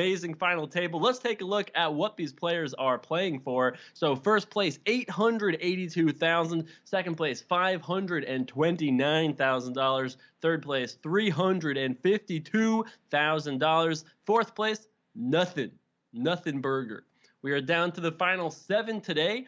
amazing final table. Let's take a look at what these players are playing for. So first place, $882,000. Second place, $529,000. Third place, $352,000. Fourth place, nothing burger. We are down to the final 7 today.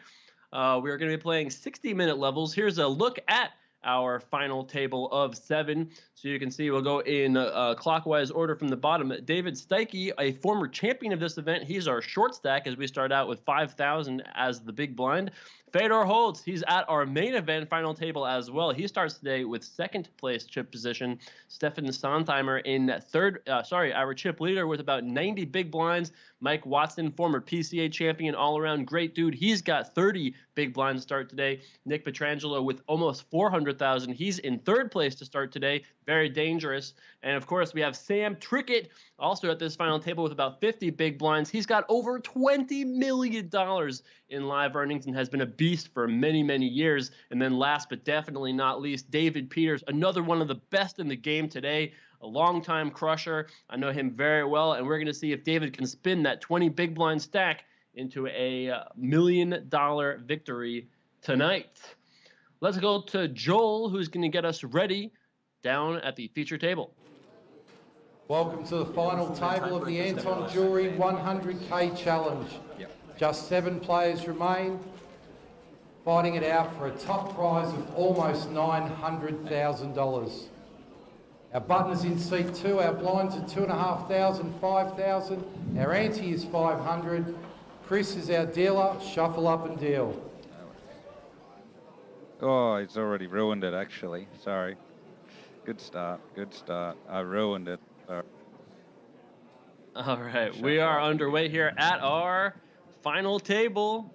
We are going to be playing 60-minute levels. Here's a look at our final table of 7. So you can see we'll go in clockwise order from the bottom. David Steike, a former champion of this event, he's our short stack as we start out with 5,000 as the big blind. Fedor Holtz, he's at our main event final table as well. He starts today with second place chip position. Stefan Sontheimer in third, our chip leader with about 90 big blinds. Mike Watson, former PCA champion, all-around great dude. He's got 30 big blinds to start today. Nick Petrangelo with almost 400,000. He's in third place to start today. Very dangerous. And of course, we have Sam Trickett also at this final table with about 50 big blinds. He's got over $20 million in live earnings and has been a beast for many, many years. And then last but definitely not least, David Peters, another one of the best in the game today, a longtime crusher. I know him very well, and we're going to see if David can spin that 20 big blind stack into a $1 million victory tonight. Let's go to Joel, who's going to get us ready down at the feature table. Welcome to the final table of the Anton Jewelry 100K Challenge. Just 7 players remain, fighting it out for a top prize of almost $900,000. Our button is in seat 2, our blinds are 2,500, 5,000, our ante is 500. Chris is our dealer, shuffle up and deal. Oh, he's already ruined it actually, sorry. Good start. I ruined it. All right, we are underway here at our final table.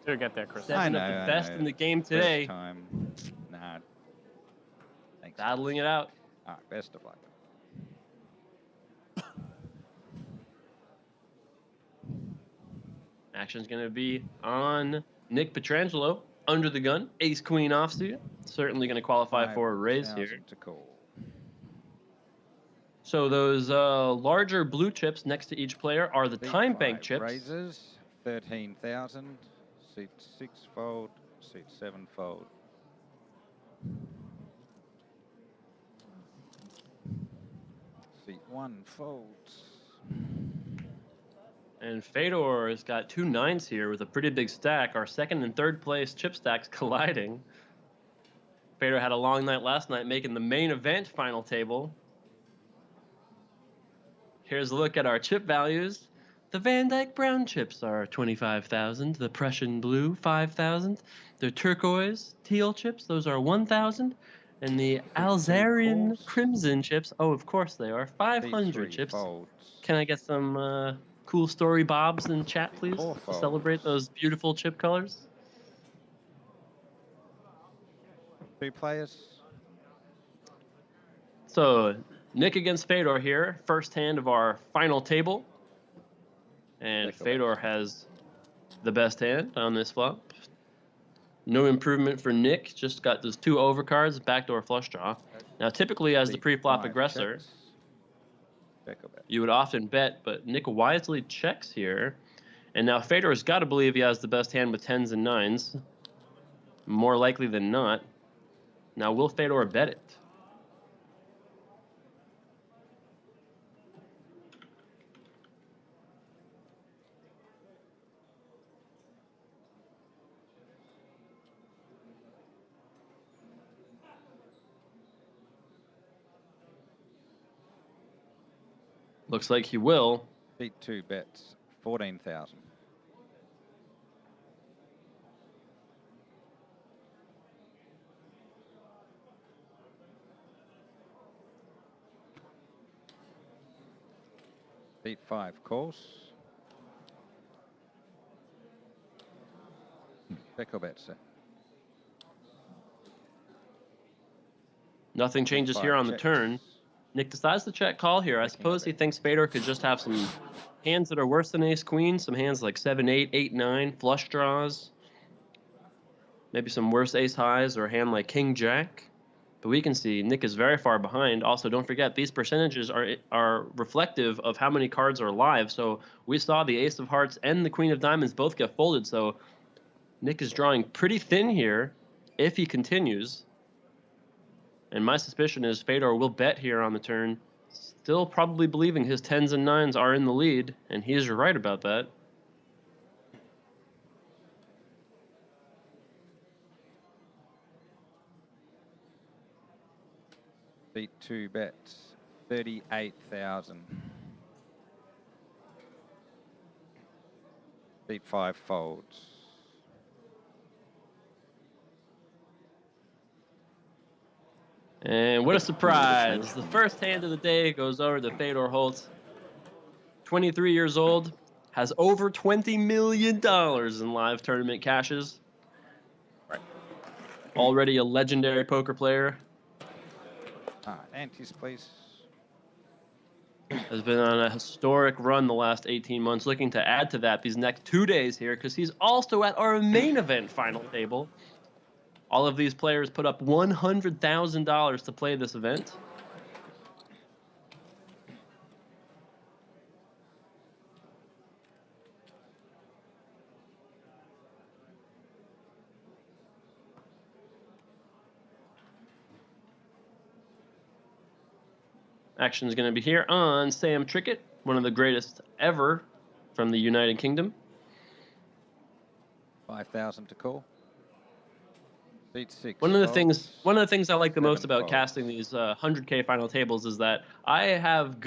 To get there, Chris. 7 of the best in the game today. First time. Nah. Thanks. Battling it out. All right, best of luck. Action's going to be on Nick Petrangelo, under the gun, ace queen offsuit. Certainly going to qualify for a raise here. To call. So those larger blue chips next to each player are the time bank chips. Raises, 13,000, seat 6 fold, seat 7 fold. Seat 1 folds. And Fedor has got 2 9s here with a pretty big stack. Our second and third place chip stacks colliding. Fedor had a long night last night, making the main event final table. Here's a look at our chip values. The Van Dyke Brown chips are 25,000. The Prussian Blue, 5,000. The turquoise teal chips, those are 1,000. And the Alzarian Crimson chips, oh, of course they are, 500 chips. Folds. Can I get some cool story bobs in chat, please, to celebrate those beautiful chip colors? 2 players. So Nick against Fedor here, first hand of our final table. And Fedor has the best hand on this flop. No improvement for Nick, just got those 2 overcards, backdoor flush draw. Now typically as the pre-flop aggressor, you would often bet, but Nick wisely checks here. And now Fedor's got to believe he has the best hand with 10s and 9s. More likely than not. Now will Fedor bet it? Looks like he will. Beat 2 bets, 14,000. Beat 5 calls. Becker bets it. Nothing changes here on the turn. Nick decides to check call here. I suppose he thinks Fedor could just have some hands that are worse than ace queen, some hands like 7-8, 8-9, flush draws. Maybe some worse ace highs or a hand like king jack. But we can see Nick is very far behind. Also, don't forget, these percentages are reflective of how many cards are live. So we saw the Ace of Hearts and the Queen of Diamonds both get folded. So Nick is drawing pretty thin here if he continues. And my suspicion is Fedor will bet here on the turn, still probably believing his 10s and 9s are in the lead, and he is right about that. Beat 2 bets, 38,000. Beat 5 folds. And what a surprise. The first hand of the day goes over to Fedor Holt. 23 years old, has over $20 million in live tournament cashes. Right. Already a legendary poker player. Antes, please. Has been on a historic run the last 18 months, looking to add to that these next 2 days here, because he's also at our main event final table. All of these players put up $100,000 to play this event. Action is going to be here on Sam Trickett, one of the greatest ever from the United Kingdom. 5,000 to call. Beat 6. One of the things I like the most 7 about folds. casting these 100K final tables is that I have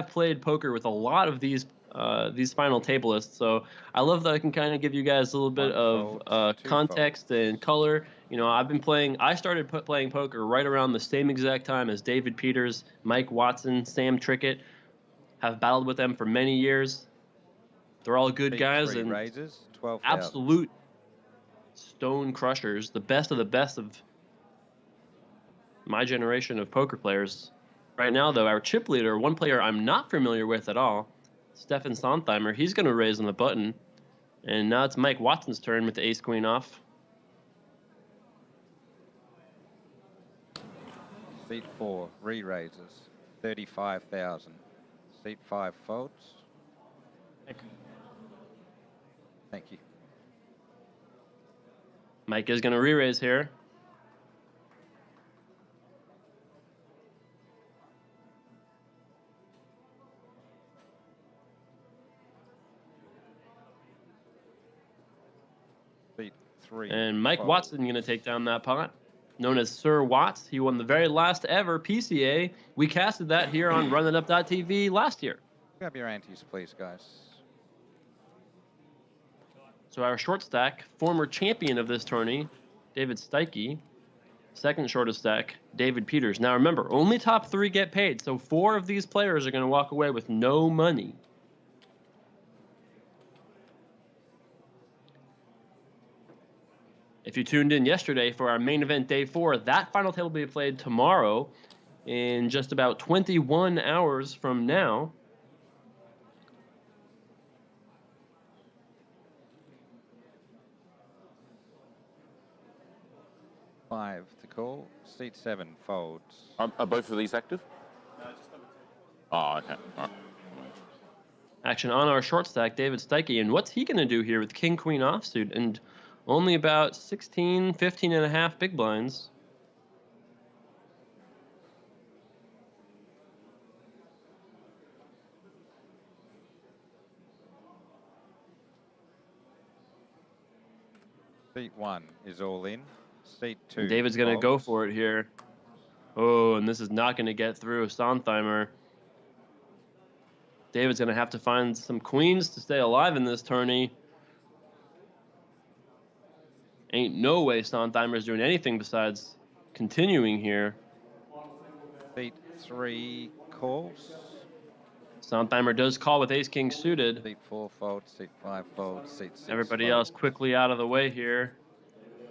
played poker with a lot of these final table lists, so I love that I can kind of give you guys a little bit 1 of fold, 2 context and color. You know, I started playing poker right around the same exact time as David Peters, Mike Watson, Sam Trickett. Have battled with them for many years. They're all good Beat guys 3 and raises, 12,000. absolute stone crushers, the best of my generation of poker players. Right now, though, our chip leader, one player I'm not familiar with at all, Stefan Sontheimer, he's going to raise on the button. And now it's Mike Watson's turn with the ace-queen off. Seat 4, re-raises, 35,000. Seat 5 folds. Thank you. Mike is going to re-raise here. Seat 3. And Mike folds. Watson going to take down that pot. Known as Sir Watts. He won the very last ever PCA. We casted that here on RunItUp.tv last year. Grab your antes, please, guys. So our short stack, former champion of this tourney, David Steike. Second shortest stack, David Peters. Now remember, only top 3 get paid, so 4 of these players are going to walk away with no money. If you tuned in yesterday for our main event day 4, that final table will be played tomorrow in just about 21 hours from now. Five to call. Seat 7 folds. Are both of these active? Oh, okay. All right. Action on our short stack, David Steike. And what's he going to do here with King Queen offsuit and only about 16, 15 and a half big blinds? Seat 1 is all in. Seat 2. David's going to go folds. for it here. Oh, and this is not going to get through Sontheimer. David's going to have to find some queens to stay alive in this tourney. Ain't no way Sontheimer's doing anything besides continuing here. Seat 3 calls. Sontheimer does call with ace-king suited. Seat 4 folds. Seat 5 folds. Seat 6 Everybody folds. else quickly out of the way here.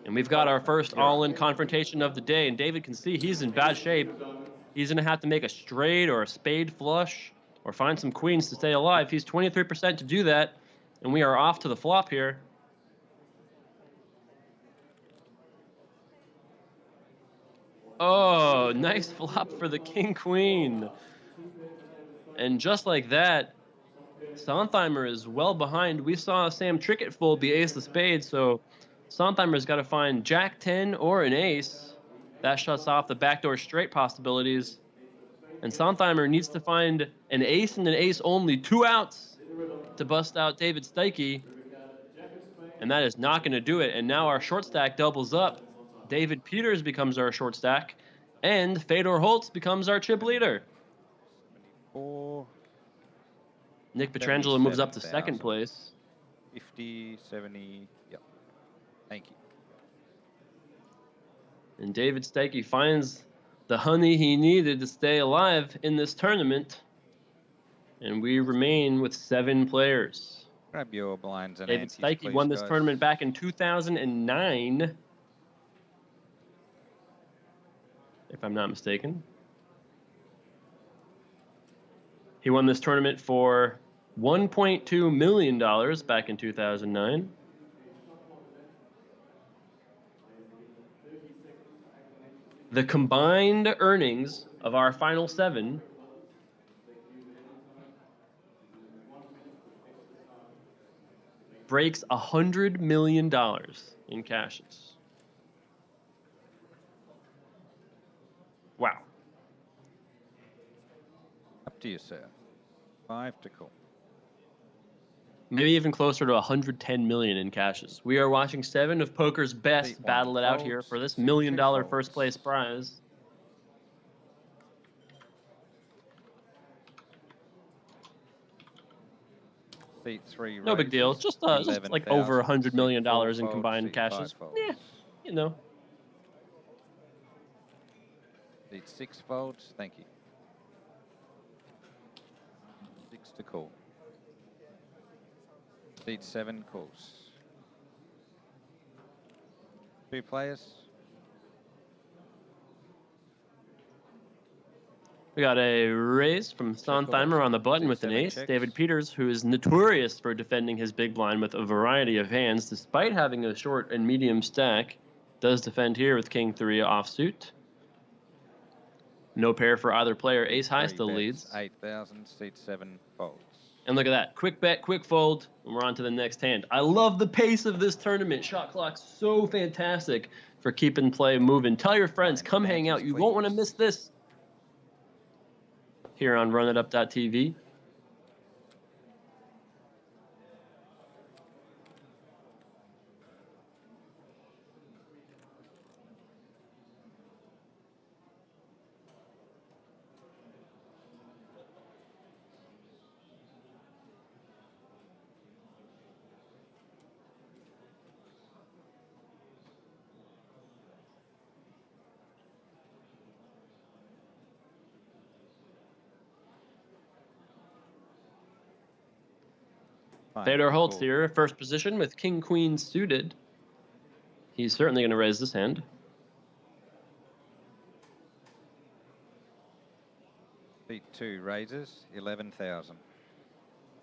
And we've got our first all-in confrontation of the day. And David can see he's in bad shape. He's going to have to make a straight or a spade flush or find some queens to stay alive. He's 23% to do that. And we are off to the flop here. Oh, nice flop for the king queen. And just like that, Sontheimer is well behind. We saw Sam Trickett fold the ace of spades, so Sontheimer's got to find jack 10 or an ace. That shuts off the backdoor straight possibilities. And Sontheimer needs to find an ace and an ace only, 2 outs to bust out David Steike. And that is not going to do it. And now our short stack doubles up. David Peters becomes our short stack, and Fedor Holtz becomes our chip leader. 4, Nick Petrangelo moves up to second 77,000. place. 50, 70, yep. Thank you. And David Steike finds the honey he needed to stay alive in this tournament. And we remain with 7 players. Grab your blinds and David antes, Steike please, won this guys. tournament back in 2009, if I'm not mistaken. He won this tournament for $1.2 million back in 2009. The combined earnings of our final 7 breaks $100 million in cashes. Wow. Up to you, sir. 5 to call. Maybe even closer to 110 million in cashes. We are watching 7 of poker's best Eight, battle it out folds. here for this $1 Two, million folds. first place prize. Seat 3 No big deal. raises, Just like over $100 million in Seat 4 combined folds, cashes. Seat 5 folds. Yeah, you know. Seat 6 folds, thank you. 6 to call. Seat 7 calls. 2 players. We got a raise from Sontheimer on the button with an ace. David Peters, who is notorious for defending his big blind with a variety of hands, despite having a short and medium stack, does defend here with king 3 offsuit. No pair for either player. Ace high still leads. 8,000, seat 7 folds. And look at that. Quick bet, quick fold, and we're on to the next hand. I love the pace of this tournament. Shot clock's so fantastic for keeping play moving. Tell your friends, come hang out. You won't want to miss this here on runitup.tv. Fedor Holtz here, first position with king queen suited. He's certainly going to raise this hand. Seat 2 raises, 11,000.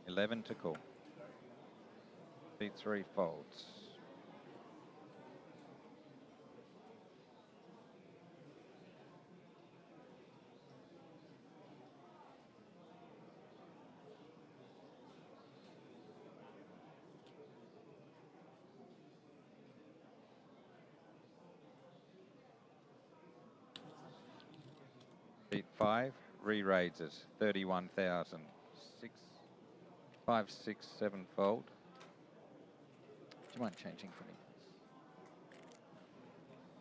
11 to call. Seat 3 folds. Seat 5 re-raises, 31,000. 6, 5, 6, 7 fold. Do you mind changing for me?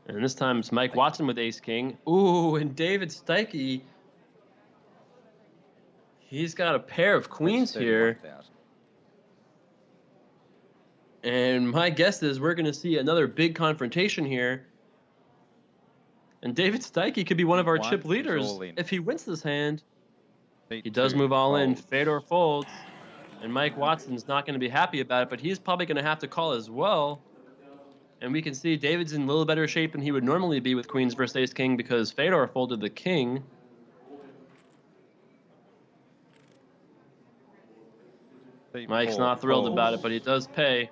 And this time it's Mike Watson with ace king. Ooh, and David Steike. He's got a pair of queens here. And my guess is we're going to see another big confrontation here. And David Steike could be one of our chip leaders if he wins this hand. He does move all in. Fedor folds. And Mike Watson's not going to be happy about it, but he's probably going to have to call as well. And we can see David's in a little better shape than he would normally be with queens versus ace king because Fedor folded the king. Mike's not thrilled about it, but he does pay.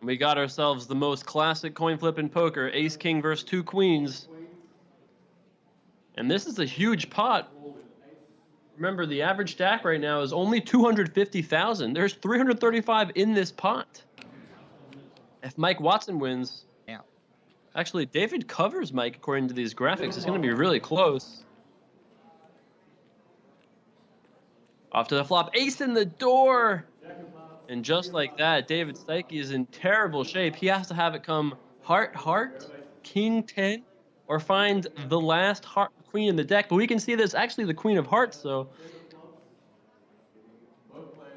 We got ourselves the most classic coin flip in poker, ace king versus 2 queens. And this is a huge pot. Remember, the average stack right now is only 250,000. There's 335 in this pot. If Mike Watson wins, Yeah. actually, David covers Mike according to these graphics. It's going to be really close. Off to the flop. Ace in the door. And just like that, David Steike is in terrible shape. He has to have it come heart, heart, king 10, or find the last heart queen in the deck. But we can see there's actually the queen of hearts, so.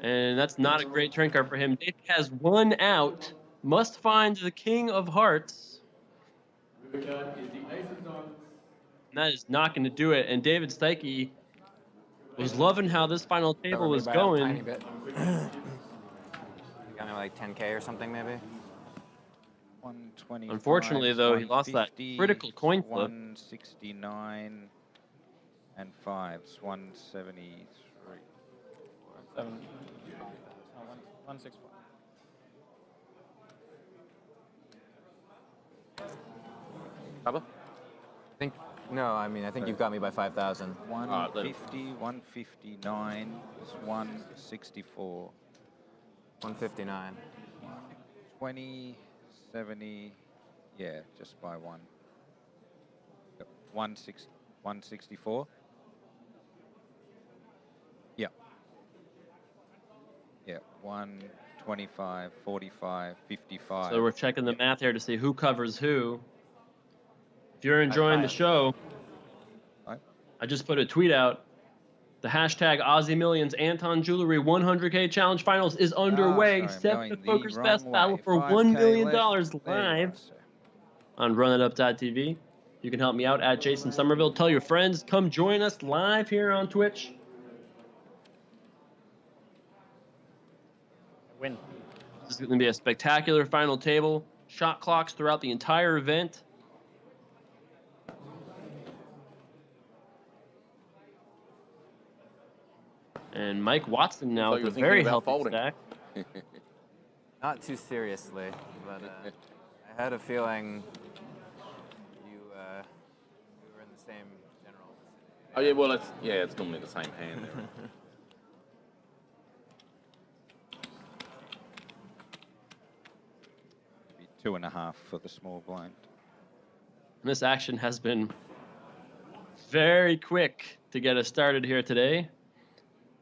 And that's not a great turn card for him. David has one out. Must find the king of hearts. And that is not going to do it. And David Steike was loving how this final table was going. Tiny bit. Got me like 10K or something, maybe. 120. Unfortunately, though, he lost that critical coin flip. 169 and 5s, 173. 164. Cover? I think you've got me by 5,000. 150, 159, 164. 159. 20, 70, yeah, just by one. 164. Yeah. Yeah, 125, 45, 55. So we're checking the math here to see who covers who. If you're enjoying the show, I just put a tweet out. The hashtag Aussie Millions Anton Jewelry 100K Challenge Finals is underway. 7 of Poker's best battle for $1 million live on RunItUp.tv. You can help me out at Jason Somerville. Tell your friends, come join us live here on Twitch. Win. This is going to be a spectacular final table. Shot clocks throughout the entire event. And Mike Watson now with a very healthy stack. Not too seriously, but I had a feeling you were in the same general vicinity. Oh yeah, well it's normally the same hand. Be 2.5 for the small blind. And this action has been very quick to get us started here today.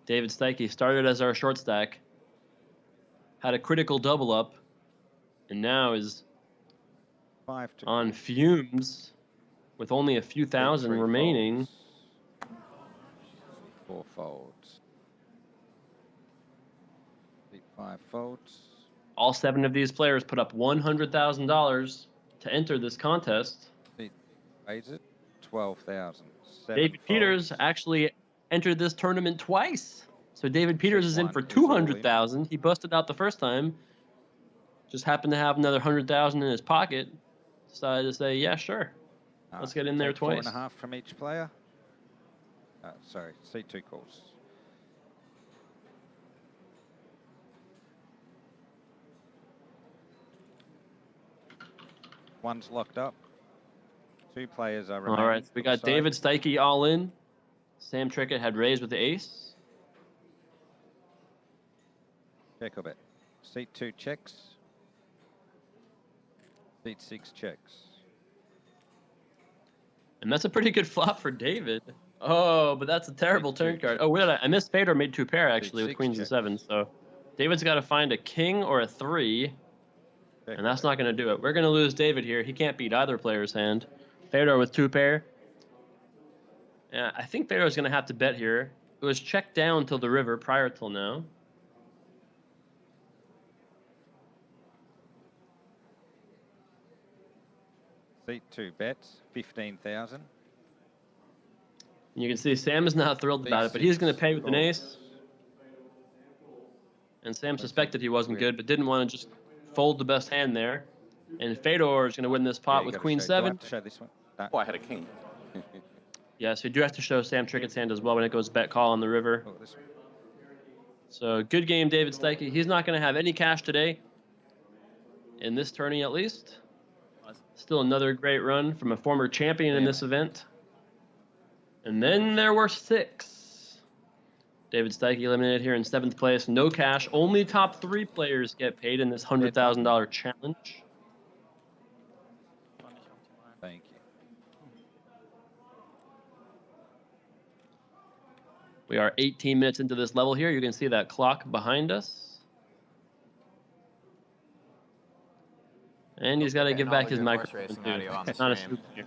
David Steike started as our short stack, had a critical double up, and now is on fumes with only a few thousand remaining. 4 folds. 5 folds. All 7 of these players put up $100,000 to enter this contest. Raise it. 12,000. David Peters actually entered this tournament twice. So David Peters is in for 200,000. He busted out the first time. Just happened to have another 100,000 in his pocket. Decided to say, yeah, sure. Let's get in there twice. 4.5 from each player. Sorry, C2 calls. One's locked up. 2 players are remaining. All right, so we got David Steike all in. Sam Trickett had raised with the ace. Check a bet. Seat 2 checks. Seat 6 checks. And that's a pretty good flop for David. Oh, but that's a terrible turn card. Oh, wait, I missed Fedor made 2 pair actually with queens and 7s. So David's got to find a king or a 3. And that's not going to do it. We're going to lose David here. He can't beat either player's hand. Fedor with 2 pair. Yeah, I think Fedor's going to have to bet here. It was checked down till the river prior till now. Seat 2 bets, 15,000. You can see Sam is not thrilled about it, but he's going to pay with an ace. And Sam suspected he wasn't good, but didn't want to just fold the best hand there. And Fedor is going to win this pot with queen 7. Show this one. Oh, I had a king. Yeah, so you do have to show Sam Trickett's hand as well when it goes bet call on the river. Oh, this one. So good game, David Steike. He's not going to have any cash today, in this tourney at least. Still another great run from a former champion in this event. And then there were 6. David Steike eliminated here in 7th place. No cash. Only top 3 players get paid in this $100,000 challenge. Thank you. We are 18 minutes into this level here. You can see that clock behind us. And he's got to give back his microphone too. It's not a scoop here.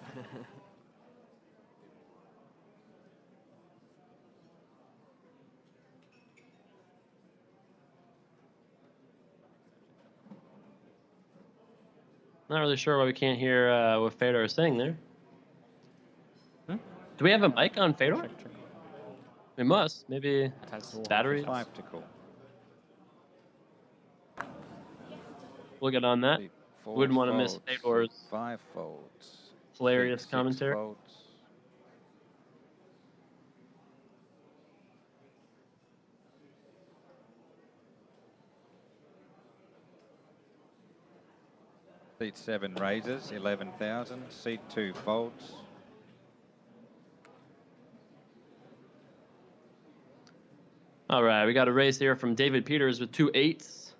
Not really sure why we can't hear what Fedor is saying there. Do we have a mic on Fedor? We must. Maybe batteries. 5 to call. We'll get on that. Wouldn't want to miss Fedor's 5 folds. hilarious 6 commentary. Folds. Seat 7 raises, 11,000. Seat 2 folds. All right, we got a race here from David Peters with 2 8s.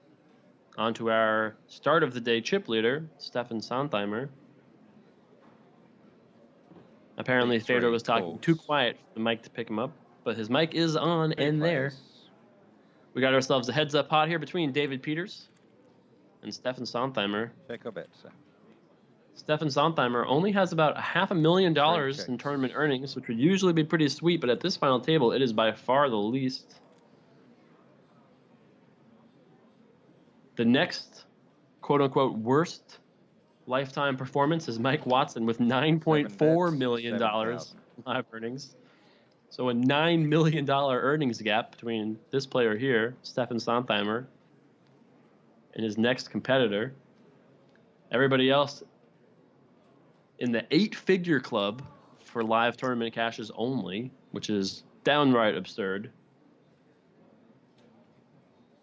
On to our start of the day chip leader, Stefan Sontheimer. Apparently, Fedor was talking too quiet for the mic to pick him up, but his mic is on and there. We got ourselves a heads-up pot here between David Peters and Stefan Sontheimer. Check or bet, sir. Stefan Sontheimer only has about $500,000 in tournament earnings, which would usually be pretty sweet, but at this final table, it is by far the least. The next, quote-unquote, worst lifetime performance is Mike Watson with $9.4 million live earnings. So a $9 million earnings gap between this player here, Stefan Sontheimer, and his next competitor. Everybody else in the 8-figure club for live tournament cashes only, which is downright absurd.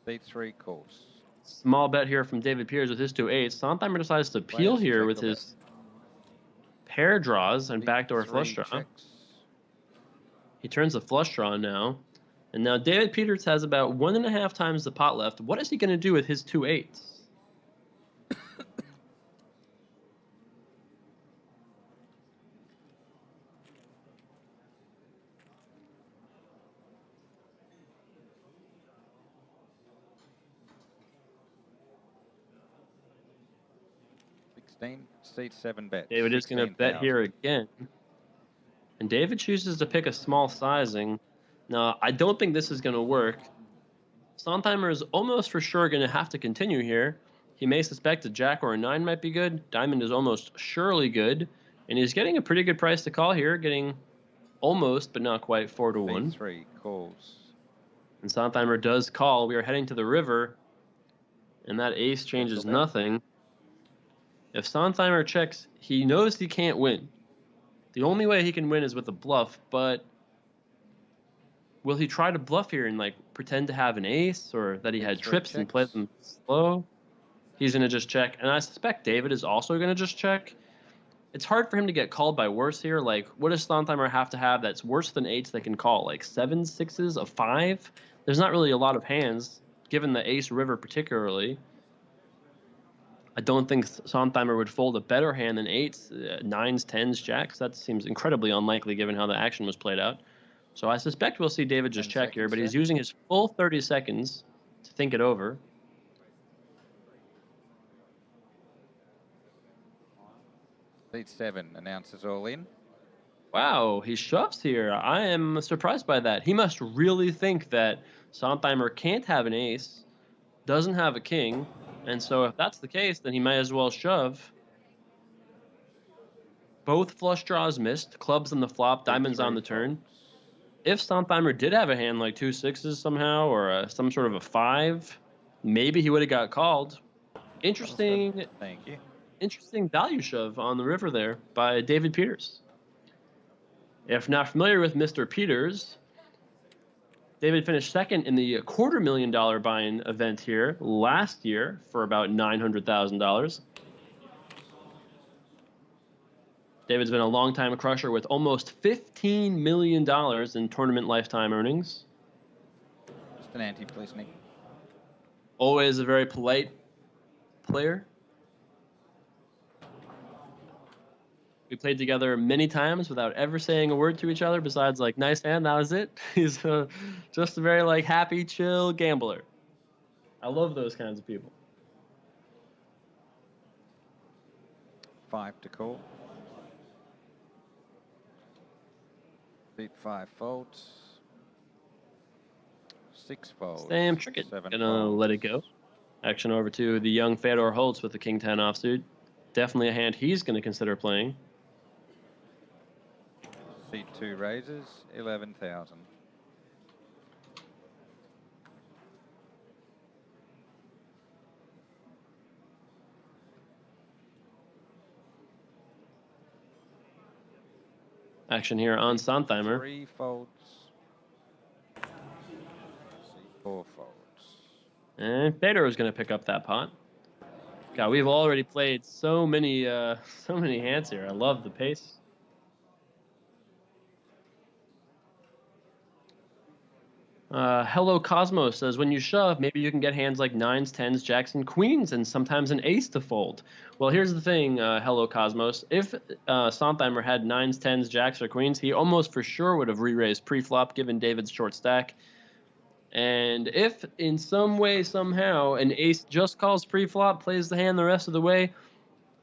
Seat 3 calls. Small bet here from David Peters with his 2 8s. Sontheimer decides to peel here with his pair draws and backdoor flush draw. Checks. He turns the flush draw now. And now David Peters has about 1.5 times the pot left. What is he going to do with his 2 8s? 16. Seat 7 bet. David is going to bet here again. And David chooses to pick a small sizing. Now, I don't think this is going to work. Sontheimer is almost for sure going to have to continue here. He may suspect a jack or a 9 might be good. Diamond is almost surely good. And he's getting a pretty good price to call here, getting almost, but not quite, 4 to 1. Seat 3 calls. And Sontheimer does call. We are heading to the river. And that ace changes nothing. If Sontheimer checks, he knows he can't win. The only way he can win is with a bluff, but will he try to bluff here and like pretend to have an ace or that he had trips and play them slow? He's going to just check. And I suspect David is also going to just check. It's hard for him to get called by worse here. Like, what does Sontheimer have to have that's worse than 8s they can call? Like 7s, 6s, a 5? There's not really a lot of hands, given the ace river particularly. I don't think Sontheimer would fold a better hand than 8s, 9s, 10s, jacks. That seems incredibly unlikely given how the action was played out. So I suspect we'll see David just check here, but he's using his full 30 seconds to think it over. Seat 7 announces all in. Wow, he shoves here. I am surprised by that. He must really think that Sontheimer can't have an ace, doesn't have a king, and so if that's the case, then he might as well shove. Both flush draws missed, clubs on the flop, diamonds on the turn. If Sontheimer did have a hand like 2 6s somehow, or some sort of a 5, maybe he would have got called. Interesting. Thank you. Interesting value shove on the river there by David Peters. If not familiar with Mr. Peters, David finished second in the $250,000 buy-in event here last year for about $900,000. David's been a long-time crusher with almost $15 million in tournament lifetime earnings. Just an ante, please, Nick. Always a very polite player. We played together many times without ever saying a word to each other besides like, nice hand, that was it. He's just a very like happy, chill gambler. I love those kinds of people. 5 to call. Beat 5 folds. 6 folds. Sam Trickett 7 gonna folds. let it go. Action over to the young Fedor Holtz with the King 10 offsuit. Definitely a hand he's gonna consider playing. Seat 2 raises, 11,000. Action here on Sontheimer. 3 folds. Seat 4 folds. And Fedor is gonna pick up that pot. God, we've already played so many hands here. I love the pace. Hello Cosmos says, when you shove, maybe you can get hands like 9s, 10s, jacks, and queens, and sometimes an ace to fold. Well, here's the thing, Hello Cosmos. If Sontheimer had 9s, 10s, jacks, or queens, he almost for sure would have re-raised pre-flop given David's short stack. And if in some way, somehow, an ace just calls pre-flop, plays the hand the rest of the way,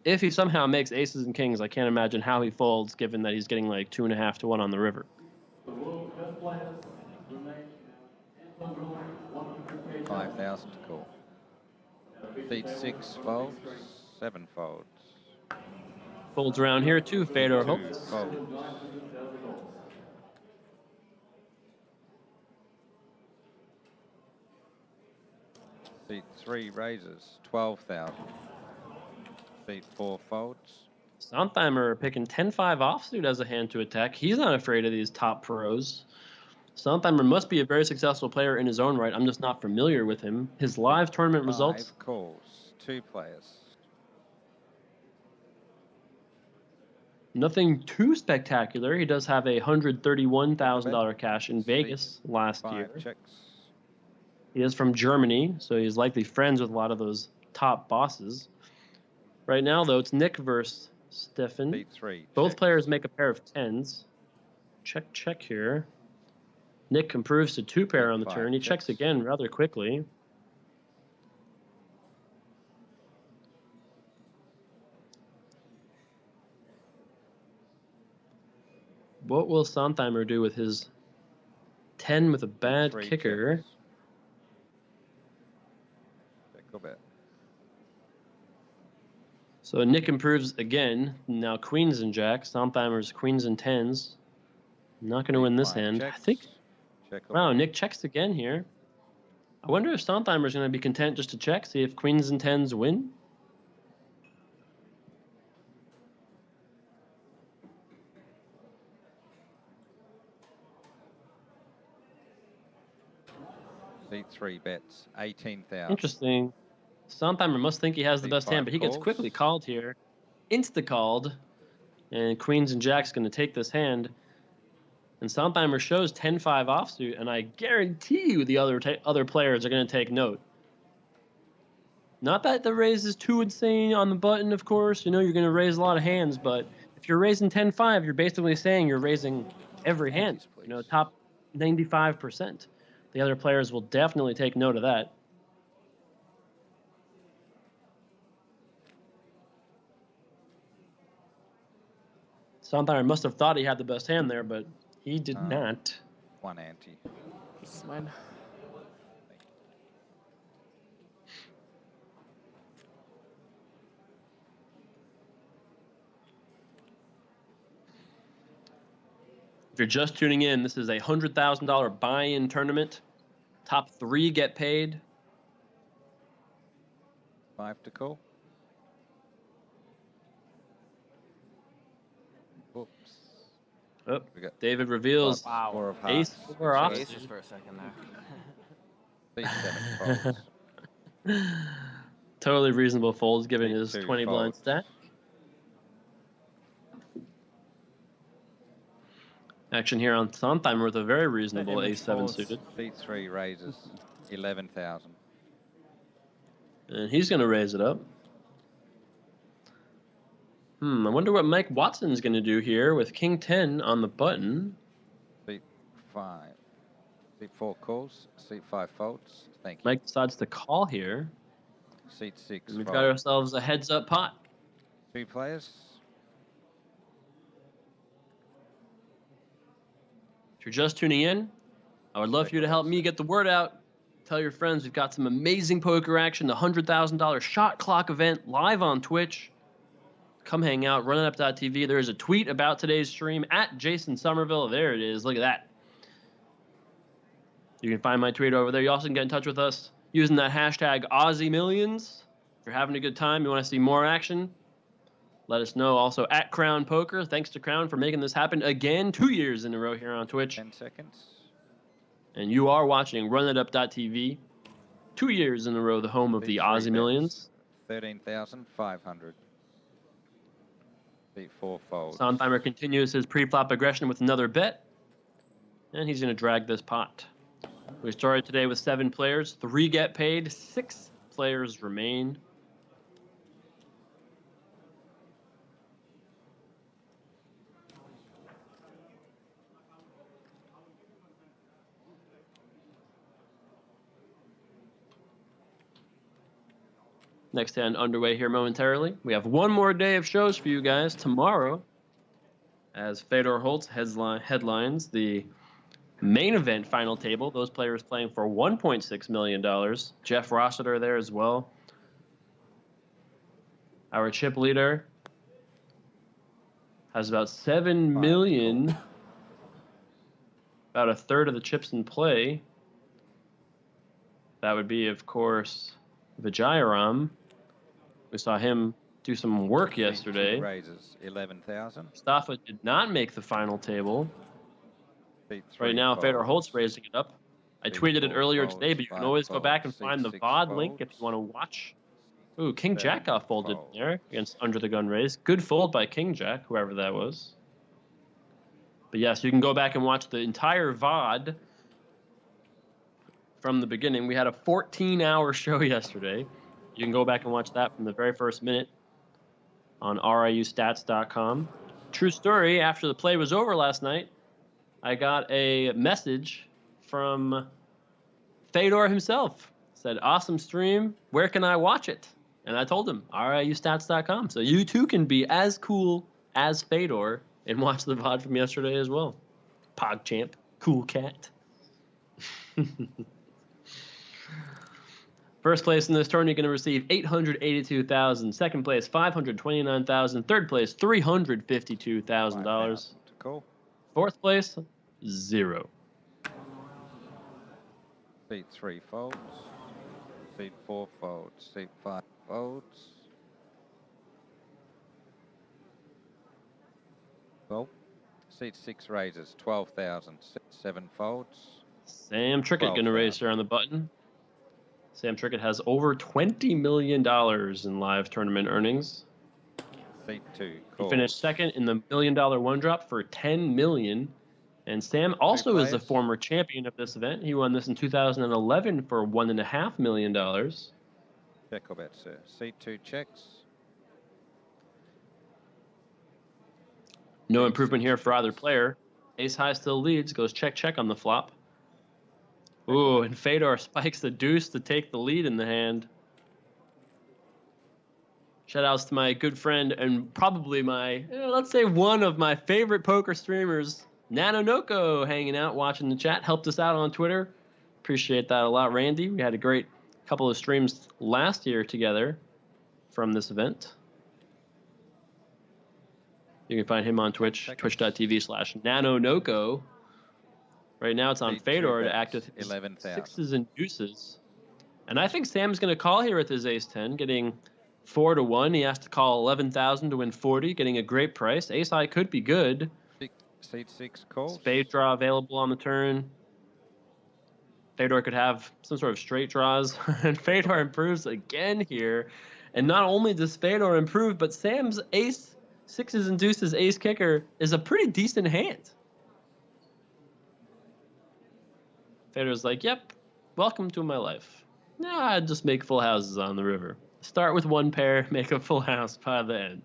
if he somehow makes aces and kings, I can't imagine how he folds given that he's getting like 2.5 to 1 on the river. 5,000 to call. Seat 6 folds, 7 folds. Folds around here too, Fedor 2 Holtz. folds. Seat 3 raises, 12,000. Seat 4 folds. Sontheimer picking 10-5 offsuit as a hand to attack. He's not afraid of these top pros. Sontheimer must be a very successful player in his own right. I'm just not familiar with him. His live tournament results. 5 calls, 2 players. Nothing too spectacular. He does have a $131,000 cash in Vegas last 5 year. checks. He is from Germany, so he's likely friends with a lot of those top bosses. Right now, though, it's Nick versus Stefan. Seat 3 Both checks. players make a pair of 10s. Check, check here. Nick improves to 2-pair on the 5 turn. He checks again rather quickly. What will Sontheimer do with his 10 with a bad 3 kicker? checks. Check or bet. So Nick improves again. Now queens and jacks. Sontheimer's queens and 10s. Not going to win this 5 hand. checks. I think. Check or Wow, bet. Nick checks again here. I wonder if Sontheimer's going to be content just to check, see if queens and 10s win. Seat 3 bets, 18,000. Interesting. Sontheimer must think he has the best hand, but he gets calls. quickly called here. Insta-called. And queens and jacks going to take this hand. And Sontheimer shows 10-5 offsuit, and I guarantee you the other players are going to take note. Not that the raise is too insane on the button, of course. You know, you're going to raise a lot of hands, but if you're raising 10-5, you're basically saying you're raising every hand. You know, top 95%. The other players will definitely take note of that. Sontheimer must have thought he had the best hand there, but he did not. 1 ante. This is mine. If you're just tuning in, this is a $100,000 buy-in tournament. Top 3 get paid. 5 to call. Oops. Oh, We got David reveals Wow. 4 of ace hearts. 4 off. Aces for a second there. Seat 7 folds. Totally reasonable folds given Big his 2 20 blind folds. stack. Action here on Sondheimer with a very reasonable ace-7 suited. Seat 3 raises 11,000. And he's going to raise it up. I wonder what Mike Watson's going to do here with King 10 on the button. Seat 5. Seat 4 calls. Seat 5 folds. Thank you. Mike decides to call here. Seat 6 And we've folds. got ourselves a heads-up pot. 2 players. If you're just tuning in, I would love for you to help me get the word out. Tell your friends we've got some amazing poker action, the $100,000 shot clock event live on Twitch. Come hang out, runup.tv. There is a tweet about today's stream at Jason Somerville. There it is. Look at that. You can find my tweet over there. You also can get in touch with us using that hashtag Aussie Millions. If you're having a good time, you want to see more action, let us know. Also at Crown Poker. Thanks to Crown for making this happen again 2 years in a row here on Twitch. 10 seconds. And you are watching runup.tv 2 years in a row, the home of the Aussie Millions. 13,500. Seat 4 folds. Sondheimer continues his pre-flop aggression with another bet. And he's going to drag this pot. We started today with 7 players. 3 get paid. 6 players remain. Next hand underway here momentarily. We have one more day of shows for you guys tomorrow, as Fedor Holtz headlines the main event final table. Those players playing for $1.6 million. Jeff Rossiter there as well. Our chip leader has about 7 million, about a third of the chips in play. That would be, of course, Vijayaram. We saw him do some work yesterday. Raises 11,000. Mustafa did not make the final table. Seat 3 Right now, folds. Fedor Holtz raising it up. I Seat tweeted it 4 earlier folds, today, but you can 5 always go back and folds, find the seat 6 VOD link if folds. you want to watch. Ooh, King Jack 7 got folded folds. there against under the gun raise. Good fold by King Jack, whoever that was. But yes, you can go back and watch the entire VOD from the beginning. We had a 14-hour show yesterday. You can go back and watch that from the very first minute on riustats.com. True story, after the play was over last night, I got a message from Fedor himself. Said, awesome stream, where can I watch it? And I told him, riustats.com. So you too can be as cool as Fedor and watch the VOD from yesterday as well. PogChamp, cool cat. First place in this tournament, you're going to receive $882,000. Second place, $529,000. Third place, $352,000. Cool. Fourth place, 0. Seat 3 folds. Seat 4 folds. Seat 5 folds. Well, seat 6 raises 12,000. Seat 7 folds. Sam Trickett going to raise here on the button. Sam Trickett has over $20 million in live tournament earnings. Seat 2 He calls. finished second in the $1 million one drop for $10 million. And Sam also is a players. former champion of this event. He won this in 2011 for $1.5 million. Check or bet, sir. Seat 2 checks. No improvement here for either player. Ace high still leads. Goes check, check on the flop. Ooh, and Fedor spikes the deuce to take the lead in the hand. Shout outs to my good friend and probably my, let's say one of my favorite poker streamers, Nano Noko, hanging out, watching the chat. Helped us out on Twitter. Appreciate that a lot, Randy. We had a great couple of streams last year together from this event. You can find him on Twitch, twitch.tv/NanoNoko. Right now it's on Seat 2 Fedor to bets, act with his 11,000. sixes and deuces. And I think Sam's going to call here with his ace-10, getting 4-1. He has to call 11,000 to win 40, getting a great price. Ace-high could be good. Seat 6 calls. Spade draw available on the turn. Fedor could have some sort of straight draws. And Fedor improves again here. And not only does Fedor improve, but Sam's ace, sixes and deuces, ace kicker is a pretty decent hand. Federer's like, yep, welcome to my life. Nah, I'd just make full houses on the river. Start with one pair, make a full house by the end.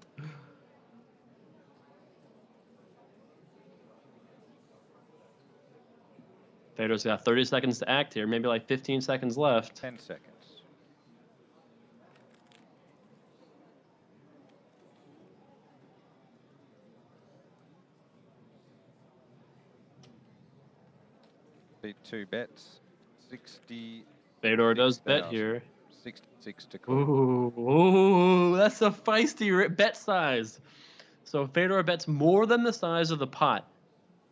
Federer's got 30 seconds to act here, maybe like 15 seconds left. 10 seconds. Beat 2 bets. 60. Fedor does bet here. 66 to call. Ooh, that's a feisty bet size. So Fedor bets more than the size of the pot.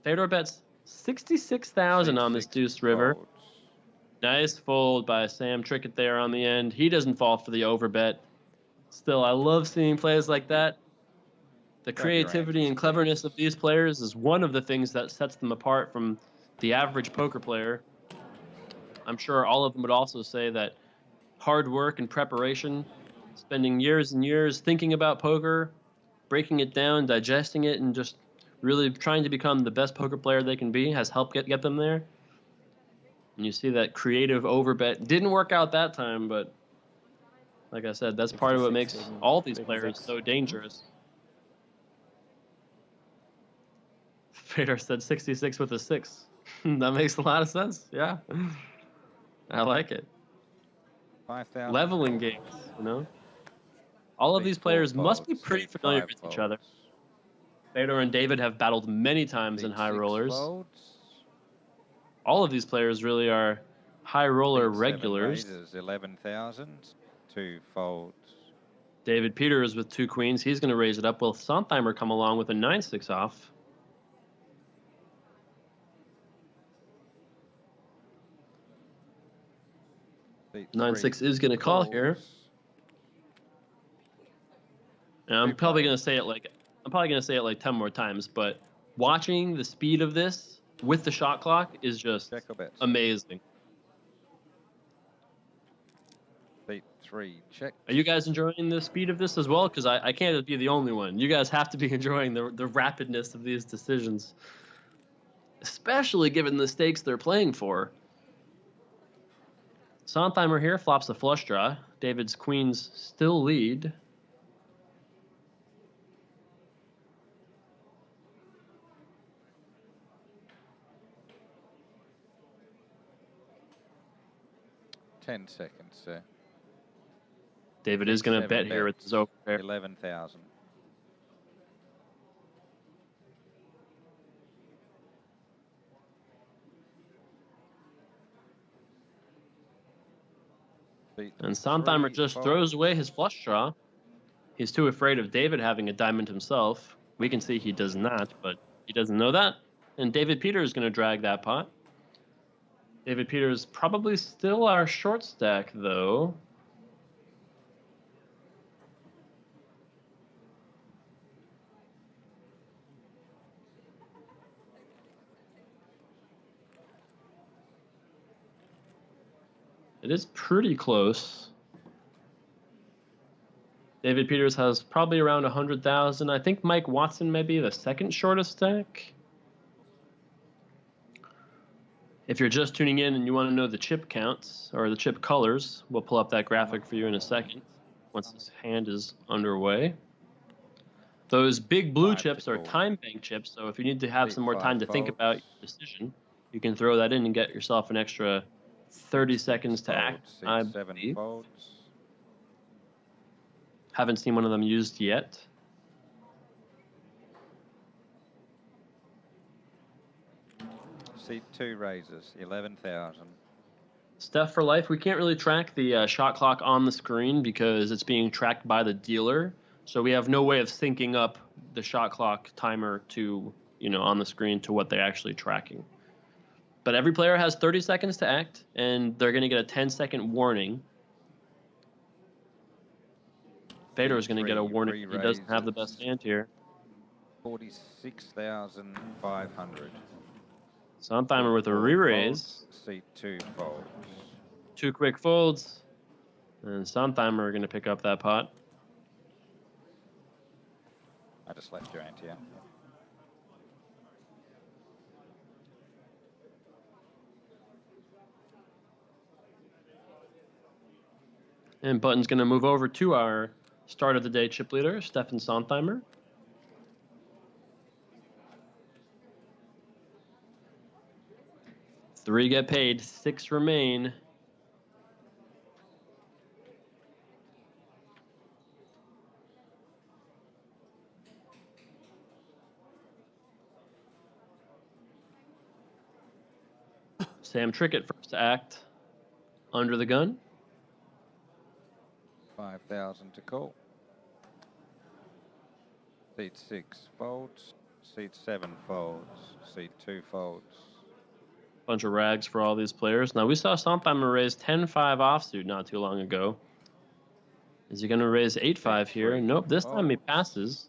Fedor bets 66,000 on this deuce river. Folds. Nice fold by Sam Trickett there on the end. He doesn't fall for the overbet. Still, I love seeing plays like that. The creativity and cleverness of these players is one of the things that sets them apart from the average poker player. I'm sure all of them would also say that hard work and preparation, spending years and years thinking about poker, breaking it down, digesting it, and just really trying to become the best poker player they can be has helped get them there. And you see that creative overbet didn't work out that time, but like I said, that's part of what makes all these players so dangerous. Fedor said 66 with a 6. That makes a lot of sense. Yeah. I like it. 5,000. Leveling games, you know? All of these players must be pretty familiar with each other. Fedor and David have battled many times in high rollers. All of these players really are high roller regulars. 11,000. 2 folds. David Peters with 2 queens. He's going to raise it up. Will Sontheimer come along with a 9-6 off? Beat 9-6 3 is going to call here. calls. And I'm probably going to say it like 10 more times, but watching the speed of this with the shot clock is just Check or bets. amazing. Beat 3 check. Are you guys enjoying the speed of this as well? Because I can't be the only one. You guys have to be enjoying the rapidness of these decisions, especially given the stakes they're playing for. Sontheimer here flops a flush draw. David's queens still lead. Ten seconds, sir. David is going to bet here with his over pair. 11,000. And Sontheimer just throws away his flush draw. He's too afraid of David having a diamond himself. We can see he does not, but he doesn't know that. And David Peters is going to drag that pot. David Peters probably still our short stack, though. It is pretty close. David Peters has probably around 100,000. I think Mike Watson may be the second shortest stack. If you're just tuning in and you want to know the chip counts or the chip colors, we'll pull up that graphic for you in a second once this hand is underway. Those big blue chips are time bank chips, so if you need to have some more time to think about your decision, you can throw that in and get yourself an extra 30 seconds to act. I believe. Haven't seen one of them used yet. See 2 raises, 11,000. Steph for life. We can't really track the shot clock on the screen because it's being tracked by the dealer. So we have no way of syncing up the shot clock timer to, on the screen to what they're actually tracking. But every player has 30 seconds to act, and they're going to get a 10-second warning. Fedor is going to get a warning. He doesn't have the best hand here. 46,500. Sontheimer with a re-raise. See 2 folds. 2 quick folds. And Sontheimer are going to pick up that pot. I just left your ante out. And button's going to move over to our start of the day chip leader, Stefan Sontheimer. Three get paid, 6 remain. Sam Trickett first to act. Under the gun. 5,000 to call. Seat 6 folds. Seat 7 folds. Seat 2 folds. Bunch of rags for all these players. Now, we saw Sontheimer raise 10-5 offsuit not too long ago. Is he going to raise 8-5 here? Nope, this time he passes.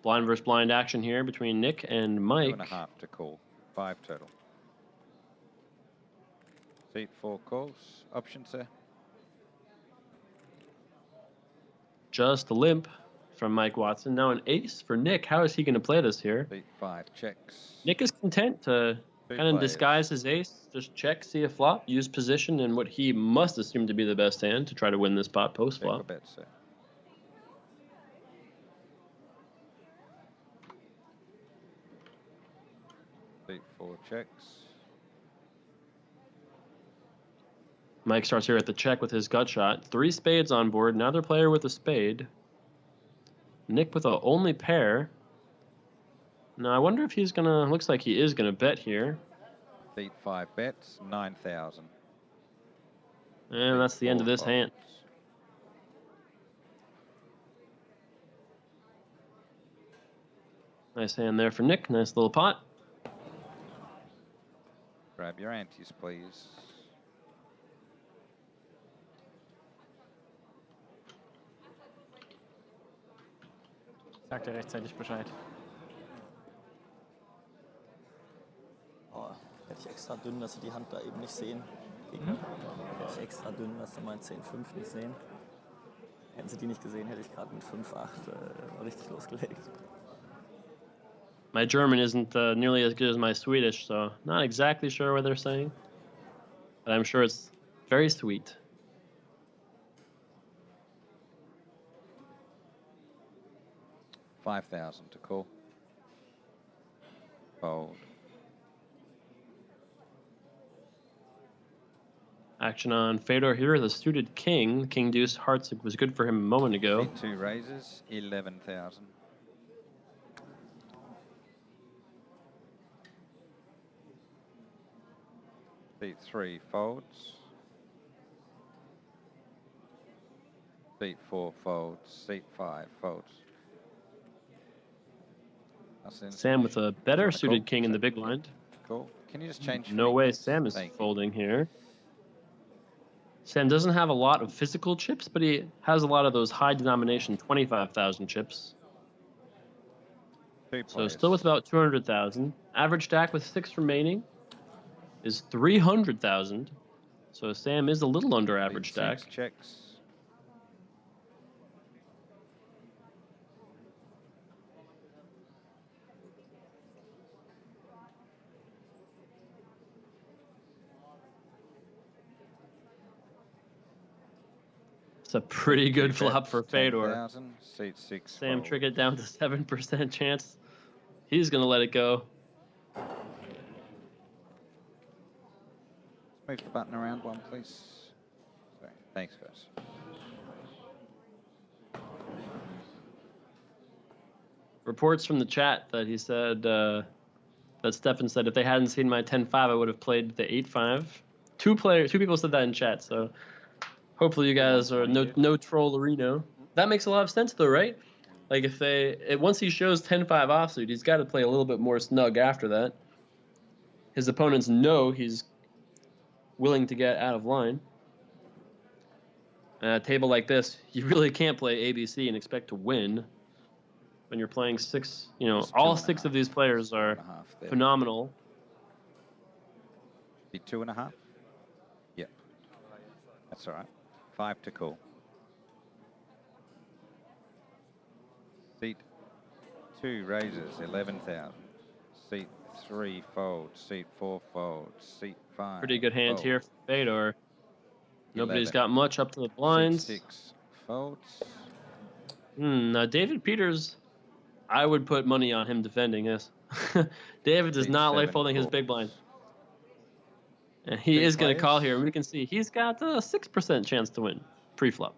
Blind versus blind action here between Nick and Mike. 2.5 to call. 5 total. Seat 4 calls. Option, sir. Just a limp from Mike Watson. Now an ace for Nick. How is he going to play this here? Seat 5 checks. Nick is content to kind of disguise his ace. Just check, see a flop, use position, and what he must assume to be the best hand to try to win this pot post flop. Bet, sir. Seat 4 checks. Mike starts here at the check with his gut shot. 3 spades on board. Another player with a spade. Nick with a only pair. Now I wonder if he's gonna. Looks like he is gonna bet here. Seat 5 bets. 9,000. And that's the end of this hand. Nice hand there for Nick. Nice little pot. Grab your antes, please. Sagt er rechtzeitig Bescheid. Oh, hätte ich extra dünn, dass sie die Hand da eben nicht sehen. Gegner. Hätte ich extra dünn, dass sie mein 10-5 nicht sehen. Hätten sie die nicht gesehen, hätte ich gerade mit 5-8 richtig losgelegt. My German isn't nearly as good as my Swedish, so not exactly sure what they're saying. But I'm sure it's very sweet. $5,000 to call. Fold. Action on Fedor here, the suited king. King deuce hearts was good for him a moment ago. Seat 2 raises, 11,000. Seat 3 folds. Seat 4 folds. Seat 5 folds. Sam with a better suited king in the big blind. Cool. Can you just change? No way Sam is folding here. Sam doesn't have a lot of physical chips, but he has a lot of those high denomination 25,000 chips. So still with about 200,000. Average stack with 6 remaining is 300,000. So Sam is a little under average stack. Checks. It's a pretty good flop for Fedor. Seat 6 Sam Trickett down to 7% chance. He's going to let it go. Move the button around one, please. Sorry. Thanks, guys. Reports from the chat that he said, that Stefan said, if they hadn't seen my 10-5, I would have played the 8-5. Two people said that in chat, so hopefully you guys are no trollerino. That makes a lot of sense though, right? Like if once he shows 10-5 offsuit, he's got to play a little bit more snug after that. His opponents know he's willing to get out of line. At a table like this, you really can't play ABC and expect to win. When you're playing 6, all 6 of these players are phenomenal. Be 2.5? Yep. That's all right. 5 to call. Seat 2 raises, 11,000. Seat 3 folds. Seat 4 folds. Seat 5. Pretty good hand folds. here for Fedor. Nobody's 11. got much up to the blinds. Seat 6 folds. Now David Peters, I would put money on him defending this. David does Seat not like 7 folding his calls. big blind. And he Three is going to call players. here. We can see he's got a 6% chance to win pre-flop.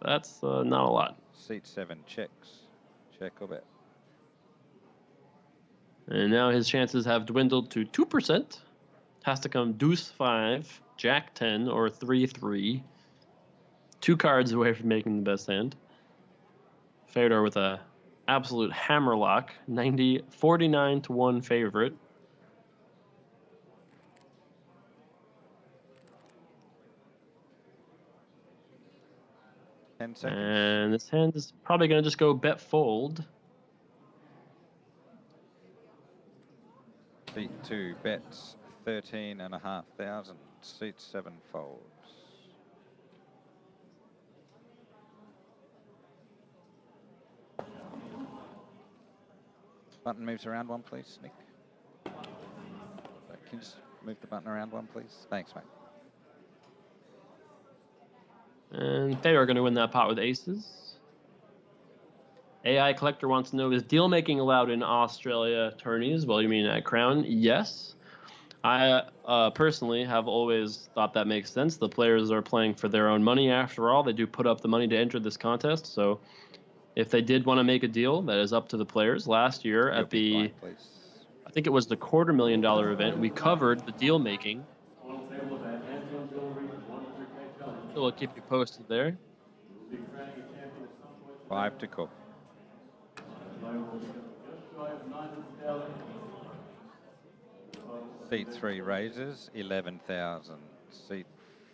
That's not a lot. Seat 7 checks. Check or bet. And now his chances have dwindled to 2%. Has to come deuce 5, jack 10, or 3-3. 2 cards away from making the best hand. Fedor with a absolute hammerlock, 49 to 1 favorite. Ten seconds. And this hand is probably going to just go bet fold. Seat 2 bets 13,500. Seat 7 folds. Button moves around one, please, Nick. Can you just move the button around one, please? Thanks, mate. And they are going to win that pot with aces. AI Collector wants to know, is deal making allowed in Australia tourneys? Well, you mean at Crown? Yes. I personally have always thought that makes sense. The players are playing for their own money after all. They do put up the money to enter this contest. So if they did want to make a deal, that is up to the players. Last year at the, I think it was the $250,000 event, we covered the deal making. So we'll keep you posted there. 5 to call. Seat 3 raises 11,000. Seat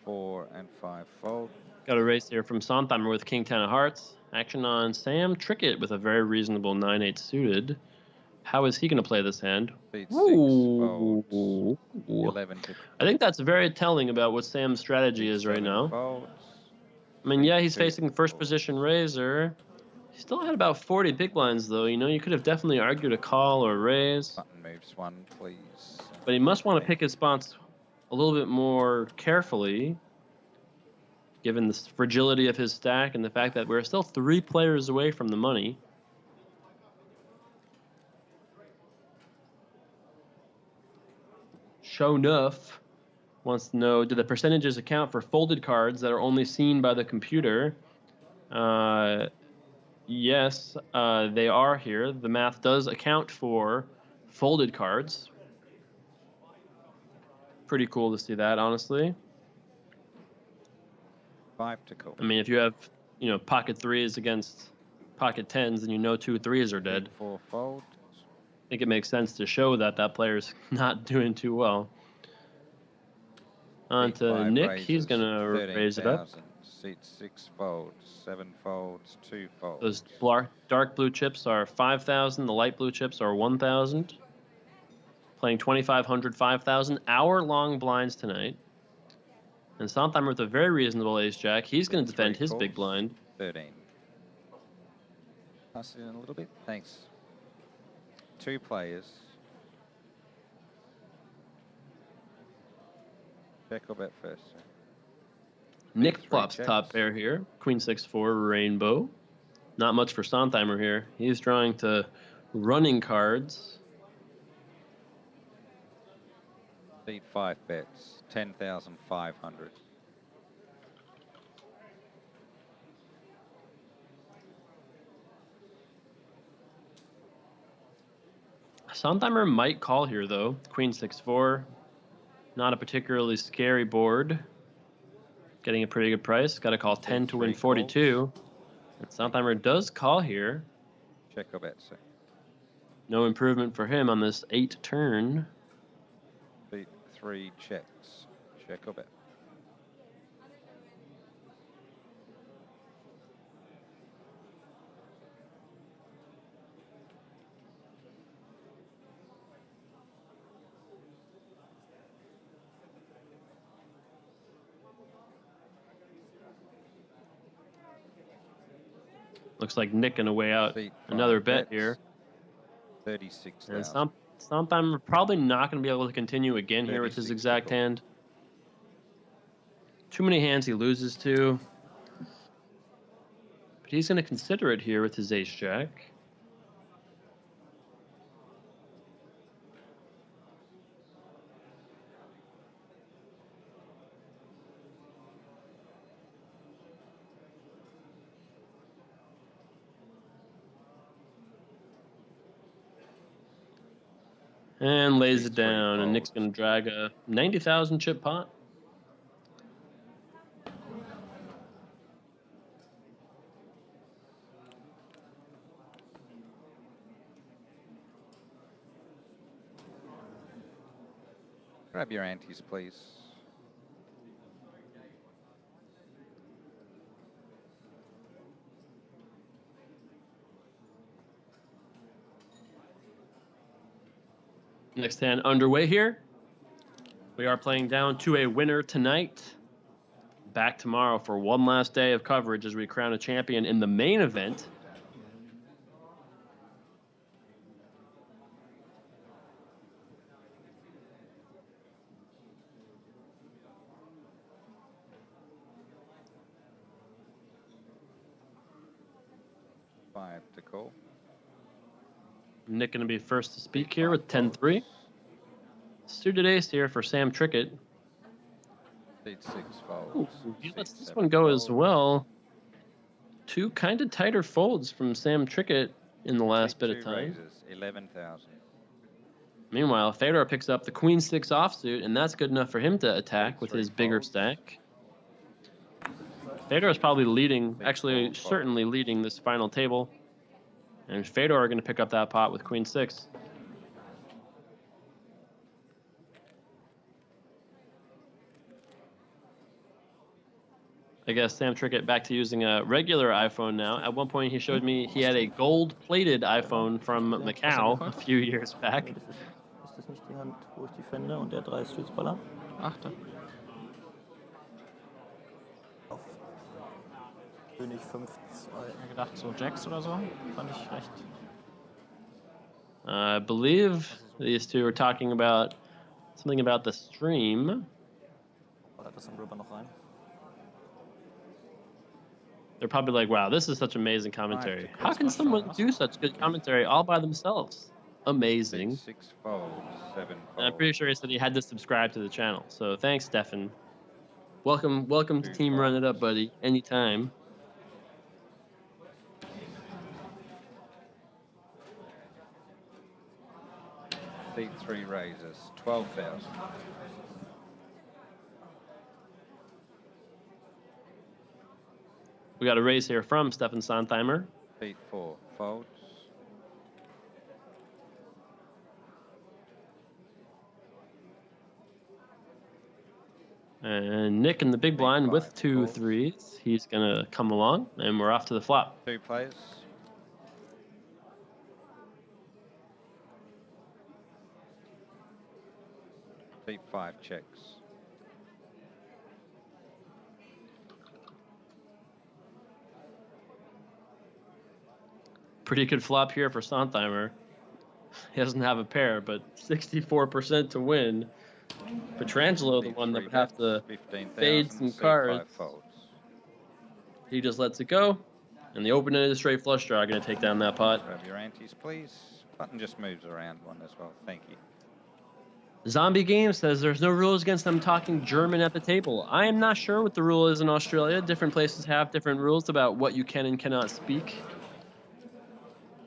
4 and 5 fold. Got a race here from Sontheimer with King 10 of Hearts. Action on Sam Trickett with a very reasonable 9-8 suited. How is he going to play this hand? Seat 6 folds. Ooh. 11 to I think that's very telling about what Sam's strategy is right now. folds. I mean, yeah, he's Seat facing first folds. position raiser. He still had about 40 big blinds, though. You know, you could have definitely argued a call or raise. Button moves 1, please. But he must want to pick his spots a little bit more carefully, given the fragility of his stack and the fact that we're still 3 players away from the money. Show Nuff wants to know, do the percentages account for folded cards that are only seen by the computer? Yes, they are here. The math does account for folded cards. Pretty cool to see that, honestly. 5 to call. I mean, if you have, you know, pocket 3s against pocket 10s, then you know 2 3s are dead. 4 folds. I think it makes sense to show that that player's not doing too well. On Seat to 5 Nick. raises He's going to raise it up. 13,000. Seat 6 folds. 7 folds. 2 folds. Those dark blue chips are 5,000. The light blue chips are 1,000. Playing 2,500, 5,000. Hour-long blinds tonight. And Sontheimer with a very reasonable ace-jack. He's going to defend 3 his big calls. blind. 13. Pass it in a little bit. Thanks. 2 players. Check or bet first, sir. Nick 3 flops checks. top pair here. Queen 6-4 rainbow. Not much for Sontheimer here. He's drawing to running cards. Seat 5 bets. 10,500. Sontheimer might call here though. Queen 6-4. Not a particularly scary board. Getting a pretty good price. Got to call 10 to win 42. And Sontheimer does call here. Check or bet, sir. No improvement for him on this 8 turn. Seat 3 checks. Check or bet. Looks like Nick in a way out. Seat 5 Another bet bets. here. 36,000. And Sontheimer probably not going to be able to continue again here with his 36 exact to call. hand. Too many hands he loses to. But he's going to consider it here with his ace-jack. And lays it down, and Nick's going to drag a 90,000 chip pot. Grab your antes, please. Next hand underway here. We are playing down to a winner tonight. Back tomorrow for one last day of coverage as we crown a champion in the main event. Five to call. Nick going to be first to speak here with 10-3. Suited ace here for Sam Trickett. Lead 6 folds. Ooh, he lets Six, this seven one go as folds. well. Two kind of tighter folds from Sam Trickett in the last bit of Two time. raises, 11,000. Meanwhile, Fedor picks up the Queen 6 offsuit, and that's good enough for him to attack with Three his bigger folds. stack. Fedor is probably leading, Big actually fold, certainly leading this final table. And Fedor are going to pick up that pot with Queen 6. I guess Sam Trickett back to using a regular iPhone now. At one point, he showed me he had a gold-plated iPhone from Macau a few years back. Ist das nicht die Hand, wo ich defende und der 3 Streetsballer? Achte. Auf König 5-2. Ich hab gedacht, so Jacks oder so. Fand ich recht. I believe these two are talking about something about the stream. Ballert das am River noch rein? They're probably like, wow, this is such amazing commentary. Right. How can someone do such good commentary all by themselves? Amazing. 6 folds, 7 folds. And I'm pretty sure he said he had to subscribe to the channel. So thanks, Stefan. Welcome to Team Run It Up, buddy. Anytime. Seat 3 raises, 12,000. We got a raise here from Stefan Sontheimer. Seat 4 folds. And Nick in the big blind with 2 threes. He's going to come along, and we're off to the flop. 2 players. Seat 5 checks. Pretty good flop here for Sontheimer. He doesn't have a pair, but 64% to win. Petrangelo, the Seat one that 3 would have to bets, 15,000. fade some Seat cards. 5 folds. He just lets it go. And the open-ended straight flush draw going to take down that pot. Grab your antes, please. Button just moves around one as well. Thank you. Zombie Game says there's no rules against them talking German at the table. I am not sure what the rule is in Australia. Different places have different rules about what you can and cannot speak.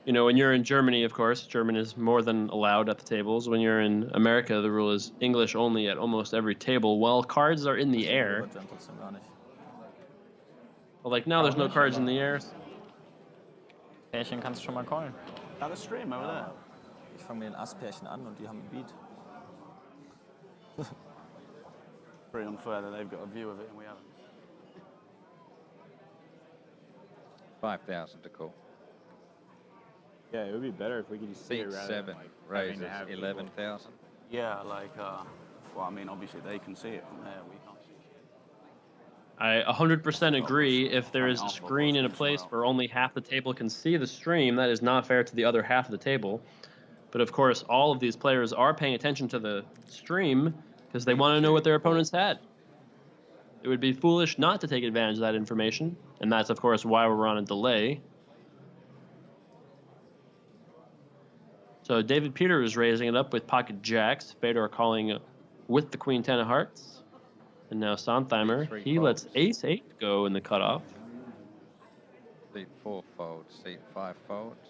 You know, when you're in Germany, of course, German is more than allowed at the tables. When you're in America, the rule is English only at almost every table. While cards are in the air. River trotzdem gar nicht. Well, like now there's no cards in the air. Pärchen kannst du schon mal callen. Another stream over there. Ich fange mit den Ass-Pärchen an und die haben einen Beat. Pretty unfair that they've got a view of it and we haven't. 5,000 to call. Yeah, it would be better if we could just see Seat it rather 7 than like having raises, to have people- 11,000. Yeah, like, well, I mean, obviously they can see it from there. We can't see shit. I 100% agree. If there is a screen in a place where only half the table can see the stream, that is not fair to the other half of the table. But of course, all of these players are paying attention to the stream because they want to know what their opponents had. It would be foolish not to take advantage of that information, and that's, of course, why we're on a delay. So David Peter is raising it up with pocket jacks. Fedor calling with the queen 10 of hearts. And now Sontheimer, he lets ace 8 go in the cutoff. Seat 4 folds, seat 5 folds.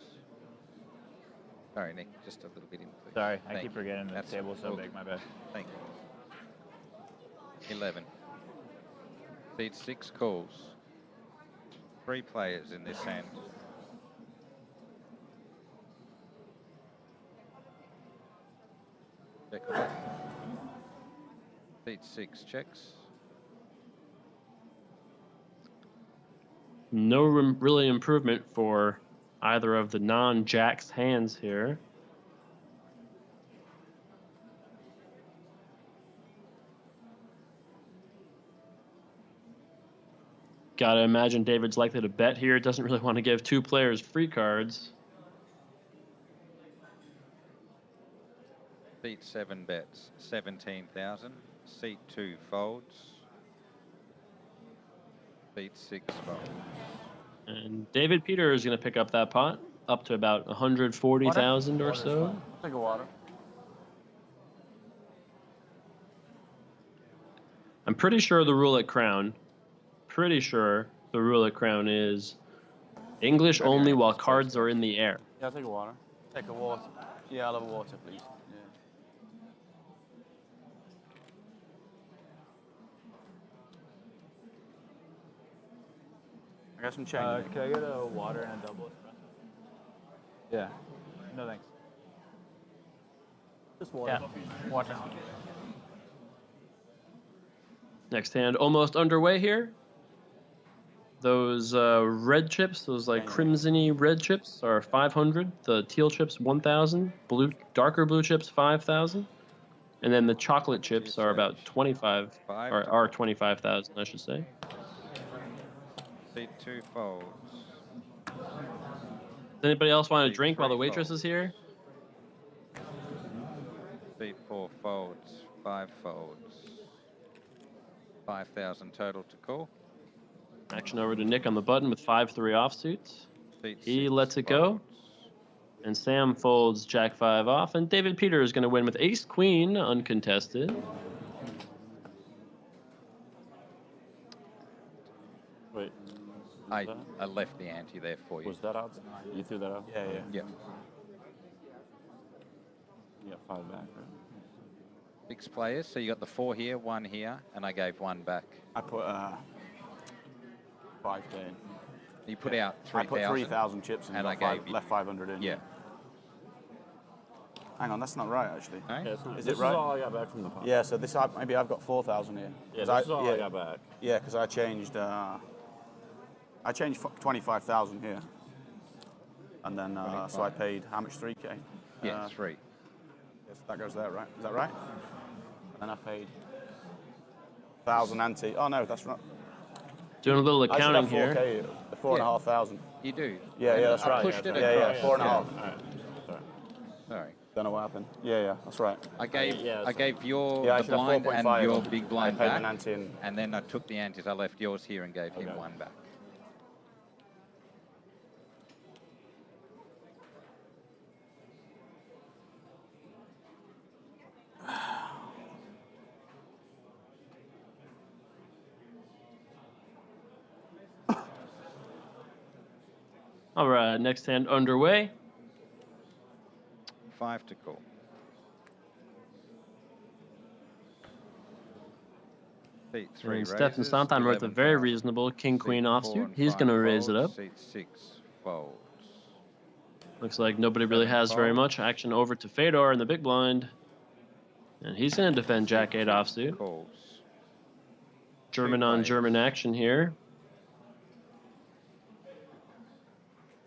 Sorry, Nick, just a little bit in, please. Sorry, I Thank keep you. forgetting the That's table's so all big, good. my bad. Thank you. 11. Seat 6 calls. 3 players in this hand. Check it. Seat 6 checks. No really improvement for either of the non-jacks hands here. Gotta imagine David's likely to bet here. Doesn't really want to give 2 players free cards. Seat 7 bets, 17,000. Seat 2 folds. Seat 6 folds. And David Peter is going to pick up that pot, up to about 140,000 or so. Take a water. I'm pretty sure the rule at Crown, is English only while cards are in the air. Yeah, I'll take a water. Take a water. Yeah, I'll have a water, please. Yeah. I got some change. Can I get a water and a double espresso? Yeah. No thanks. Just water. Yeah, water. Next hand almost underway here. Those red chips, those like crimson-y red chips are 500. The teal chips 1,000. Darker blue chips 5,000. And then the chocolate chips are about 25, or are 25,000, I should say. Seat 2 folds. Does anybody else want a drink while the waitress is here? Seat 4 folds, 5 folds. 5,000 total to call. Action over to Nick on the button with 5-3 offsuits. Seat He 6 lets it go. folds. And Sam folds Jack 5 off. And David Peter is going to win with Ace Queen uncontested. Wait. I left the ante there for you. Was that out? You threw that out? Yeah, yeah. Yeah. You got 5 back, right? 6 players, so you got the 4 here, 1 here, and I gave 1 back. I put 5K in. You put out I put 3,000. 3,000 chips in And I got gave you. left 500 in. Yeah. Hang on, that's not right actually. No? Yeah, it's not. Is This it right? is all I got back from the pot. Yeah, so this maybe I've got 4,000 here. Yeah, 'Cause this is all I got back. Yeah, because I changed 25,000 here, and then so I paid how much? 3K. Yeah, 3. Yes, that goes there, right? Is that right? And then I paid 1,000 ante. Oh no, that's right. Doing a little I should accounting have here. 4K, 4,500. You do. Yeah, yeah, that's I right. pushed it Yeah, across. yeah, 4.5. All right. Sorry. Sorry. Don't know what happened. Yeah, yeah, that's right. I gave Yeah, I gave your Yeah, I the should have blind 4.5. and your big blind I paid back, an ante in. and then I took the antes. I left yours here and gave him 1 back. All right, next hand underway. 5 to call. Seat 3 And Stefan raises, Sontheimer with a very 11,000. reasonable king-queen Seat 4 offsuit. and He's 5 going to raise it up. folds. Seat 6 folds. Looks like nobody really has very much. Action over to Fedor in the big blind. And he's going to defend Jack 8 offsuit. Calls. German on German action here.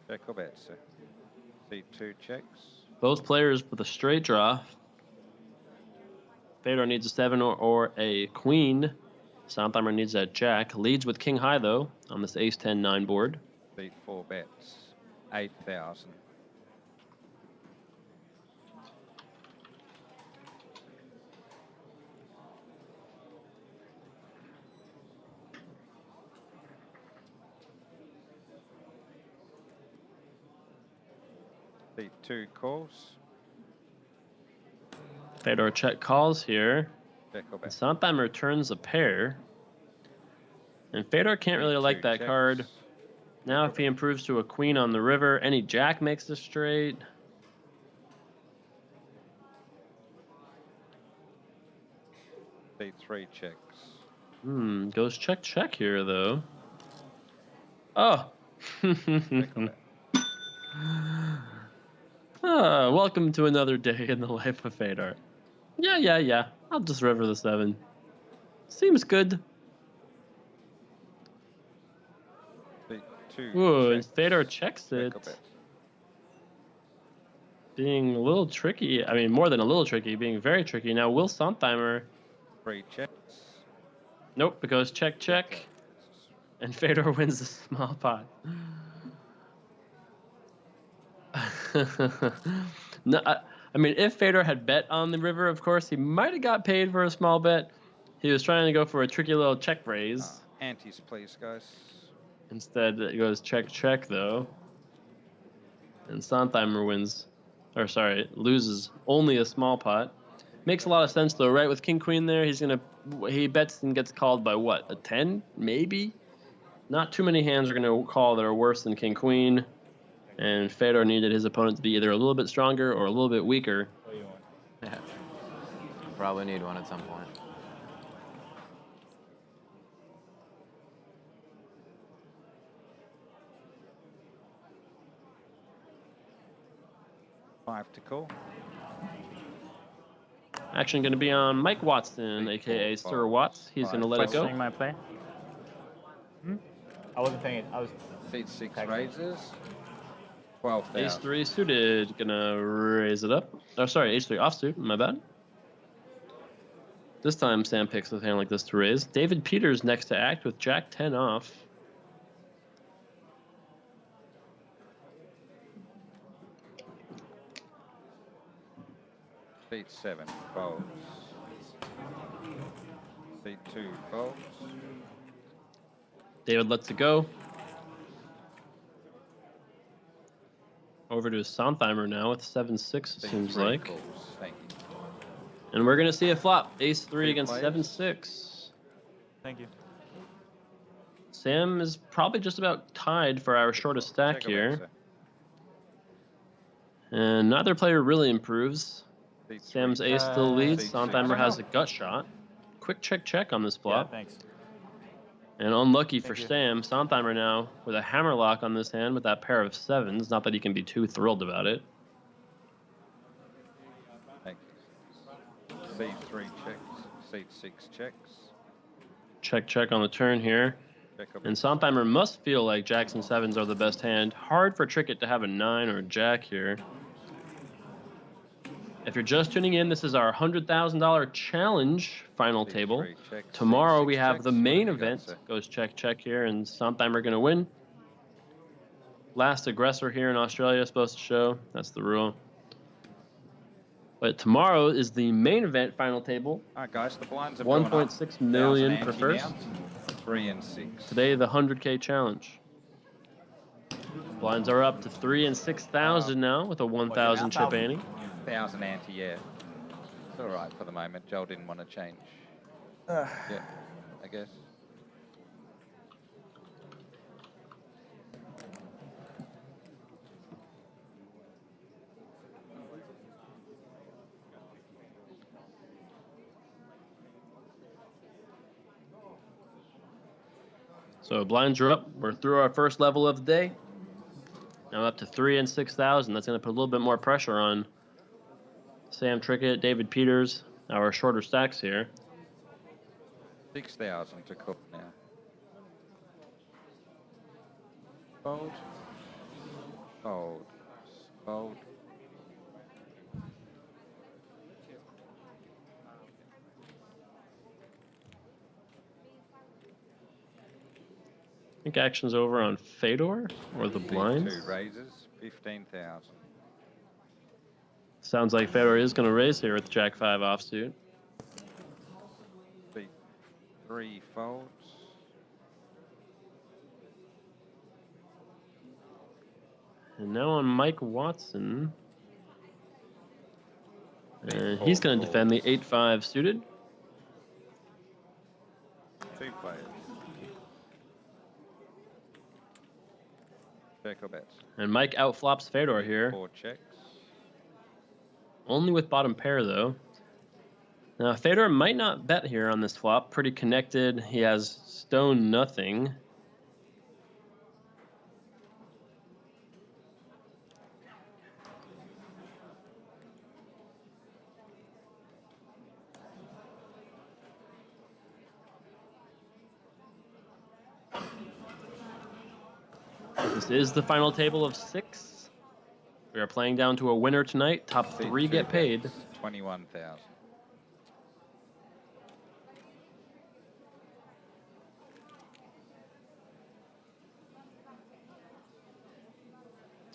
Check or bet, sir. Seat 2 checks. Both players with a straight draw. Fedor needs a 7 or a queen. Sontheimer needs that jack. Leads with king high, though, on this ace 10-9 board. Seat 4 bets. 8,000. Seat 2 calls. Fedor check calls here. Check or bet. Sondheim returns a pair. And Fedor can't really Seat like 2 that checks. card. Now if he improves to a queen on the river, any jack makes the straight. Seat 3 checks. Goes check check here though. Oh. Check or bet. Welcome to another day in the life of Fedor. Yeah. I'll just river the 7. Seems good. Seat 2 Ooh, and checks. Fedor checks Check it. or bet. Being a little tricky. I mean, more than a little tricky. Being very tricky. Now, Will Sontheimer. 3 checks. Nope, it goes check, check. And Fedor wins the small pot. No, I mean, if Fedor had bet on the river, of course, he might have got paid for a small bet. He was trying to go for a tricky little check raise. Antes, please, guys. Instead, it goes check, check, though. And Sontheimer wins. Or, sorry, loses only a small pot. Makes a lot of sense, though, right? With king-queen there, he bets and gets called by what? A 10? Maybe? Not too many hands are going to call that are worse than king-queen. And Fedor needed his opponent to be either a little bit stronger or a little bit weaker. Yeah. Probably need one at some point. Five to call. Action going to be on Mike Watson, a.k.a. Sir Watts. He's going to let it go. Questioning my play? I wasn't thinking. I was. Seat 6 raises. 12,000. Ace 3 suited, gonna raise it up. Oh, sorry, H3 offsuit, my bad. This time Sam picks a hand like this to raise. David Peters next to act with Jack 10 off. Seat 7 folds. Seat 2 folds. David lets it go. Over to Sontheimer now with 7-6, Seat seems 3 like. calls. Thank you. And we're going to see a flop. Ace 3 Three against players. 7-6. Thank you. Sam is probably just about tied for our shortest stack Check or bet, here. sir. And neither player really improves. Seat 3 Sam's ace still leads. Seat Sontheimer 6. has a gut shot. Quick check on this Yeah, flop. thanks. And unlucky for Thank you. Sam, Sontheimer now with a hammerlock on this hand with that pair of 7s. Not that he can be too thrilled about it. Thank you. Seat 3 checks. Seat 6 checks. Check on the turn here. Check or bet. And Sontheimer must feel like jacks and 7s are the best hand. Hard for Trickett to have a 9 or a jack here. If you're just tuning in, this is our $100,000 challenge final Seat table. 3 checks. Tomorrow Seat we 6 have checks. the What main have you got, event. sir? Goes check here, and Sontheimer going to win. Last aggressor here in Australia is supposed to show. That's the rule. But tomorrow is the main event final table. All right, guys, the blinds have gone up. 1.6 million 1,000 for ante first. now. 3 and 6. Today, the 100K challenge. Blinds are up to 3 and 6,000 now with a 1,000 chip ante. 1,000 ante, yeah. It's all right for the moment. Joel didn't want to change. Yeah, I guess. So blinds are up. We're through our first level of the day. Now up to 3 and 6,000. That's going to put a little bit more pressure on Sam Trickett, David Peters, our shorter stacks here. 6,000 to cook now. Fold. Fold. Fold. I think action's over on Fedor or the blinds. 2 raises. 15,000. Sounds like Fedor is going to raise here with Jack 5 offsuit. Seat 3 folds. And now on Mike Watson. And he's going to defend the 8-5 suited. 2 players. Check or bet. And Mike outflops Fedor here. 4 checks. Only with bottom pair, though. Now, Fedor might not bet here on this flop. Pretty connected. He has stone nothing. This is the final table of 6. We are playing down to a winner tonight. Top 3 get paid. 21,000.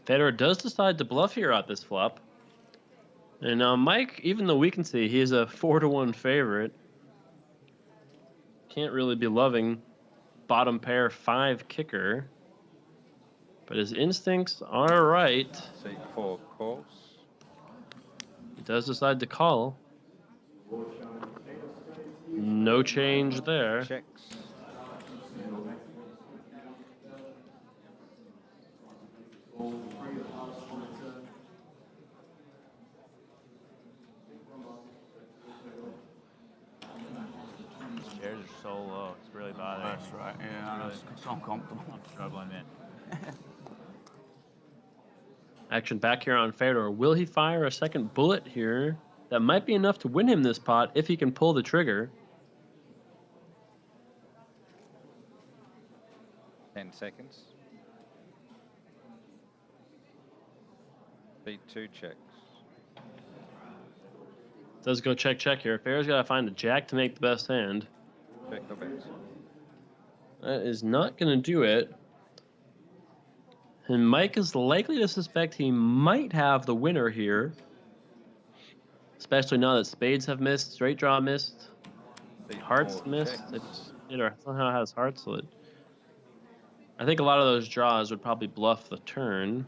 Fedor does decide to bluff here at this flop. And now Mike, even though we can see he's a 4-1 favorite, can't really be loving bottom pair 5 kicker. But his instincts are right. Seat 4 calls. He does decide to call. No change there. Checks. Chairs are so low. It's really bothering. That's right. Yeah, it's so uncomfortable. I'm struggling, man. Action back here on Fedor. Will he fire a second bullet here? That might be enough to win him this pot if he can pull the trigger. 10 seconds. Beat 2 checks. Does go check here. Fedor's got to find a jack to make the best hand. Check or bet. That is not going to do it. And Mike is likely to suspect he might have the winner here. Especially now that spades have missed, straight draw missed, Seat hearts 4 missed. checks. It somehow has hearts, so I think a lot of those draws would probably bluff the turn.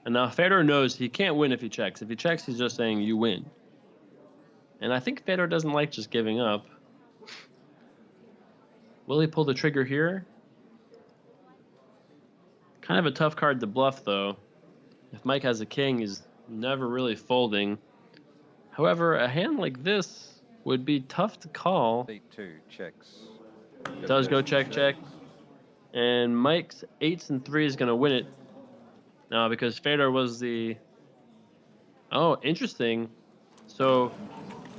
And now Fedor knows he can't win if he checks. If he checks, he's just saying you win. And I think Fedor doesn't like just giving up. Will he pull the trigger here? Kind of a tough card to bluff, though. If Mike has a king, he's never really folding. However, a hand like this would be tough to call. Seat 2 checks. Does go check. And Mike's 8s and 3s is going to win it. Now, because Fedor was the... Oh, interesting. So,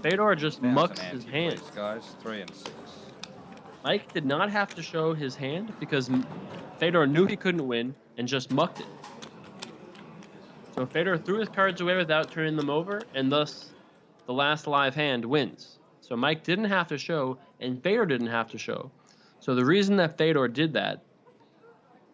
Fedor just mucks his hand. Please, guys. 3 and 6. Mike did not have to show his hand because Fedor knew he couldn't win and just mucked it. So Fedor threw his cards away without turning them over, and thus the last live hand wins. So Mike didn't have to show, and Fedor didn't have to show. So the reason that Fedor did that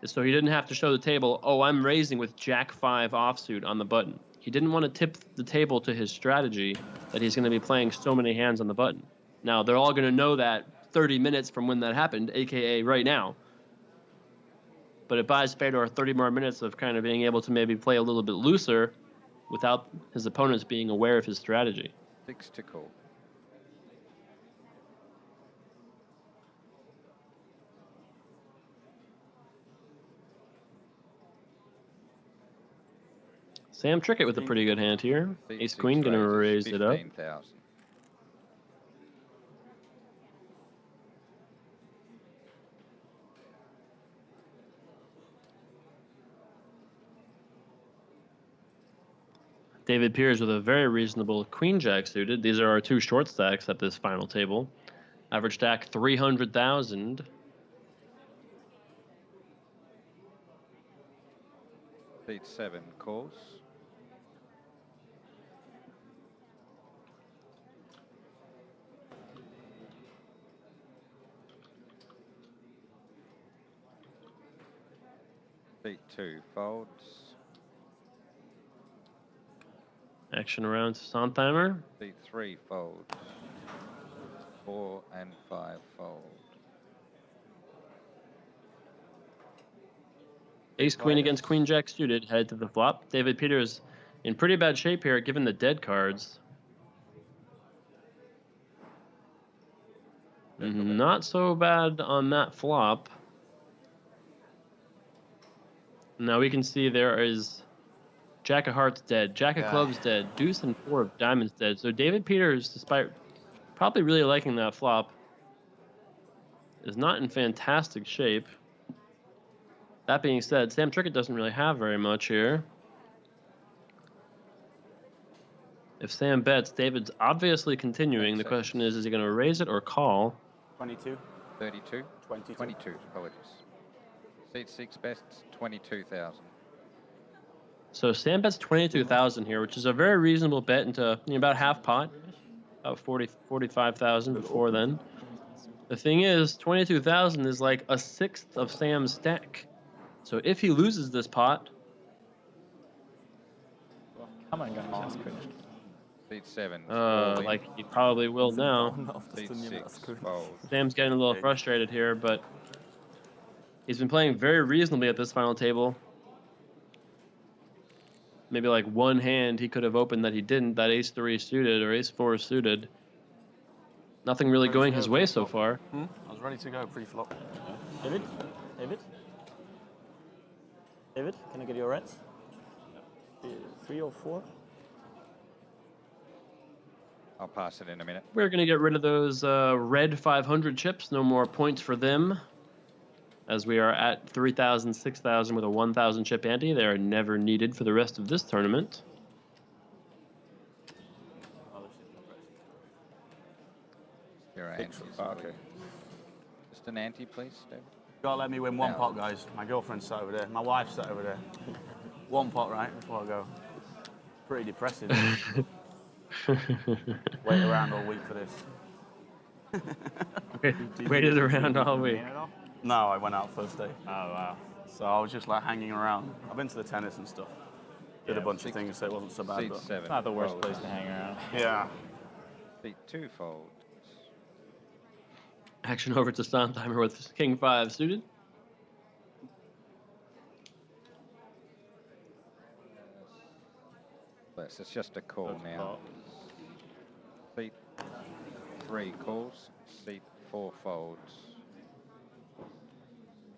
is so he didn't have to show the table, oh, I'm raising with Jack 5 offsuit on the button. He didn't want to tip the table to his strategy that he's going to be playing so many hands on the button. Now, they're all going to know that 30 minutes from when that happened, aka right now. But it buys Fedor 30 more minutes of kind of being able to maybe play a little bit looser without his opponents being aware of his strategy. 6 to call. Sam Trickett with a pretty good hand here. Seat Ace 6 Queen going to raises, raise it up. 15,000. David Pierce with a very reasonable Queen Jack suited. These are our 2 short stacks at this final table. Average stack 300,000. Seat 7 calls. Seat 2 folds. Action around to Sontheimer. Seat 3 folds. 4 and 5 fold. Ace queen against queen jack suited, headed to the flop. David Peters in pretty bad shape here, given the dead cards. Not so bad on that flop. Now we can see there is Jack of Hearts dead, Jack of Clubs dead, Deuce and 4 of Diamonds dead. So David Peters, despite probably really liking that flop, is not in fantastic shape. That being said, Sam Trickett doesn't really have very much here. If Sam bets, David's obviously continuing. The question is he going to raise it or call? 22. 32. 22. 22, apologies. Seat 6 bets, 22,000. So Sam bets 22,000 here, which is a very reasonable bet into about half pot, about 45,000 before then. The thing is, 22,000 is like a sixth of Sam's stack. So if he loses this pot, Kann man gar nicht auskönnen. Seat 7. like he probably will now. Seat 6 fold. Sam's getting a little frustrated here, but he's been playing very reasonably at this final table. Maybe like one hand he could have opened that he didn't, that ace-3 suited or ace-4 suited. Nothing really going his way so far. I was ready to go pre-flop. David? David? David, can I get your reds? 3 or 4? I'll pass it in a minute. We're going to get rid of those red 500 chips. No more points for them. As we are at 3,000, 6,000 with a 1,000 chip ante. They are never needed for the rest of this tournament. Your ante. Okay. Just an ante, please, David. Gotta let me win one pot, guys. My girlfriend's sat over there. My wife's sat over there. One pot, right, before I go. Pretty depressing. Wait around all week for this. Waited around all week. No, I went out first day. Oh, wow. So I was just like hanging around. I've been to the tennis and stuff. Did a bunch of things, so it wasn't so bad. Seat But 7. It's not the worst place to hang around. yeah. Seat 2 fold. Action over to Sondheimer with King 5 suited. Yes, it's just a call That's a now. call. Seat 3 calls. Seat 4 folds.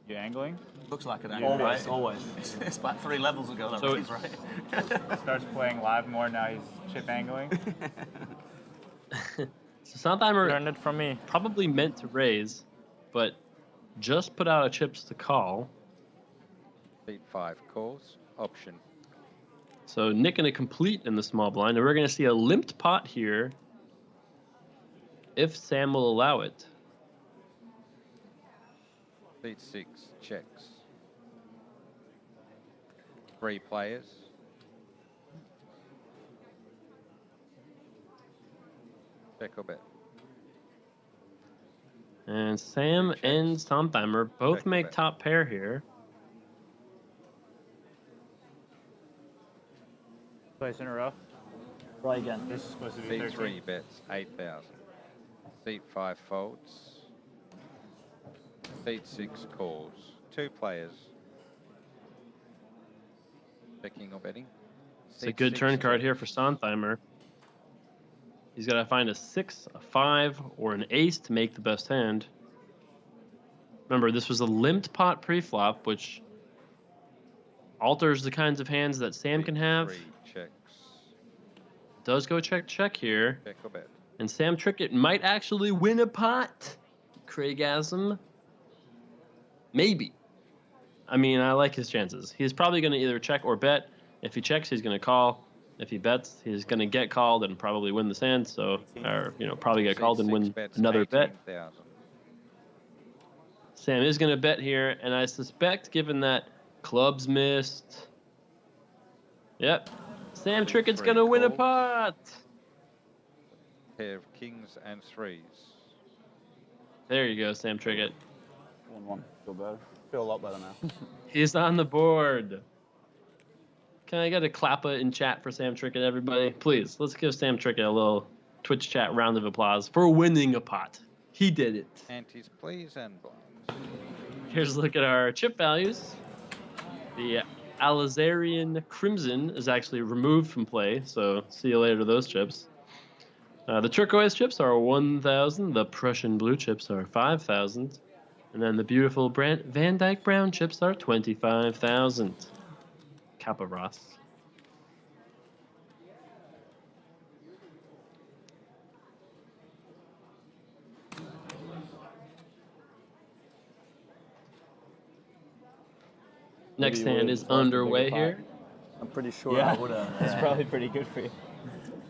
You angling? Looks like an angle, Always, right? always. It's about 3 levels ago that So he's right. Starts playing live more, now he's chip angling. So Sondheimer Learned it from me. probably meant to raise, but just put out a chips to call. Seat 5 calls. Option. So Nick going to complete in the small blind, and we're going to see a limped pot here if Sam will allow it. Seat 6 checks. 3 players. Check or bet. And Sam and Sondheimer both Check make bet. top pair here. Place in a row. Try again. This is supposed to be Seat 13. 3 bets 8,000. Seat 5 folds. Seat 6 calls. 2 players. Checking or betting. It's a good turn card here for Sondheimer. He's got to find a 6, a 5, or an ace to make the best hand. Remember, this was a limped pot pre-flop, which alters the kinds of hands that Sam can have. 3 checks. Does go check here. Check or bet. And Sam Trickett might actually win a pot. Craigasm. Maybe. I mean, I like his chances. He's probably going to either check or bet. If he checks, he's going to call. If he bets, he's going to get called and probably win this hand. So, or, probably get called and win another bet. 18,000. Sam is going to bet here, and I suspect, given that clubs missed. Yep. Sam Trickett's going to win a pot. Pair of kings and 3s. There you go, Sam Trickett. 1-1. Feel better. Feel a lot better now. He's on the board. Can I get a clappa in chat for Sam Trickett, everybody? Please, let's give Sam Trickett a little Twitch chat round of applause for winning a pot. He did it. Antes, please, and blinds. Here's a look at our chip values. The Alizarian Crimson is actually removed from play, so see you later to those chips. The turquoise chips are 1,000. The Prussian blue chips are 5,000. And then the beautiful Van Dyke brown chips are 25,000. Kappa Ross. Next hand is underway here. I'm pretty sure I would have. That's probably pretty good for you.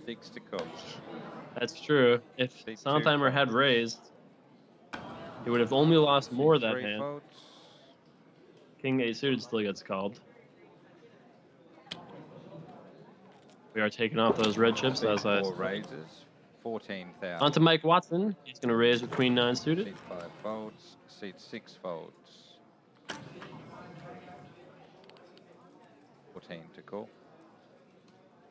6 to call. That's true. If Big Sondheimer two. had raised, he would have only lost more that 3 hand. folds. King 8 suited still gets called. We are taking off those red chips as I C4 raises. 14,000. onto Mike Watson. He's going to raise with Queen 9 suited. Seat 5 folds. Seat 6 folds. 14 to call.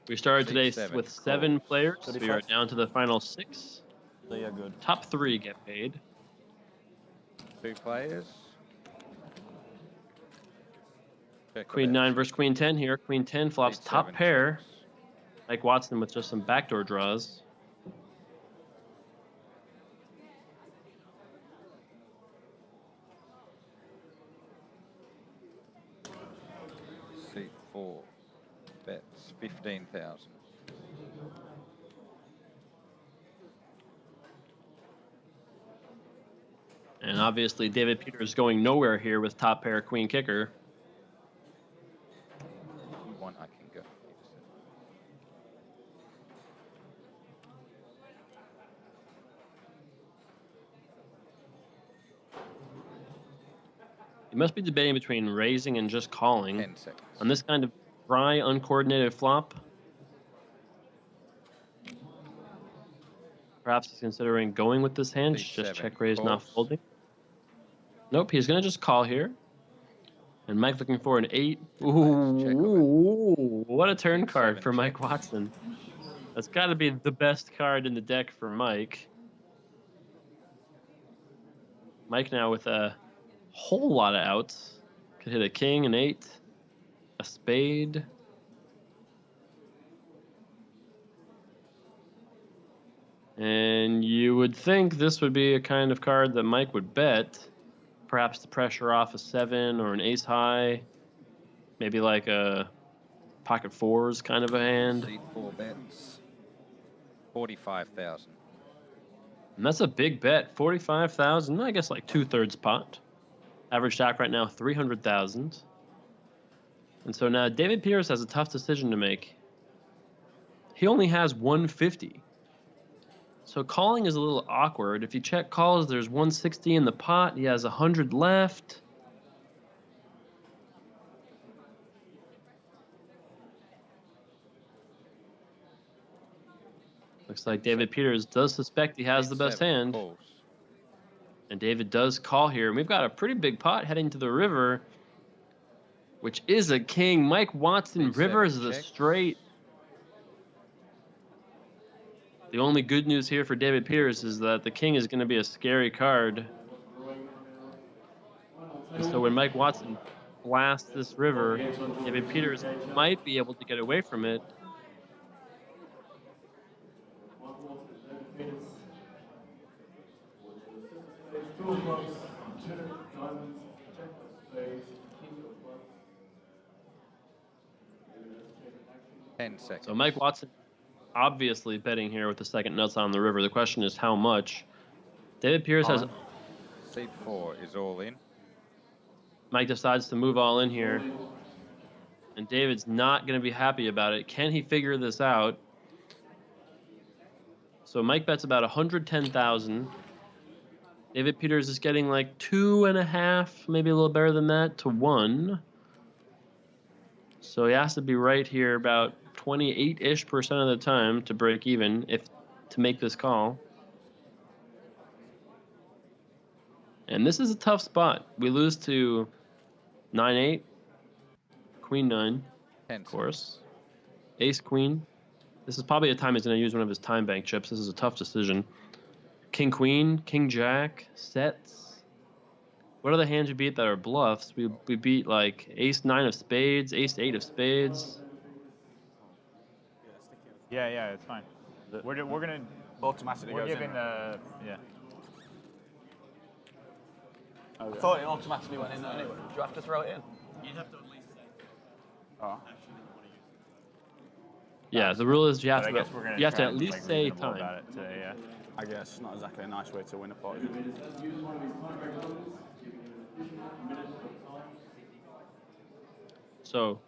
We started Seat today 7 with 7 calls. players. We are 35. down to the final 6. They are good. Top 3 get paid. 2 players. Check Queen about 9 versus Queen 10 here. Queen 10 flops seat top 7 pair. checks. Mike Watson with just some backdoor draws. Seat 4 bets 15,000. And obviously David Peters going nowhere here with top pair Queen kicker. If you want, I can go. You must be debating between raising and just calling. 10 seconds. On this kind of dry, uncoordinated flop, perhaps he's considering going with this hand. Seat Just 7 check raise, not calls. folding. Nope, he's going to just call here. And Mike looking for an 8. Ooh, what a turn Seat card 7 for Mike checks. Watson. That's got to be the best card in the deck for Mike. Mike now with a whole lot of outs. Could hit a king, an 8, a spade. And you would think this would be a kind of card that Mike would bet. Perhaps to pressure off a 7 or an ace high. Maybe like a pocket 4s kind of a hand. Seat 4 bets 45,000. And that's a big bet. 45,000. I guess like 2/3 pot. Average stack right now 300,000. And so now David Peters has a tough decision to make. He only has 150. So calling is a little awkward. If you check calls, there's 160 in the pot. He has 100 left. Looks like David Peters does suspect he has the Seat best 7 hand. calls. And David does call here. And we've got a pretty big pot heading to the river, which is a king. Mike Watson, Seat river 7 is a checks. straight. The only good news here for David Peters is that the king is going to be a scary card. And so when Mike Watson blasts this river, David Peters might be able to get away from it. Ten seconds. So Mike Watson obviously betting here with the second nuts on the river. The question is how much. David Peters has... Seat 4 is all in. Mike decides to move all in here. And David's not going to be happy about it. Can he figure this out? So Mike bets about 110,000. David Peters is getting like 2.5, maybe a little better than that, to 1. So he has to be right here about 28-ish% of the time to break even, if to make this call. And this is a tough spot. We lose to 9-8, Queen 9, of course, Ace Queen. This is probably a time he's going to use one of his time bank chips. This is a tough decision. King Queen, King Jack, sets. What are the hands we beat that are bluffs? We beat like ace 9 of spades, ace 8 of spades. Yeah, it's fine. We're gonna Automatically we're goes giving in. yeah. I thought it automatically went in anyway. Do you have to throw it in? You'd have to at least say. Oh. Yeah, the rule is you have But I to guess we're gonna you have to try at and, least like, say reasonable time. about it today, yeah. I guess not exactly a nice way to win a pot. Is it? So,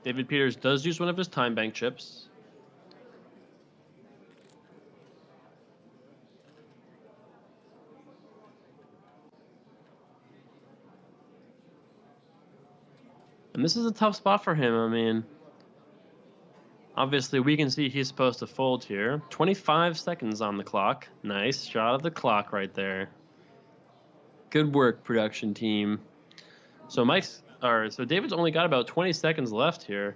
David Peters does use one of his time bank chips. And this is a tough spot for him. I mean, obviously we can see he's supposed to fold here. 25 seconds on the clock. Nice shot of the clock right there. Good work, production team. So so David's only got about 20 seconds left here.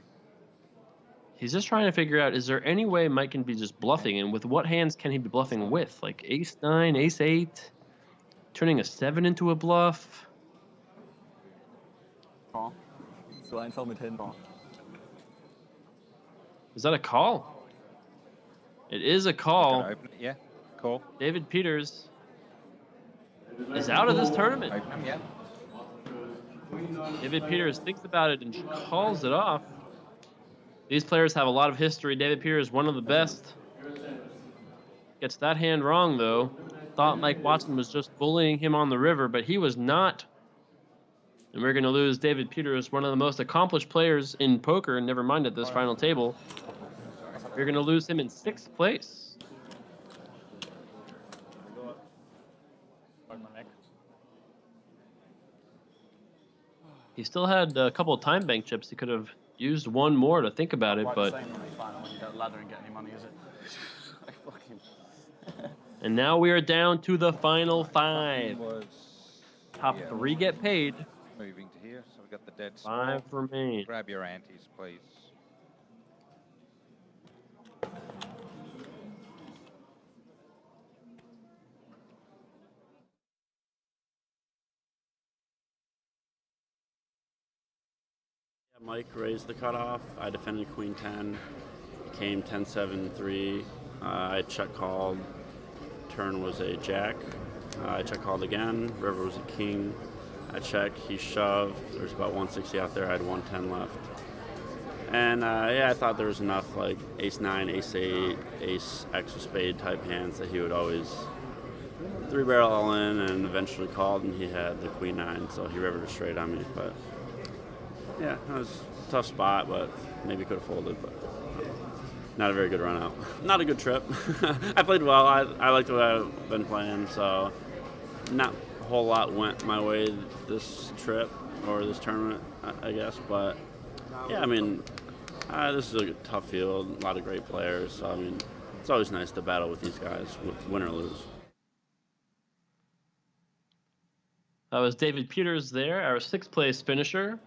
He's just trying to figure out, is there any way Mike can be just bluffing? And with what hands can he be bluffing with? Like ace 9, ace 8, turning a 7 into a bluff. Call. So einfach mit Händen. Is that a call? It is a Gonna call. open it, yeah. Call. David Peters is out of this tournament. Open them, yeah. David Peters thinks about it and calls it off. These players have a lot of history. David Peters, one of the best. Gets that hand wrong, though. Thought Mike Watson was just bullying him on the river, but he was not. And we're going to lose David Peters, one of the most accomplished players in poker, never mind at this final table. We're going to lose him in 6th place. He still had a couple of time bank chips. He could have used one more to think about it, Quite but... the same money final when you don't ladder and get any money, is it? Like fucking... And now we are down to the final 5. Was Top 3 get paid. moving to here, so we got the dead 5 small. remain. Grab your antes, please. Mike raised the cutoff. I defended queen 10. Came 10-7-3. I check called. Turn was a jack. I check called again. River was a king. I check. He shoved. There's about 160 out there. I had 110 left. And yeah, I thought there was enough like ace 9, ace 8, ace X of spade type hands that he would always 3-barrel all in and eventually called. And he had the queen 9, so he rivered it straight on me. But yeah, it was a tough spot, but maybe could have folded, but not a very good run out. Not a good trip. I played well. I liked what I've been playing, so not a whole lot went my way this trip or this tournament, I guess. But yeah, I mean, this is a tough field, a lot of great players, so I mean, it's always nice to battle with these guys, win or lose. That was David Peters there, our 6th place finisher.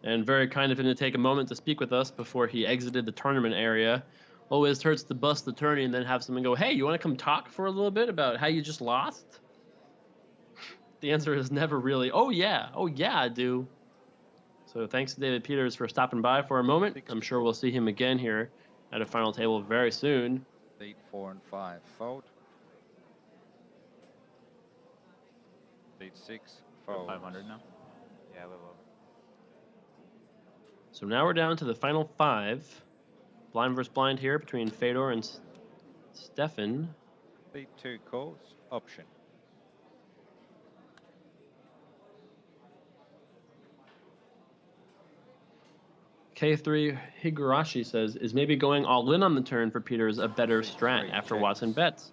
And very kind of him to take a moment to speak with us before he exited the tournament area. Always hurts to bust the tourney and then have someone go, hey, you want to come talk for a little bit about how you just lost? The answer is never really, oh yeah, I do. So thanks to David Peters for stopping by for a moment. I'm sure we'll see him again here at a final table very soon. 8, 4, and 5. Fold. 8, 6. Fold. 500 now. Yeah, a little over. So now we're down to the final 5. Blind versus blind here between Fedor and Stefan. Beat 2 calls. Option. K3 Higurashi says, is maybe going all in on the turn for Peters a better strat after Watson bets?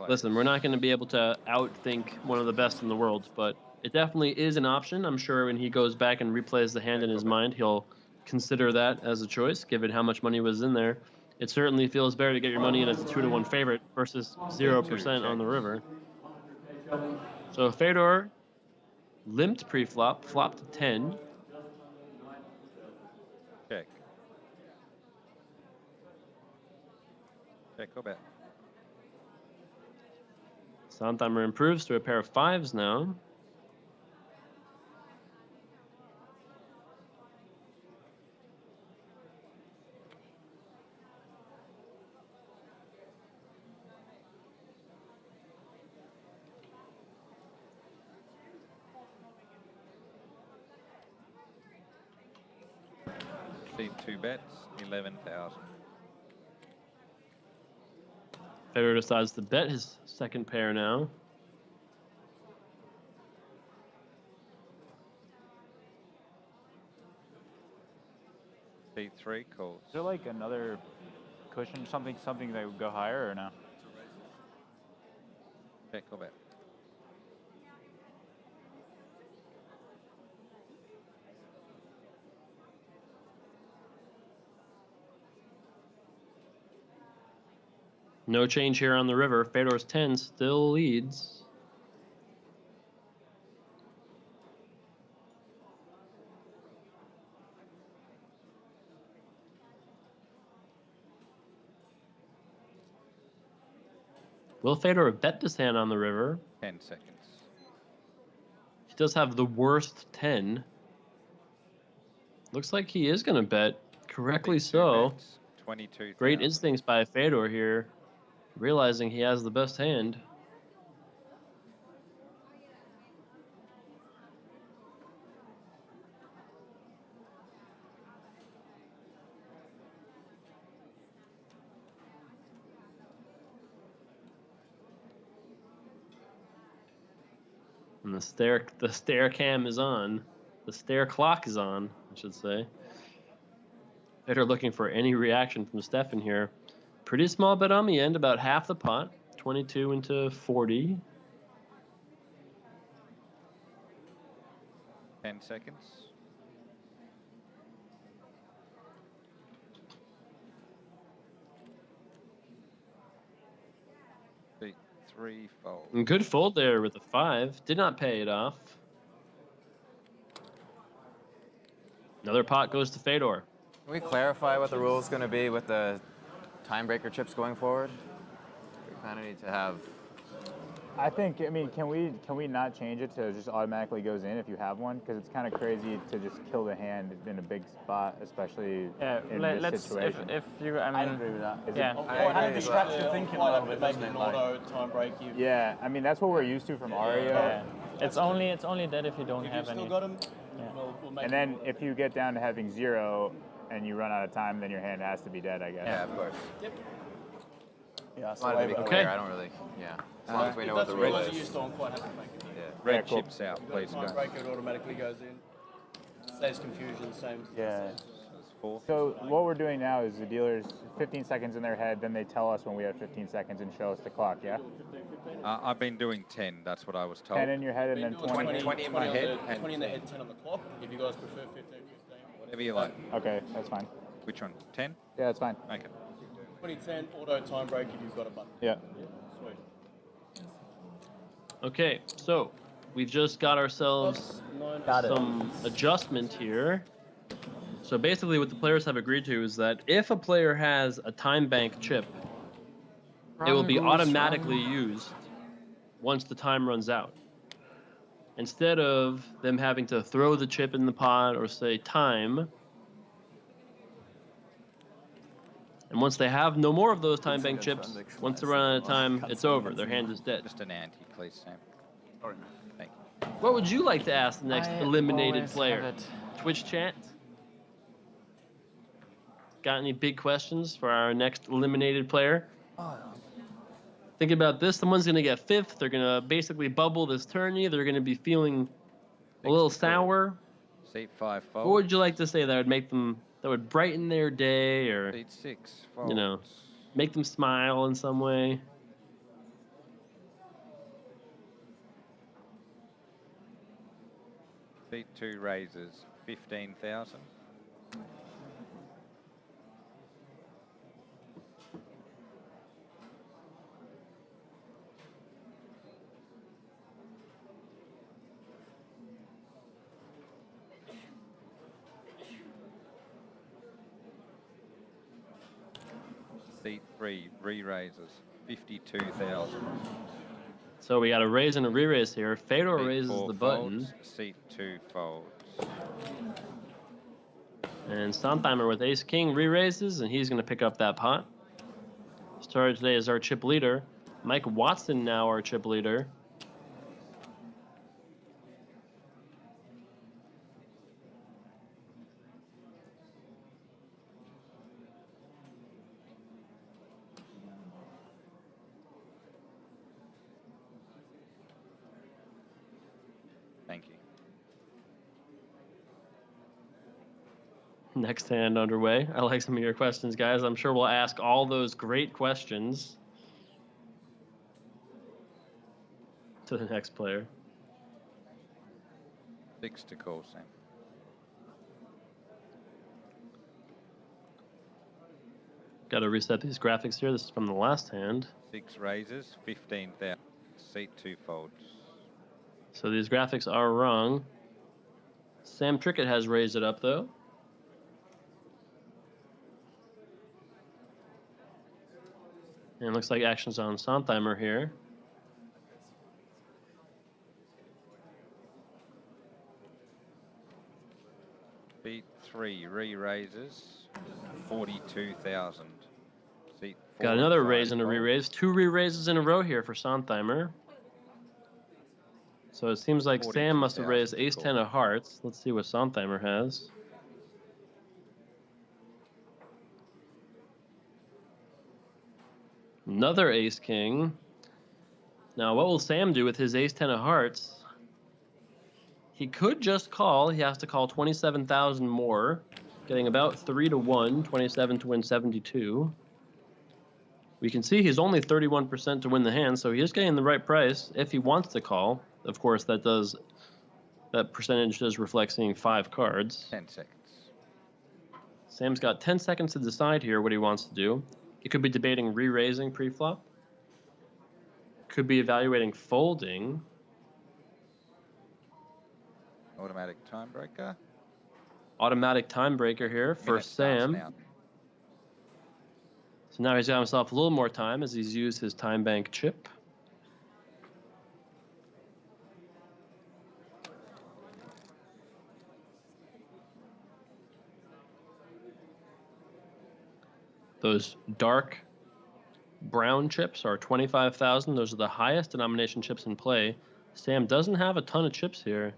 Listen, we're not going to be able to outthink one of the best in the world, but it definitely is an option. I'm sure when he goes back and replays the hand in his mind, he'll consider that as a choice, given how much money was in there. It certainly feels better to get your money in as a 2-to-1 favorite versus 0% on the river. So Fedor limped pre-flop, flopped to 10. Check. Check or bet. Sontheimer improves to a pair of 5s now. Seat 2 bets, 11,000. Federer decides to bet his second pair now. Seat 3 calls. Is there like another cushion, something that would go higher or no? Check or bet. No change here on the river. Fedor's 10 still leads. Will Fedor bet this hand on the river? 10 seconds. He does have the worst 10. Looks like he is going to bet. Correctly so. 22,000. Great instincts by Fedor here, realizing he has the best hand. And the stair cam is on. The stair clock is on, I should say. Fedor looking for any reaction from Stefan here. Pretty small bet on the end, about half the pot. 22 into 40. 10 seconds. Seat 3 fold. And good fold there with the 5. Did not pay it off. Another pot goes to Fedor. Can we clarify what the rule is going to be with the timebreaker chips going forward? We kind of need to have. I mean, can we not change it to just automatically goes in if you have one? Because it's kind of crazy to just kill the hand in a big spot, especially in this situation. If you, I I mean, agree with that. yeah. Kind of distracts your thinking a little bit, doesn't it? Like, time break. Yeah, I mean that's what we're used to from Ario. Yeah. It's only that if you don't If have you've any. still got them, Yeah. we'll make And then if you get down to having 0 and you run out of time, then your hand has to be dead, I guess. Yeah, of course. Yeah, I wanted to be Okay. clear. I don't really. Yeah. As long as we know what the rule That's is. used to, I'm quite happy to make it. Yeah. Red cool. chips out, please Time go. break, it automatically goes in. Saves confusion, same. Yeah. That's 4. So what we're doing now is the dealers 15 seconds in their head, then they tell us when we have 15 seconds and show us the clock. Yeah. I've been doing 10, that's what I was told. 10 in your head and then 20. 20 in my head and 20 in the head, 10 on the clock. If you guys prefer 15, 15. Whatever you like. Okay, that's fine. Which one? 10? Yeah, that's fine. Okay. 20, 10, auto time break if you've got a button. Yeah. Sweet. Okay, so we've just got ourselves some adjustment here. So basically what the players have agreed to is that if a player has a time bank chip, it will be automatically used once the time runs out. Instead of them having to throw the chip in the pot or say time. And once they have no more of those time bank chips, once they run out of time, it's over. Their hand is dead. Just an ante, please, Sam. sorry, man. Thank you. What would you like to ask the next I eliminated always player? have it. Twitch chat? Got any big questions for our next eliminated player? Think about this. Someone's going to get 5th. They're going to basically bubble this tourney. They're going to be feeling a little sour. Seat 5 What fold. would you like to say that would make them, that would brighten their day or, Seat 6 fold. you know, make them smile in some way? Seat 2 raises, 15,000. Seat 3 re-raises, 52,000. So we got a raise and a re-raise here. Fedor Seat raises 4 the button. folds, Seat 2 folds. And Sontheimer with ace-king re-raises, and he's going to pick up that pot. Started today as our chip leader. Mike Watson now our chip leader. Next hand underway. I like some of your questions, guys. I'm sure we'll ask all those great questions to the next player. 6 to call, Sam. Got to reset these graphics here. This is from the last hand. 6 raises, 15,000. Seat 2 folds. So these graphics are wrong. Sam Trickett has raised it up, though. And it looks like action's on Sontheimer here. Seat 3 re-raises, 42,000. Seat 4. Got another 5 raise and a folds. re-raise. 2 re-raises in a row here for Sontheimer. So it seems like Sam must have raised 42,000 ace-10 of hearts. Let's see what Sontheimer has. Another ace-king. Now, what will Sam do with his ace-10 of hearts? He could just call. He has to call 27,000 more, getting about 3 to 1, 27 to win 72. We can see he's only 31% to win the hand, so he is getting the right price if he wants to call. Of course, that percentage does reflect seeing 5 cards. 10 seconds. Sam's got 10 seconds to decide here what he wants to do. He could be debating re-raising pre-flop. Could be evaluating folding. Automatic time breaker. Automatic time breaker here for Minute starts Sam. now. So now he's got himself a little more time as he's used his time bank chip. Those dark brown chips are 25,000. Those are the highest denomination chips in play. Sam doesn't have a ton of chips here.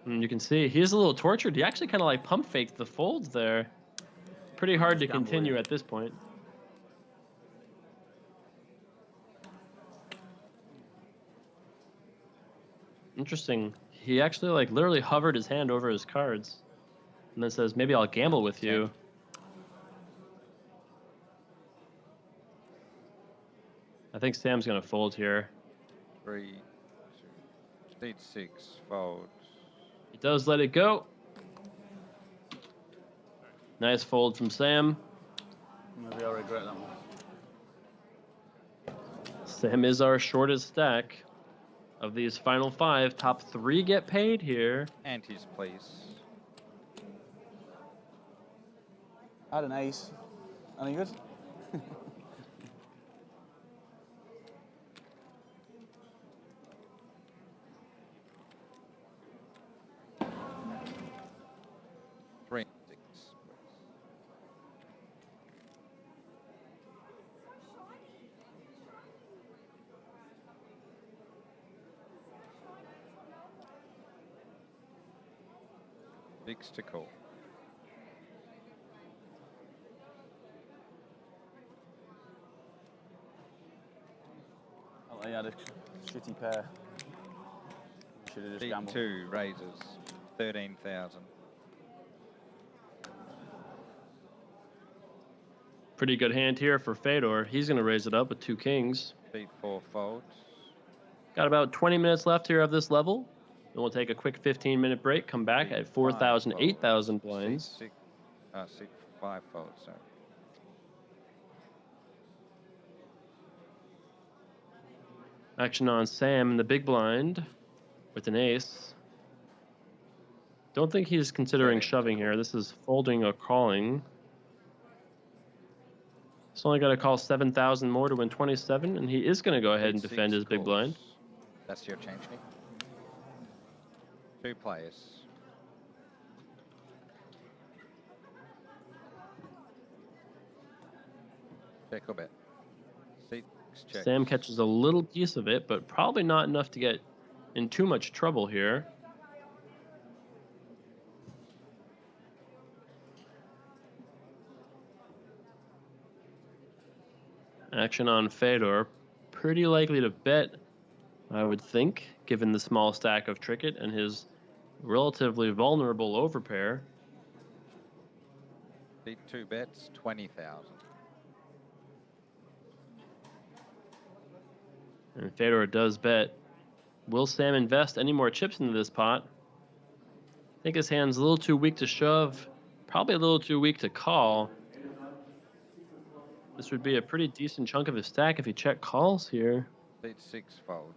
And you can see he's a little tortured. He actually kind of like pump faked the folds there. Pretty hard to continue at this point. Interesting. He actually like literally hovered his hand over his cards. And then says, maybe I'll gamble with you. I think Sam's going to fold here. 3, 2, seat 6 folds. He does let it go. Nice fold from Sam. Maybe I'll regret that one. Sam is our shortest stack of these final 5. Top 3 get paid here. Antes, please. I had an ace. Any good? Three, 6. Six to call. Oh, he had a shitty pair. Should have just Seat gambled. 2 raises, 13,000. Pretty good hand here for Fedor. He's going to raise it up with 2 kings. Seat 4 folds. Got about 20 minutes left here of this level. Then we'll take a quick 15-minute break, come back at 4,000, 8,000 blinds. Seat 5 folds, sorry. Action on Sam in the big blind with an ace. Don't think he's considering shoving here. This is folding or calling. He's only got to call 7,000 more to win 27, and he is going to go ahead and defend his big blind. That's your change, Nick. 2 players. Check or bet. Seat 6 check. Sam catches a little piece of it, but probably not enough to get in too much trouble here. Action on Fedor. Pretty likely to bet I would think, given the small stack of Trickett and his relatively vulnerable overpair. Beat 2 bets, 20,000. And Fedor does bet. Will Sam invest any more chips into this pot? I think his hand's a little too weak to shove, probably a little too weak to call. This would be a pretty decent chunk of his stack if he check calls here. Beat 6 folds.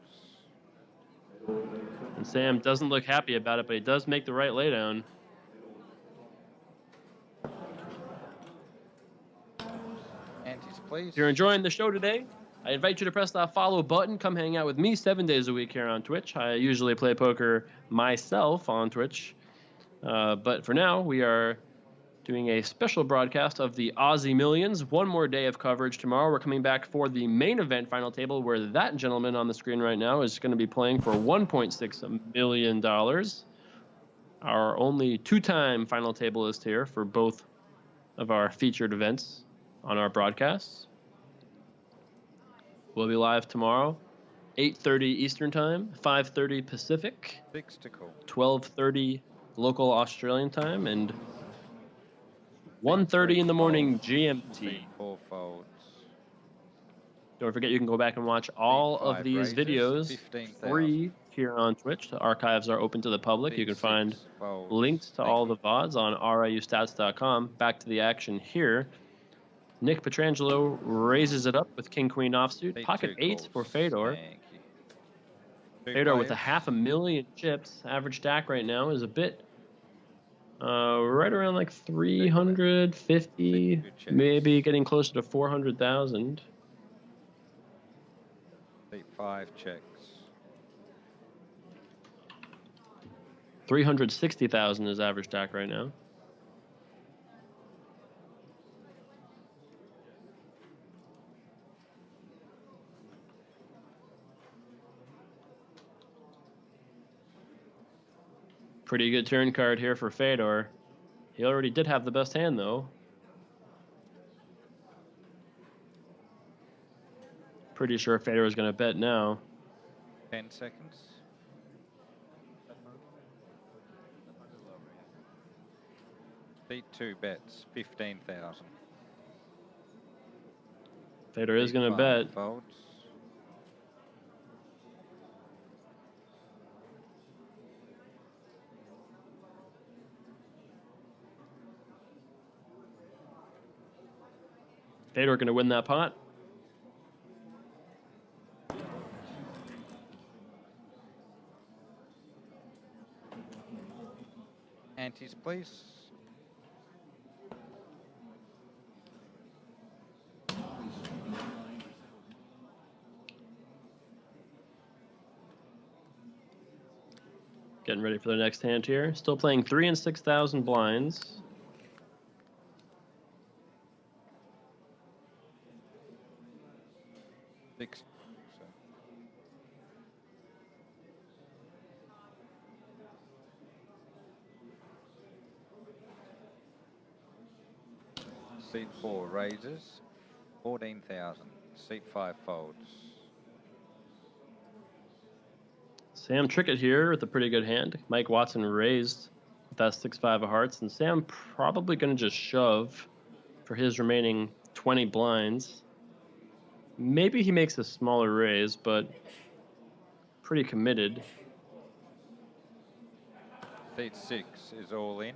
And Sam doesn't look happy about it, but he does make the right laydown. Antes, please. If you're enjoying the show today, I invite you to press that follow button. Come hang out with me 7 days a week here on Twitch. I usually play poker myself on Twitch. But for now, we are doing a special broadcast of the Aussie Millions. One more day of coverage tomorrow. We're coming back for the main event final table, where that gentleman on the screen right now is going to be playing for $1.6 million. Our only two-time final tablist here for both of our featured events on our broadcasts. We'll be live tomorrow, 8:30 Eastern Time, 5:30 Pacific, 6 to call. 12:30 local Australian time, and 1:30 in the morning GMT. 4 folds. Don't forget, you can go back and watch all of 5 these raises, videos 15,000. free here on Twitch. The archives are open to the public. You can find links to all the VODs on riustats.com. Back to the action here. Nick Petrangelo raises it up with King-Queen offsuit. Pocket 8 for Fedor. Fedor with a $500,000 chips. Average stack right now is a bit right around like 350, maybe getting closer to 400,000. 5 checks. 360,000 is average stack right now. Pretty good turn card here for Fedor. He already did have the best hand, though. Pretty sure Fedor is going to bet now. 10 seconds. Beat 2 bets, 15,000. Fedor is going to bet. Folds. Fedor going to win that pot. Antes, please. Getting ready for the next hand here. Still playing 3 and 6,000 blinds. Seat 4 raises, 14,000. Seat 5 folds. Sam Trickett here with a pretty good hand. Mike Watson raised with that 6-5 of hearts, and Sam probably going to just shove for his remaining 20 blinds. Maybe he makes a smaller raise, but pretty committed. Seat 6 is all in.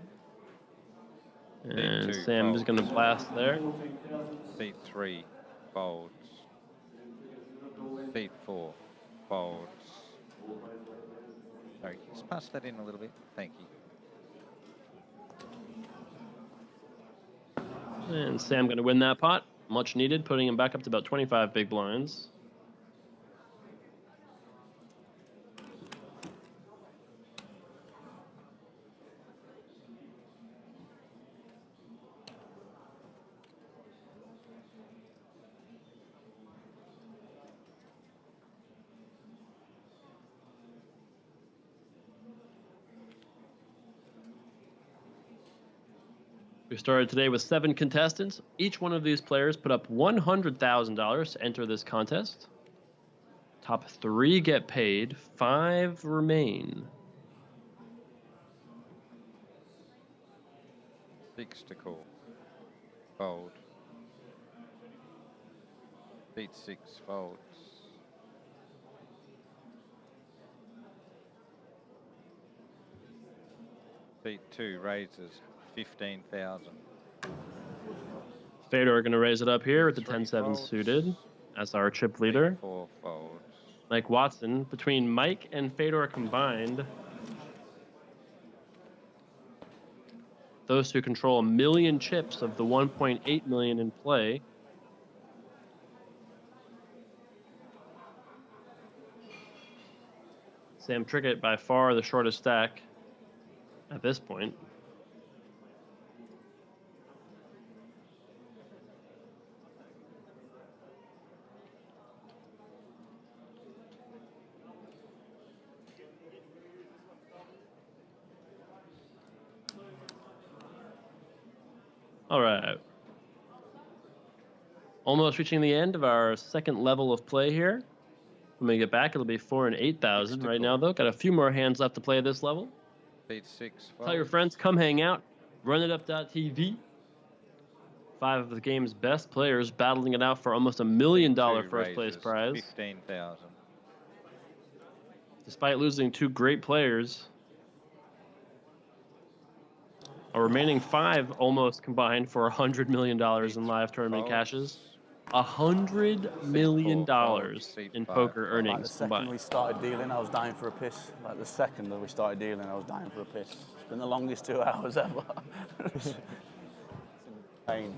And Sam is going to blast there. Seat 3 folds. Seat 4 folds. Sorry, just pass that in a little bit. Thank you. And Sam going to win that pot. Much needed, putting him back up to about 25 big blinds. We started today with 7 contestants. Each one of these players put up $100,000 to enter this contest. Top 3 get paid. 5 remain. 6 to call. Fold. Beat 6 folds. Beat 2 raises 15,000. Fedor going to raise it up here with the 3 10-7 folds. suited as our chip Beat leader. 4 folds. Mike Watson, between Mike and Fedor combined, those who control 1 million chips of the 1.8 million in play. Sam Trickett by far the shortest stack at this point. All right. Almost reaching the end of our second level of play here. When we get back, it'll be 4 and 8,000 right now, though. Got a few more hands left to play this level. Beat 6 folds. Tell your friends, come hang out. RunItUp.tv. 5 of the game's best players battling it out for almost $1 million first place prize. 15,000. Despite losing 2 great players, our remaining 5 almost combined for $100 million in live tournament cashes. $100 million in poker Like the earnings second combined. we started dealing, I was dying for a piss. Like the second that we started dealing, I was dying for a piss. It's been the longest 2 hours ever. It's pain.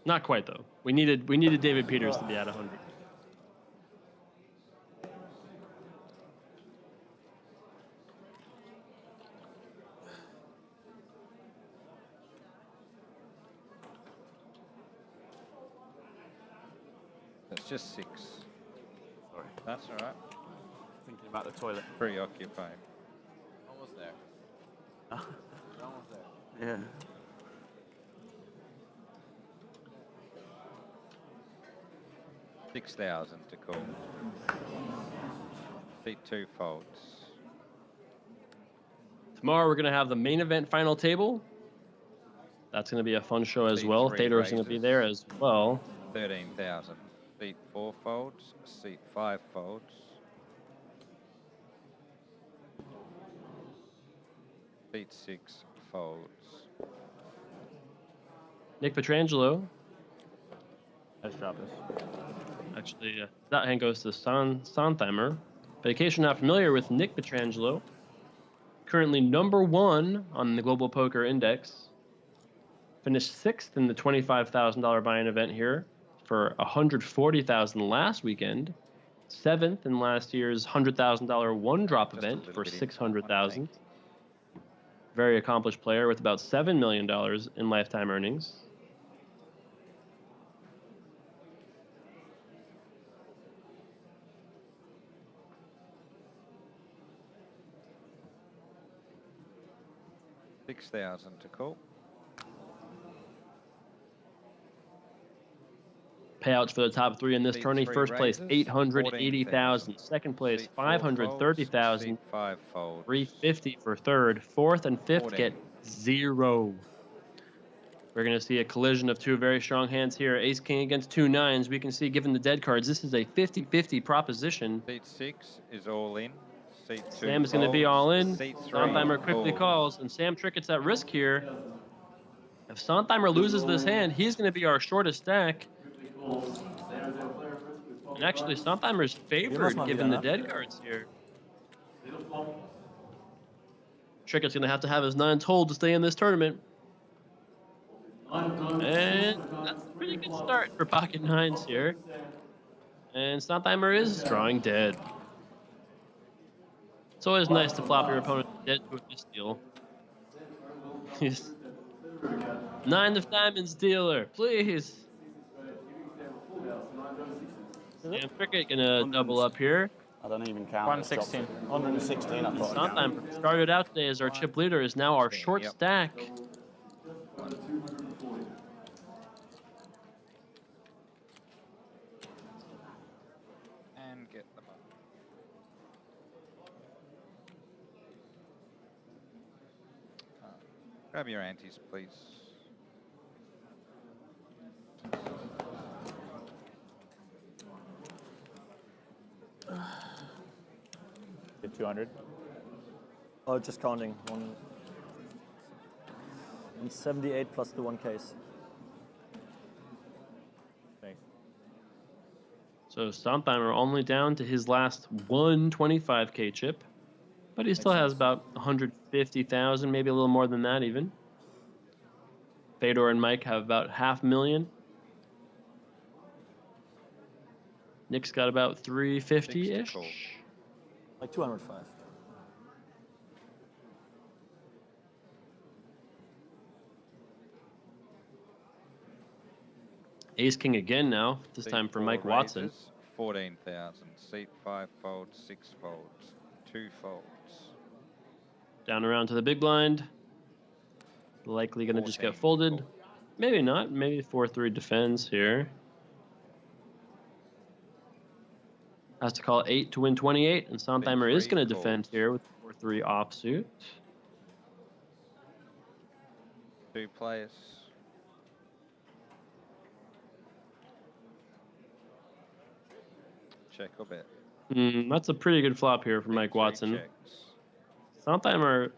Not quite though. We needed David Peters to be at 100. It's just 6. Sorry. That's all right. Thinking about the toilet. Preoccupied. Almost there. We're almost there. Yeah. $6,000 to call. Beat 2 folds. Tomorrow we're gonna have the main event final table. That's gonna be a fun show as Beat well. 3 Fedor's gonna be raises. there as well. 13,000. Beat 4 folds. Seat 5 folds. Beat 6 folds. Nick Petrangelo. Let's drop this. Actually, that hand goes to Sontheimer. But in case you're not familiar with Nick Petrangelo, currently #1 on the Global Poker Index. Finished 6th in the $25,000 buy-in event here for $140,000 last weekend. 7th in last year's $100,000 one-drop Just a event little for bit in $600,000. Very accomplished player with about $7 million in lifetime earnings. $6,000 to call. Payouts for the top 3 in this Beat tourney. 3 First place, raises, $880,000. Second place, Seat 4 folds. $530,000. Seat 5 folds. $350 for third. Fourth and fifth 14. get 0. We're going to see a collision of 2 very strong hands here. Ace King against 2 9s. We can see, given the dead cards, this is a 50-50 proposition. Seat 6 is all in. Seat 2 Sam is going to be all in. Seat 3 Sontheimer quickly all. calls, and Sam Trickett's at risk here. If Sontheimer loses this hand, he's going to be our shortest stack. And actually, Sontheimer's favored given the dead cards here. Trickett's going to have his 9s hold to stay in this tournament. And that's a pretty good start for pocket 9s here. And Sontheimer is drawing dead. It's always nice to flop your opponent dead to a misdeal. 9 of diamonds dealer, please. And Cricket gonna double up here. I don't even count. 116. 116, I thought. I counted. Sontheimer started out today as our chip leader, is now our short Yep. stack. Grab your antes, please. Get 200. Oh, just counting. 178 plus the 1 case. Thanks. So Sontheimer only down to his last 125k chip, but he still has about 150,000, maybe a little more than that even. Fedor and Mike have about 500,000. Nick's got about 350-ish. Like 205. Ace King again now, this time for Mike Watson. 14,000. Seat 5 folds, 6 folds, 2 folds. Down around to the big blind. Likely going to just get folded. Maybe not. Maybe 4-3 defends here. Has to call 8 to win 28, and Sontheimer is going to defend here with 4-3 offsuit. 2 players. Check or bet. That's a pretty good flop here for Mike Watson. Sontheimer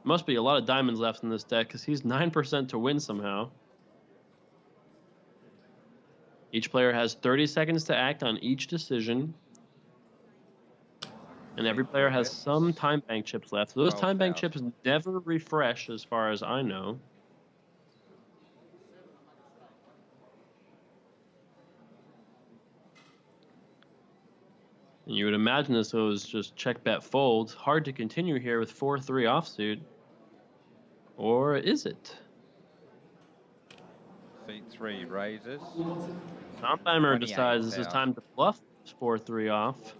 must be a lot of diamonds left in this deck because he's 9% to win somehow. Each player has 30 seconds to act on each decision. And every player has some time bank chips left. So those time bank chips never refresh as far as I know. And you would imagine as those just check bet folds. Hard to continue here with 4-3 offsuit. Or is it? Seat 3 raises. Sontheimer decides this is time to bluff 4-3 off.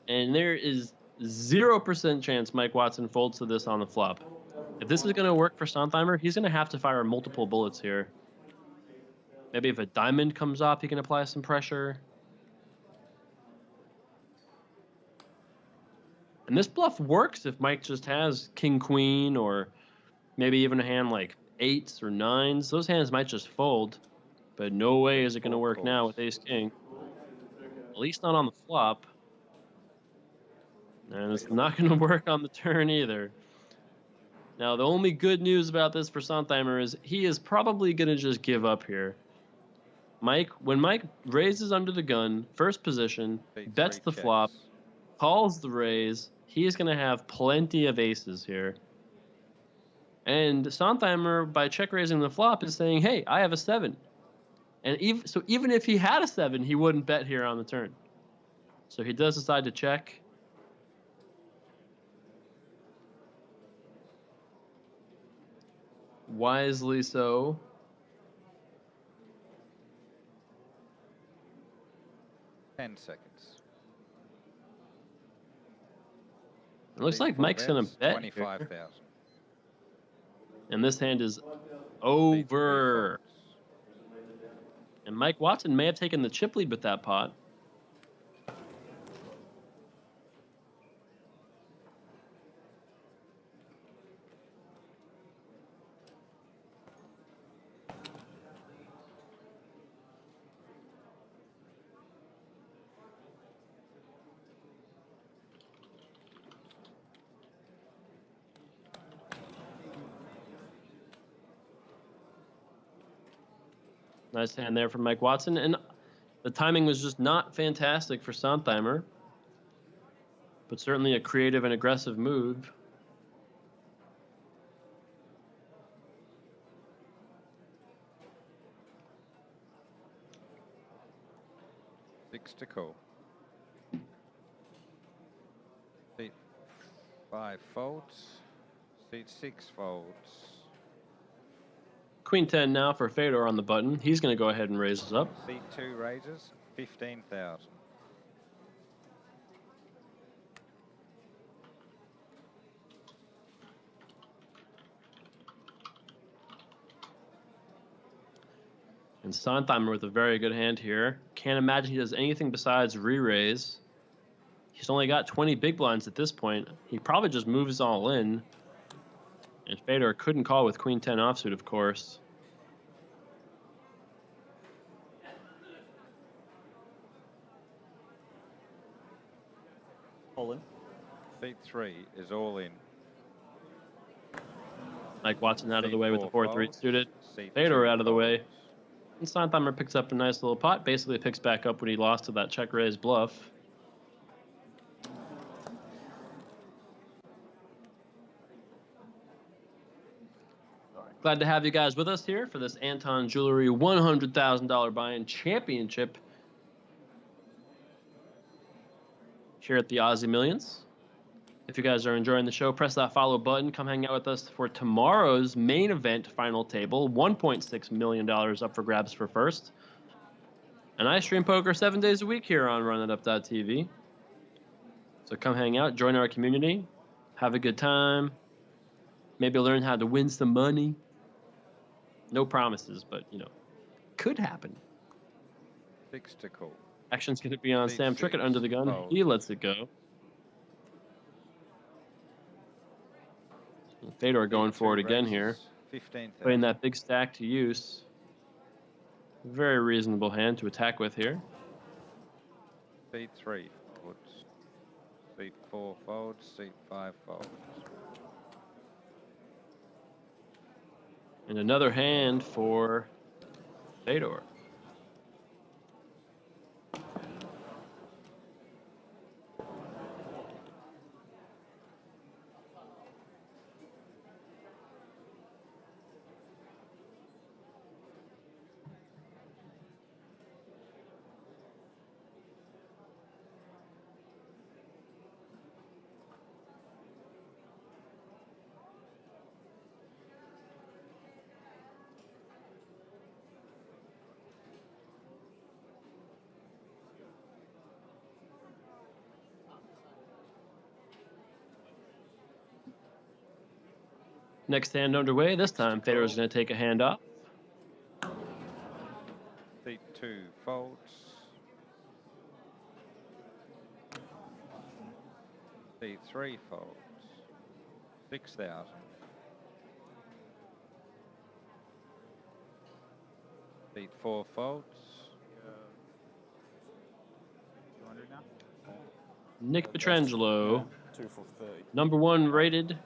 And there is 0% chance Mike Watson folds to this on the flop. If this is going to work for Sontheimer, he's going to have to fire multiple bullets here. Maybe if a diamond comes off, he can apply some pressure. And this bluff works if Mike just has king, queen, or maybe even a hand like 8s or 9s. Those hands might just fold, but no way is it going to work now with ace king. At least not on the flop. And it's not going to work on the turn either. Now, the only good news about this for Sontheimer is he is probably going to just give up here. When Mike raises under the gun, first position, bets the flop, calls the raise, he is going to have plenty of aces here. And Sontheimer, by check raising the flop, is saying, hey, I have a 7. And even if he had a 7, he wouldn't bet here on the turn. So he does decide to check. Wisely so. Ten seconds. It looks like Mike's going to bet 25,000. And this hand is over. And Mike Watson may have taken the chip lead with that pot. Nice hand there from Mike Watson. And the timing was just not fantastic for Sontheimer. But certainly a creative and aggressive move. Six to call. Seat 5 folds. Seat 6 folds. Queen 10 now for Fedor on the button. He's going to go ahead and raise us up. Seat 2 raises, 15,000. And Sontheimer with a very good hand here. Can't imagine he does anything besides re-raise. He's only got 20 big blinds at this point. He probably just moves all in. And Fedor couldn't call with queen 10 offsuit, of course. All in. Seat 3 is all in. Mike Watson out of the way with the 4-3 suited. Seat Fedor 2 out of the way. folds. And Steintheimer picks up a nice little pot. Basically picks back up when he lost to that check raise bluff. Glad to have you guys with us here for this Anton Jewelry $100,000 buy-in championship here at the Aussie Millions. If you guys are enjoying the show, press that follow button. Come hang out with us for tomorrow's main event final table. $1.6 million up for grabs for first. And I stream poker 7 days a week here on runitup.tv. So come hang out, join our community, have a good time, maybe learn how to win some money. No promises, but, you know, could happen. 6 to call. Action's going to be on Seat Sam Trickett 6 under the gun. fold. He lets it go. Fedor going Seat 2 for it again raises here. 15,000. Putting that big stack to use. Very reasonable hand to attack with here. Seat 3 folds. Seat 4 folds. Seat 5 folds. And another hand for Fedor. Next hand underway. This time, Fedor is going to take a hand off. Seat 2 folds. Seat 3 folds. 6,000. Seat 4 folds. 200 now? Nick Petrangelo, 2 for 30. #1 rated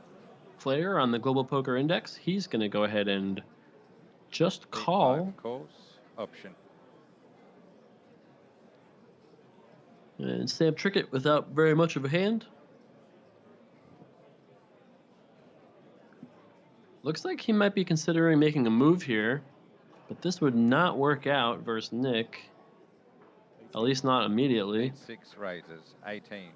player on the Global Poker Index. He's going to go ahead and just Seat call. 5 calls. Option. And Sam Trickett without very much of a hand. Looks like he might be considering making a move here, but this would not work out versus Nick. At least not immediately. Seat 6 raises 18.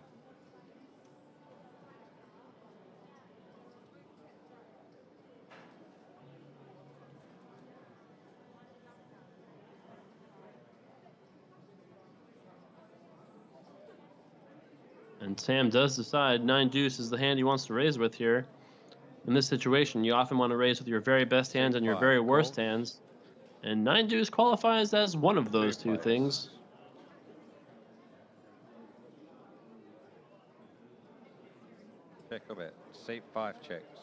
And Sam does decide 9 deuce is the hand he wants to raise with here. In this situation, you often want to raise with your very best hands and your very worst hands. And 9 deuce qualifies as one of those two things. Check a bet. Seat 5 checks.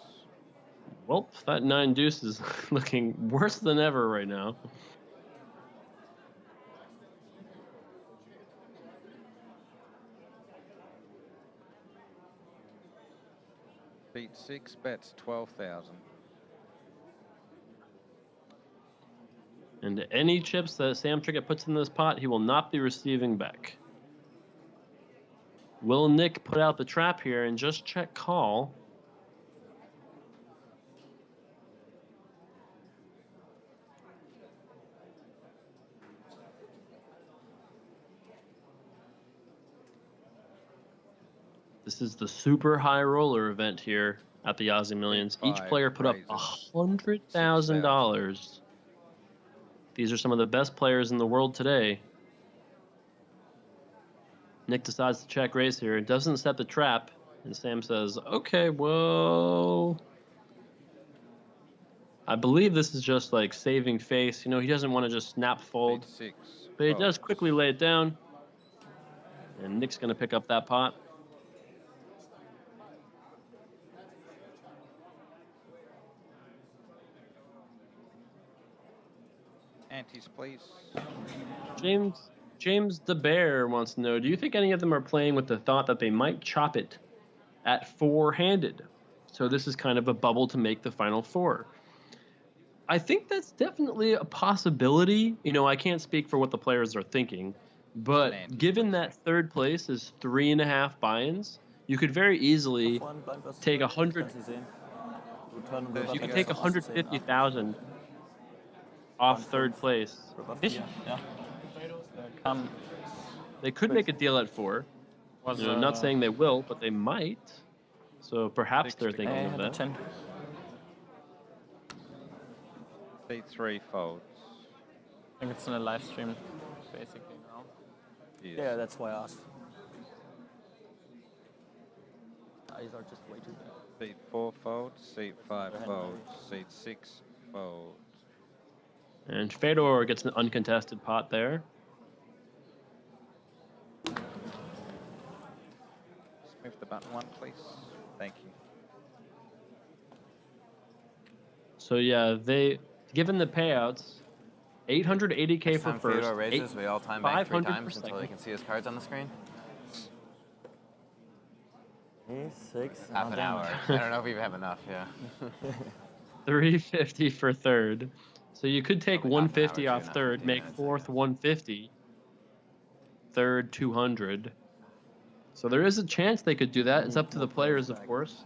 Well, that 9 deuce is looking worse than ever right now. Seat 6 bets 12,000. And any chips that Sam Trickett puts in this pot, he will not be receiving back. Will Nick put out the trap here and just check call? This is the super high roller event here at the Aussie Millions. Each player put up $100,000. These are some of the best players in the world today. Nick decides to check raise here. Doesn't set the trap. And Sam says, okay, well, I believe this is just like saving face. You know, he doesn't want to just snap fold. Seat 6 But he does quickly lay it down. And Nick's going to pick up that pot. antes, please. James the Bear wants to know, do you think any of them are playing with the thought that they might chop it at four-handed? So this is kind of a bubble to make the final four. I think that's definitely a possibility. You know, I can't speak for what the players are thinking, but given that third place is 3.5 buy-ins, you could very easily take 100. You could take 150,000 off third place. They could make a deal at 4. You know, I'm not saying they will, but they might. So perhaps they're thinking of that. C3 folds. I think it's in a live stream, basically now. Yes. Yeah, that's why I asked. Eyes are just way too big. C4 folds, C5 folds, C6 folds. And Fedor gets an uncontested pot there. Just move the button one, please. Thank you. So yeah, given the payouts, 880K for Time first. Fedor raises, we all time bank 3 500 times until he can see his cards on the screen. 6. Half an hour. I don't know if we have enough, yeah. 350 for third. So you could take Probably half an 150 hour, off 2.5, third, 15 make minutes, fourth 150, third 200. So there is a chance they could do that. It's up to the players, of course.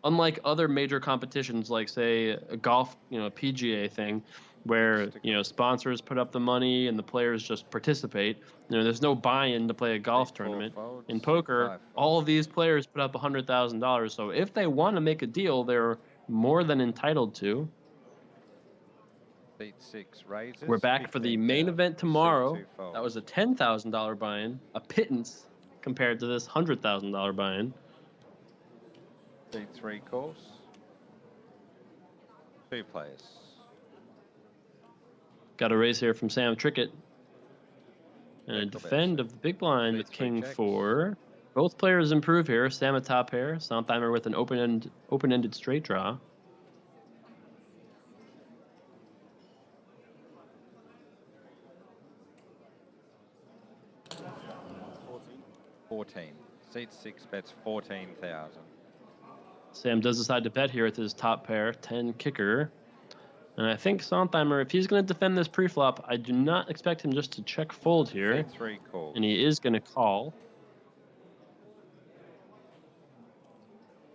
Unlike other major competitions, like say a golf, you know, PGA thing, where sponsors put up the money and the players just participate. You know, there's no buy-in to play a golf tournament. In poker, all of these players put up $100,000. So if they want to make a deal, they're more than entitled to. C6 raises. We're back for the main event tomorrow. That was a $10,000 buy-in, a pittance compared to this $100,000 buy-in. C3 calls. 2 players. Got a raise here from Sam Trickett. And a defend of the big blind with King 4. Both players improve here. Sam a top pair, Sontheimer with an open-ended straight draw. Seat 6 bets 14,000. Sam does decide to bet here with his top pair, 10 kicker. And I think Sontheimer, if he's going to defend this pre-flop, I do not expect him just to check fold here. C3 calls. And he is going to call.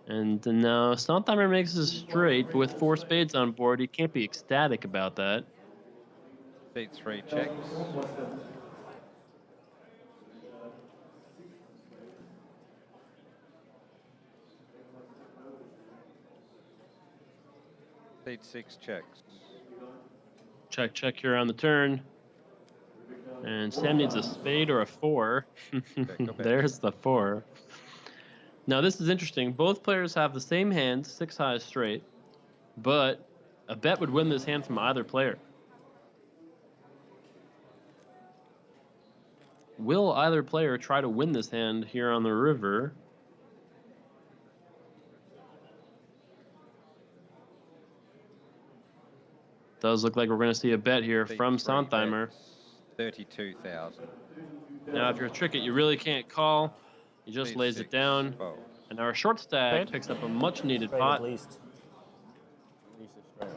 And now Sontheimer makes his straight, but with 4 spades on board, he can't be ecstatic about that. C3 checks. C6 checks. Check, check here on the turn. And Sam needs a spade or a 4. There's the 4. Now this is interesting. Both players have the same hand, 6 high straight, but a bet would win this hand from either player. Will either player try to win this hand here on the river? Does look like we're going to see a bet here from Sontheimer. 32,000. Now, if you're a Trickett, you really can't call. He just lays it down. And our short stack picks up a much-needed pot. At least.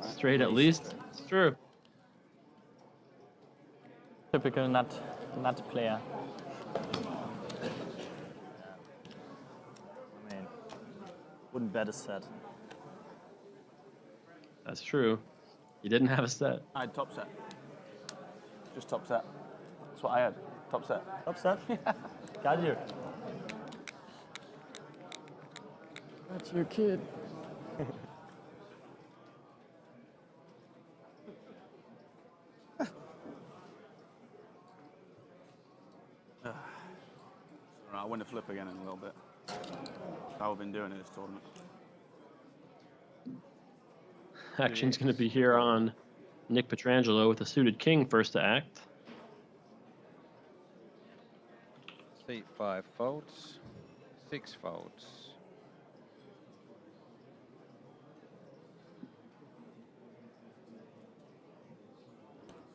Straight at least. It's true. Typical nut player. I mean, wouldn't bet a set. That's true. You didn't have a set. I had top set. Just top set. That's what I had. Top set. Top set? Got you. That's your kid. I'll win the flip again in a little bit. How I've been doing it this tournament. Action's going to be here on Nick Petrangelo with a suited king first to act. Seat 5 folds. 6 folds.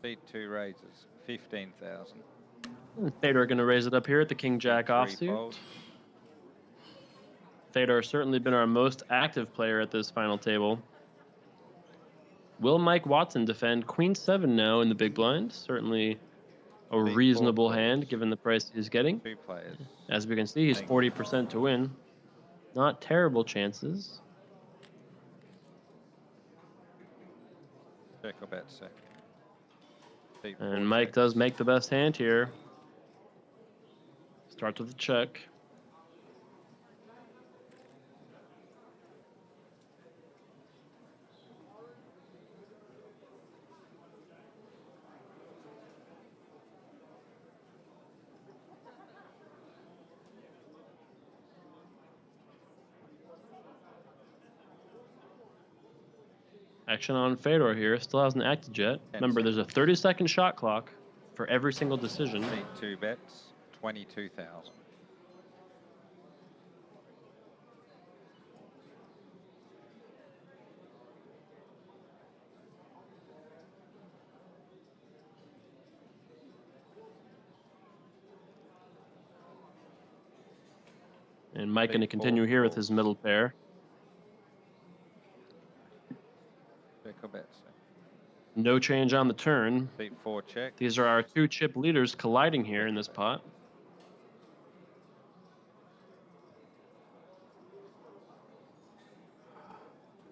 Seat 2 raises 15,000. Fedor going to raise it up here at the King Jack offsuit. Fold. Fedor has certainly been our most active player at this final table. Will Mike Watson defend Queen 7 now in the big blind? Certainly a reasonable hand given the price he's getting. 2 players. As we can see, he's 40% to win. Not terrible chances. Check or bet, sir. Seat And 4 Mike checks. does make the best hand here. Starts with a check. Action on Fedor here. Still hasn't acted yet. Remember, there's a 30-second shot clock for every single decision. Seat 2 bets 22,000. And Mike going to continue here with his middle pair. Check or bet, sir. No change on the turn. Seat 4 check. These are our two chip leaders colliding here in this pot.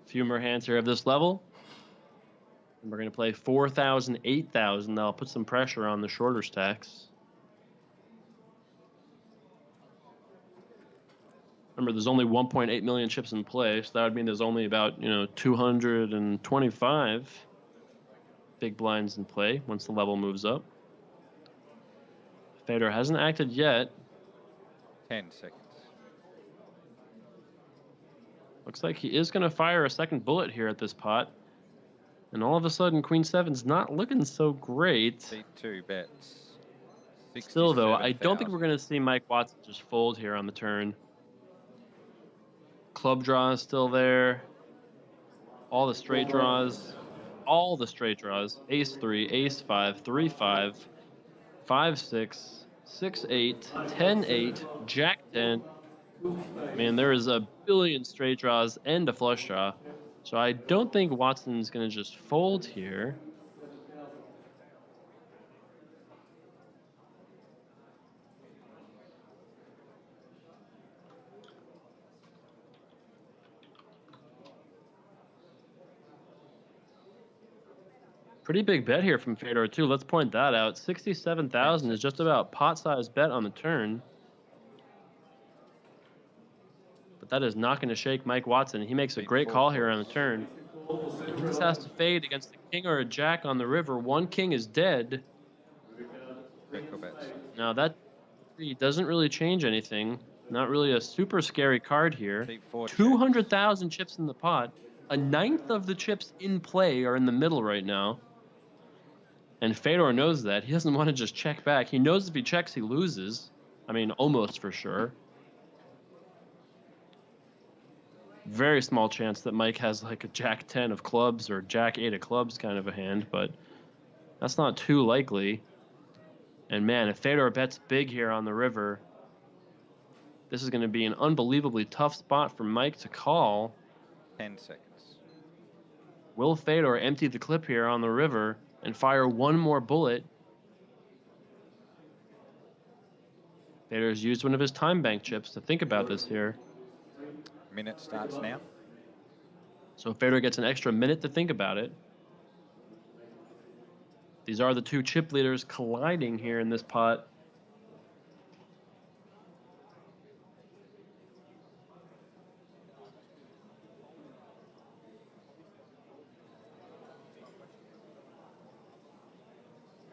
A few more hands here of this level. And we're going to play 4,000, 8,000. That'll put some pressure on the shorter stacks. Remember, there's only 1.8 million chips in play, so that would mean there's only about, 225 big blinds in play once the level moves up. Fedor hasn't acted yet. 10 seconds. Looks like he is going to fire a second bullet here at this pot. And all of a sudden, Queen 7's not looking so great. Seat 2 bets. Still, though, I don't think 67,000. we're going to see Mike Watson just fold here on the turn. Club draw is still there. All the straight draws. All the straight draws. Ace 3, Ace 5, 3 5, 5 6, 6 8, 10 8, Jack 10. Man, there is a billion straight draws and a flush draw. So I don't think Watson's going to just fold here. Pretty big bet here from Fedor, too. Let's point that out. 67,000 is just about pot-sized bet on the turn. But that is not going to shake Mike Watson. He makes a great call here on the turn. He just has to fade against a king or a jack on the river. One king is dead. Check or bet, sir. Now, that doesn't really change anything. Not really a super scary card here. Seat 4 check. 200,000 chips in the pot. A ninth of the chips in play are in the middle right now. And Fedor knows that. He doesn't want to just check back. He knows if he checks, he loses. I mean, almost for sure. Very small chance that Mike has like a Jack 10 of clubs or Jack 8 of clubs kind of a hand, but that's not too likely. And man, if Fedor bets big here on the river, this is going to be an unbelievably tough spot for Mike to call. 10 seconds. Will Fedor empty the clip here on the river and fire one more bullet? Fedor's used one of his time bank chips to think about this here. Minute starts now. So Fedor gets an extra minute to think about it. These are the two chip leaders colliding here in this pot.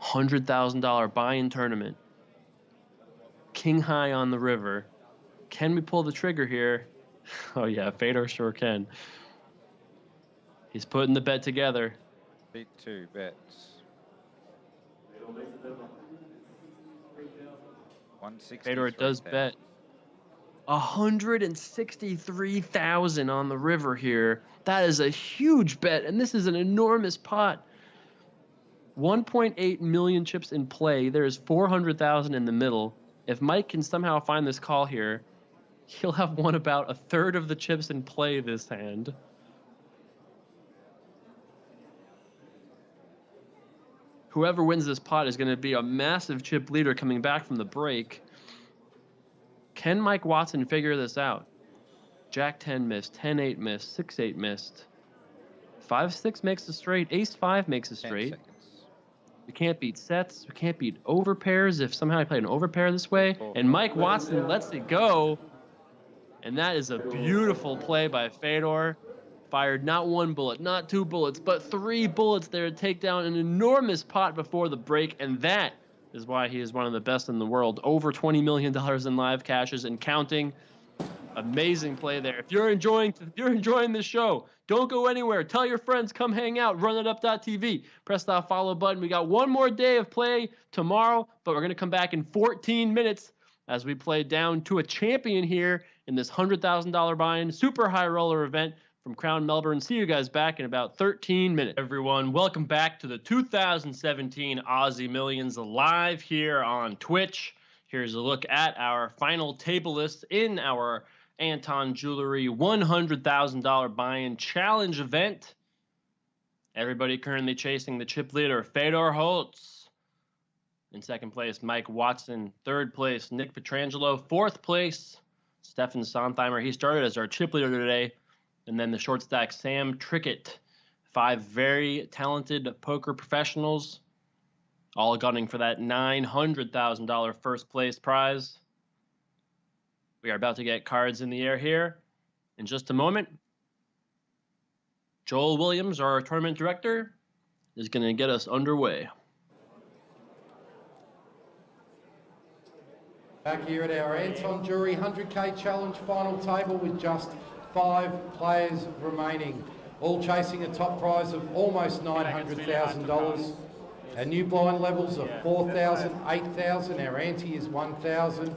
$100,000 buy-in tournament. King high on the river. Can we pull the trigger here? Oh yeah, Fedor sure can. He's putting the bet together. Seat 2 bets. 163,000. Fedor does bet. 163,000 on the river here. That is a huge bet, and this is an enormous pot. 1.8 million chips in play. There's 400,000 in the middle. If Mike can somehow find this call here, he'll have won about a third of the chips in play this hand. Whoever wins this pot is going to be a massive chip leader coming back from the break. Can Mike Watson figure this out? Jack 10 missed, 10-8 missed, 6-8 missed. 5-6 makes a straight, Ace-5 makes a straight. We can't beat sets, we can't beat overpairs if somehow I played an overpair this way. And Mike Watson lets it go. And that is a beautiful play by Fedor. Fired not one bullet, not two bullets, but 3 bullets there to take down an enormous pot before the break. And that is why he is one of the best in the world. Over $20 million in live cashes and counting. Amazing play there. If you're enjoying this show, don't go anywhere. Tell your friends, come hang out, runitup.tv. Press that follow button. We got one more day of play tomorrow, but we're going to come back in 14 minutes as we play down to a champion here in this $100,000 buy-in super high roller event from Crown Melbourne. See you guys back in about 13 minutes. Everyone, welcome back to the 2017 Aussie Millions live here on Twitch. Here's a look at our final table list in our Anton Jewelry $100,000 buy-in challenge event. Everybody currently chasing the chip leader, Fedor Holtz. In second place, Mike Watson. Third place, Nick Petrangelo. Fourth place, Stefan Sontheimer. He started as our chip leader today. And then the short stack, Sam Trickett. 5 very talented poker professionals, all gunning for that $900,000 first place prize. We are about to get cards in the air here in just a moment. Joel Williams, our tournament director, is going to get us underway. Back here at our Anton Jury 100K Challenge final table with just 5 players remaining, all chasing a top prize of almost $900,000. Our new blind levels are 4,000, 8,000. Our ante is 1,000.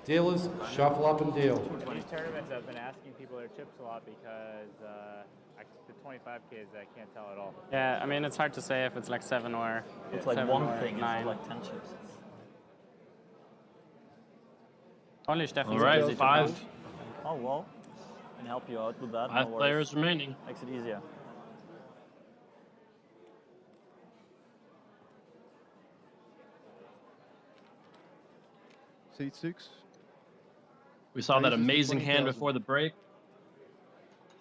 Dealers, shuffle up and deal. These tournaments, I've been asking people their chips a lot because the 25 kids, I can't tell at all. Yeah, I mean, it's hard to say if it's like 7 or It's like 7 one or thing, 9. it's like 10 chips. Only Stefan. All right, 5. Oh, well, can help you out with that. 5 no players remaining. Makes it easier. Seat 6. We saw that Raises to amazing hand 20,000. before the break.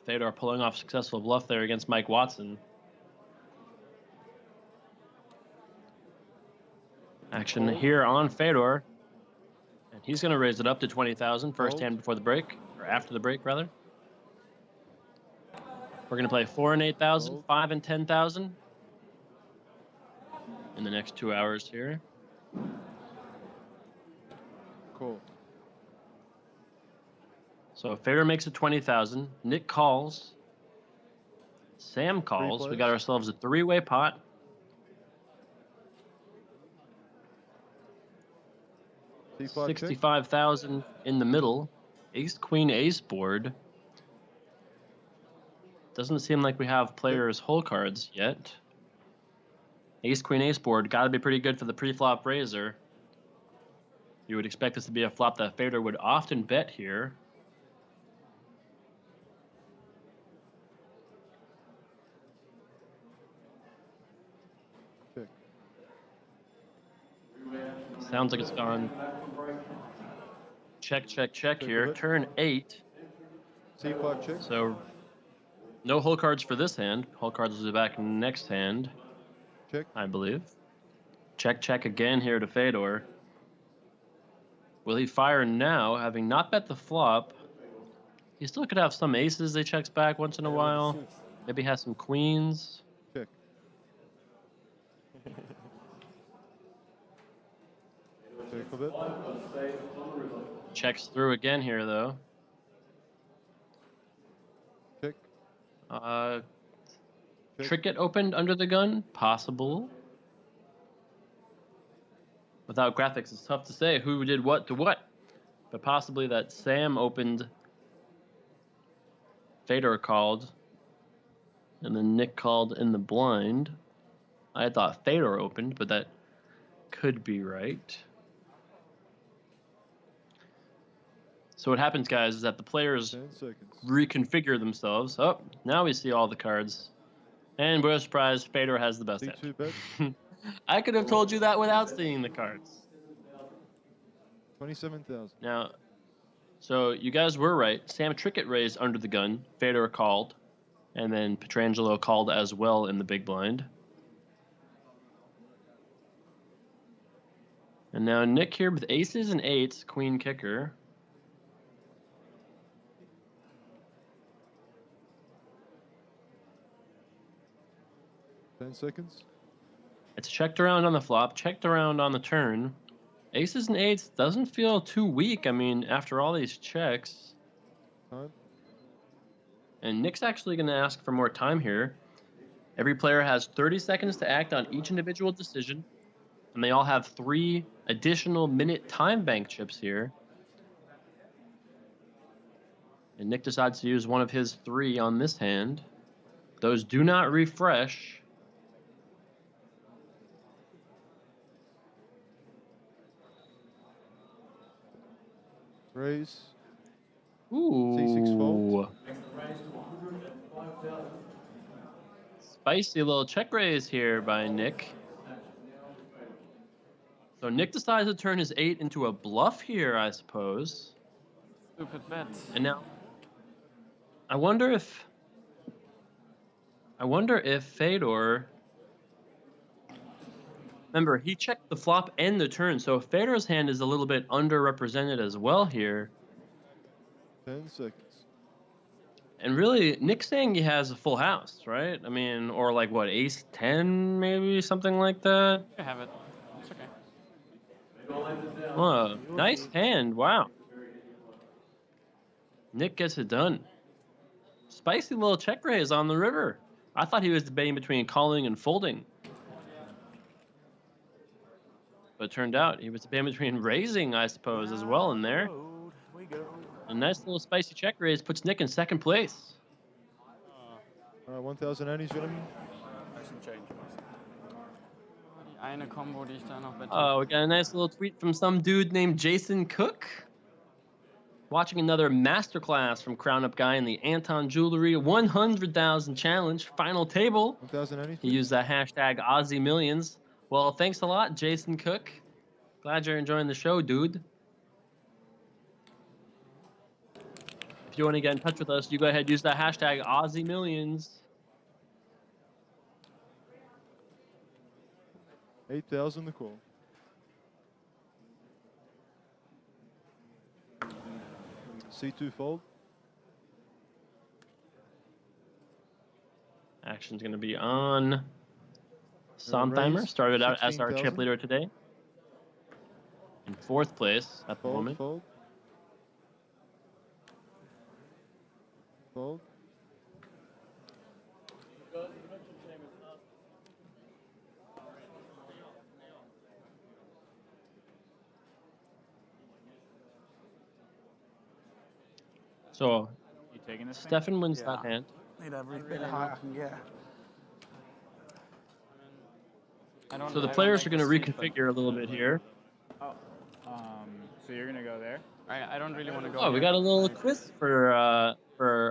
Fedor pulling off successful bluff there against Mike Watson. Action here on Fedor. And he's going to raise it up to 20,000 first hand before the break, or after the break, rather. We're going to play 4 and 8,000, 5 and 10,000 in the next 2 hours here. Cool. So Fedor makes it 20,000. Nick calls. Sam calls. We got ourselves a 3-way pot. C5 check. 65,000 in the middle. Ace, queen, ace board. Doesn't seem like we have players' whole cards yet. Ace, queen, ace board. Got to be pretty good for the pre-flop raiser. You would expect this to be a flop that Fedor would often bet here. Check. Sounds like it's gone. Check, check, check here. Turn 8. C5 check. So no whole cards for this hand. Whole cards will be back next hand, Check. I believe. Check, check again here to Fedor. Will he fire now, having not bet the flop? He still could have some aces he checks back once in a while. Maybe has some queens. Check. Check a bit. Checks through again here, though. Check. Trickett opened under the gun? Possible. Without graphics, it's tough to say who did what to what. But possibly that Sam opened, Fedor called, and then Nick called in the blind. I thought Fedor opened, but that could be right. So what happens, guys, is that the players 10 seconds. reconfigure themselves. Oh, now we see all the cards. And we're surprised Fedor has the best C2 hand. bets. I could have told you that without seeing the cards. 27,000. Now, so you guys were right. Sam Trickett raised under the gun. Fedor called. And then Petrangelo called as well in the big blind. And now Nick here with aces and eights, queen kicker. Ten seconds. It's checked around on the flop, checked around on the turn. Aces and eights doesn't feel too weak. I mean, after all these checks. Time. And Nick's actually going to ask for more time here. Every player has 30 seconds to act on each individual decision. And they all have 3 additional minute time bank chips here. And Nick decides to use one of his 3 on this hand. Those do not refresh. Raise. Ooh. C6 fold. Spicy little check raise here by Nick. So Nick decides to turn his 8 into a bluff here, I suppose. Stupid bet. And now, I wonder if Fedor. Remember, he checked the flop and the turn, so Fedor's hand is a little bit underrepresented as well here. 10 seconds. And really, Nick's saying he has a full house, right? I mean, or like what, ace 10 maybe, something like that? You have it. It's okay. Oh, nice hand, wow. Nick gets it done. Spicy little check raise on the river. I thought he was debating between calling and folding. But it turned out he was debating between raising, I suppose, as well in there. A nice little spicy check raise puts Nick in second place. 1,000 annies, gentlemen. Die eine Combo, die ich da noch wette. Oh, we got a nice little tweet from some dude named Jason Cook. Watching another masterclass from Crown Up Guy in the Anton Jewelry 100,000 challenge final table. 1,000 annies. He used that hashtag Aussie Millions. Well, thanks a lot, Jason Cook. Glad you're enjoying the show, dude. If you want to get in touch with us, you go ahead, use that hashtag Aussie Millions. 8,000 the call. C2 fold. Action's going to be on Sontheimer. Started out as our chip leader today. In 4th place at the moment. Fold. Fold. So, You taking this thing? Stefan wins that hand. Need every bit of height I can get. So the players are going to reconfigure a little bit here. Oh, so you're gonna go there? I don't really want to go. Oh, we got a little quiz for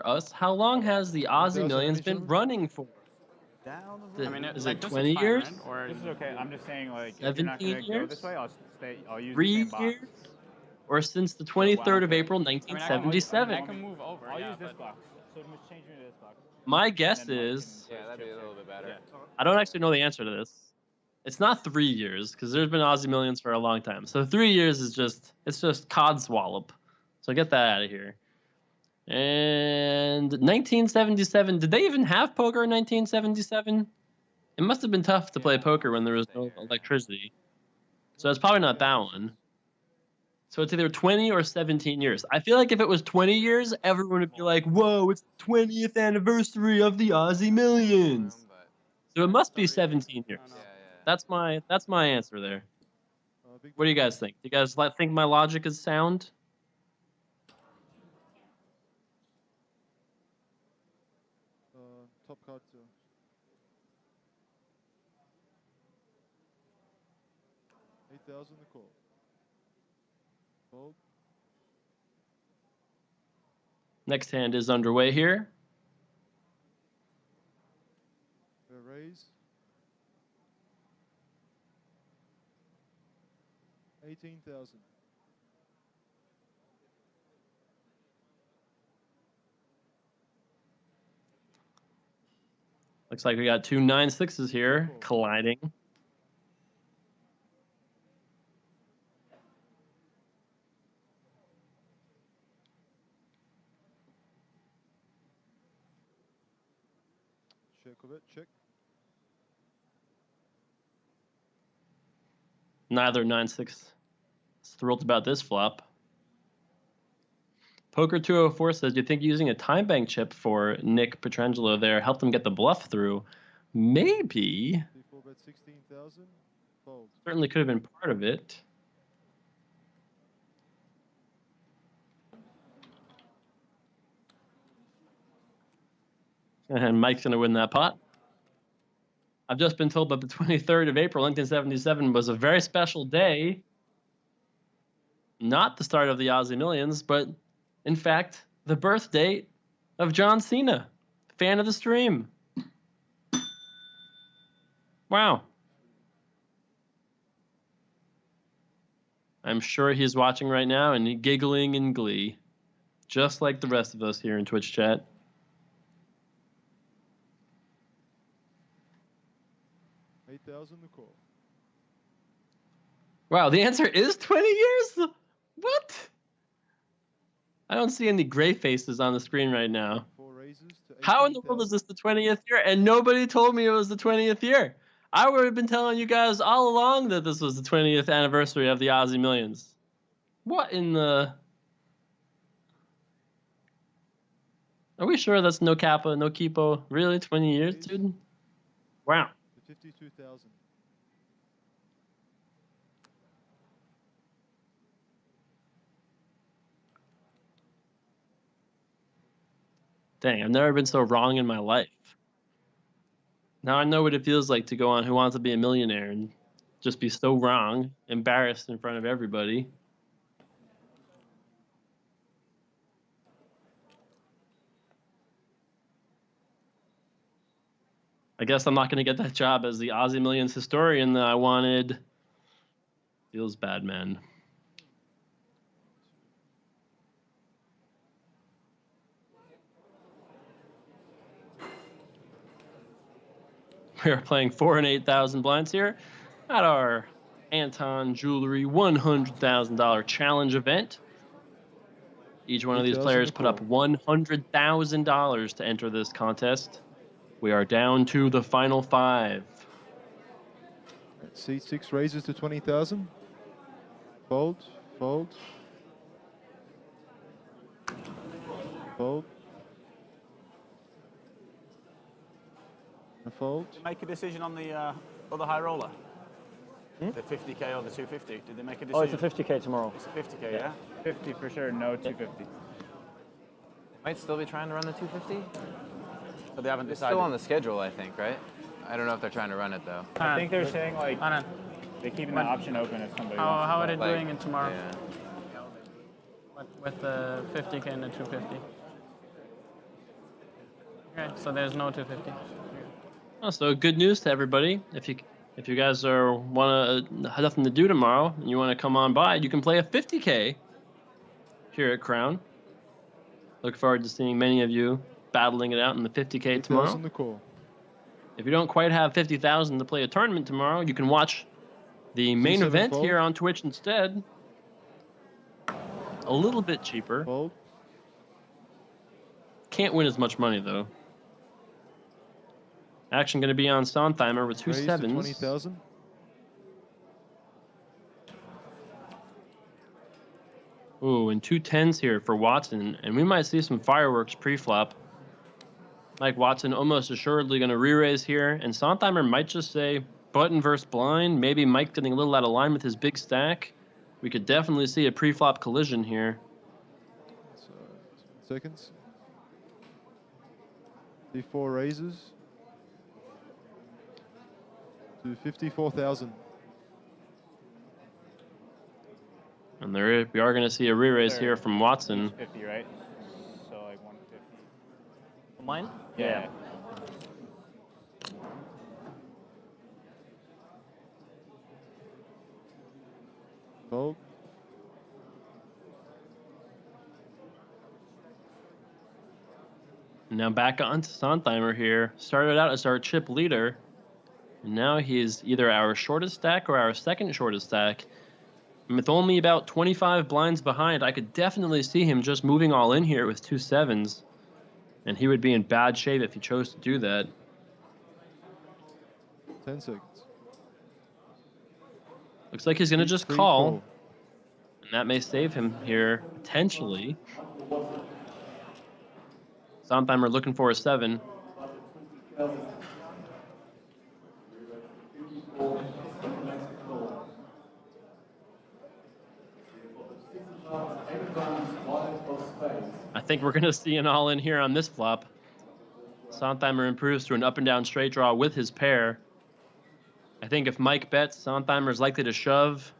us. How long has the Aussie Millions been running for? I mean, Is like, it this 20 fine, years? right? Or This is okay. I'm just saying, like, if you're not 17 gonna go years? this way, I'll stay. I'll use 3 the same box. years? Or since the 23rd of April, I mean, I 1977? can move over. I'll yeah, use this but- box. So just change me to this box. My guess And then Mike is, Yeah, that'd be a little bit better. I don't actually know the answer to this. It's not 3 years, because there's been Aussie Millions for a long time. So 3 years is it's just codswallop. So get that out of here. And 1977, did they even have poker in 1977? It must have been tough to play poker when there was no electricity. So it's probably not that one. So it's either 20 or 17 years. I feel like if it was 20 years, everyone would be like, whoa, it's the 20th anniversary of the Aussie Millions. So it must be 17 years. That's my answer there. What do you guys think? Do you guys think my logic is sound? Top card too. 8,000 the call. Fold. Next hand is underway here. Raise. 18,000. Looks like we got two 9-6s here colliding. Check of it, check. Neither 9-6 is thrilled about this flop. Poker 204 says, do you think using a time bank chip for Nick Petrangelo there helped him get the bluff through? Maybe. D4 bet 16,000. Fold. Certainly could have been part of it. And Mike's going to win that pot. I've just been told that the 23rd of April, 1977, was a very special day. Not the start of the Aussie Millions, but in fact, the birth date of John Cena, fan of the stream. Wow. I'm sure he's watching right now and giggling in glee, just like the rest of us here in Twitch chat. $8,000 the call. Wow, the answer is 20 years? What? I don't see any gray faces on the screen right now. 4 raises to How in the world is this the 20th year? And nobody told me it was the 20th year. I would have been telling you guys all along that this was the 20th anniversary of the Aussie Millions. What in the... Are we sure that's no Kappa, no Kipo? Really? 20 years, dude? Wow. 52,000. Dang, I've never been so wrong in my life. Now I know what it feels like to go on Who Wants to Be a Millionaire and just be so wrong, embarrassed in front of everybody. I guess I'm not going to get that job as the Aussie Millions historian that I wanted. Feels bad, man. We are playing 4 and 8,000 blinds here at our Anton Jewelry $100,000 challenge event. Each one of these players put up $100,000 to enter this contest. We are down to the final 5. C6 raises to 20,000. Fold, fold. Fold. A fold. Did they make a decision on the other high roller? The 50k or the 250? Did they make a decision? Oh, it's a 50k tomorrow. It's a 50k, yeah? 50 for sure, no 250. They might still be trying to run the 250. But they haven't It's decided. still on the schedule, I think, right? I don't know if they're trying to run it though. I think they're saying like they're keeping the option open if somebody. How are they Like, doing it tomorrow? Yeah. With the 50k and the 250. Okay, so there's no 250. Oh, so good news to everybody. If you guys have nothing to do tomorrow and you want to come on by, you can play a 50k here at Crown. Look forward to seeing many of you battling it out in the 50k tomorrow. The call. If you don't quite have 50,000 to play a tournament tomorrow, you can watch the main event fold. here on Twitch instead. A little bit cheaper. Fold. Can't win as much money though. Action going to be on Sondheimer with 2 Raise to 7s. 20,000. Ooh, and 2 10s here for Watson, and we might see some fireworks pre-flop. Mike Watson almost assuredly going to re-raise here, and Sondheimer might just say button versus blind. Maybe Mike getting a little out of line with his big stack. We could definitely see a pre-flop collision here. So, seconds. D4 raises to 54,000. And we are going to see a re-raise here from Watson. 50, right? So like 150. Mine? Yeah. Fold. Now back on to Sontheimer here. Started out as our chip leader. And now he's either our shortest stack or our second shortest stack. And with only about 25 blinds behind, I could definitely see him just moving all in here with 2 sevens. And he would be in bad shape if he chose to do that. 10 seconds. Looks like he's going to just call. And that may save him here, potentially. Sontheimer looking for a 7. I think we're going to see an all-in here on this flop. Sontheimer improves to an up and down straight draw with his pair. I think if Mike bets, Sontheimer is likely to shove,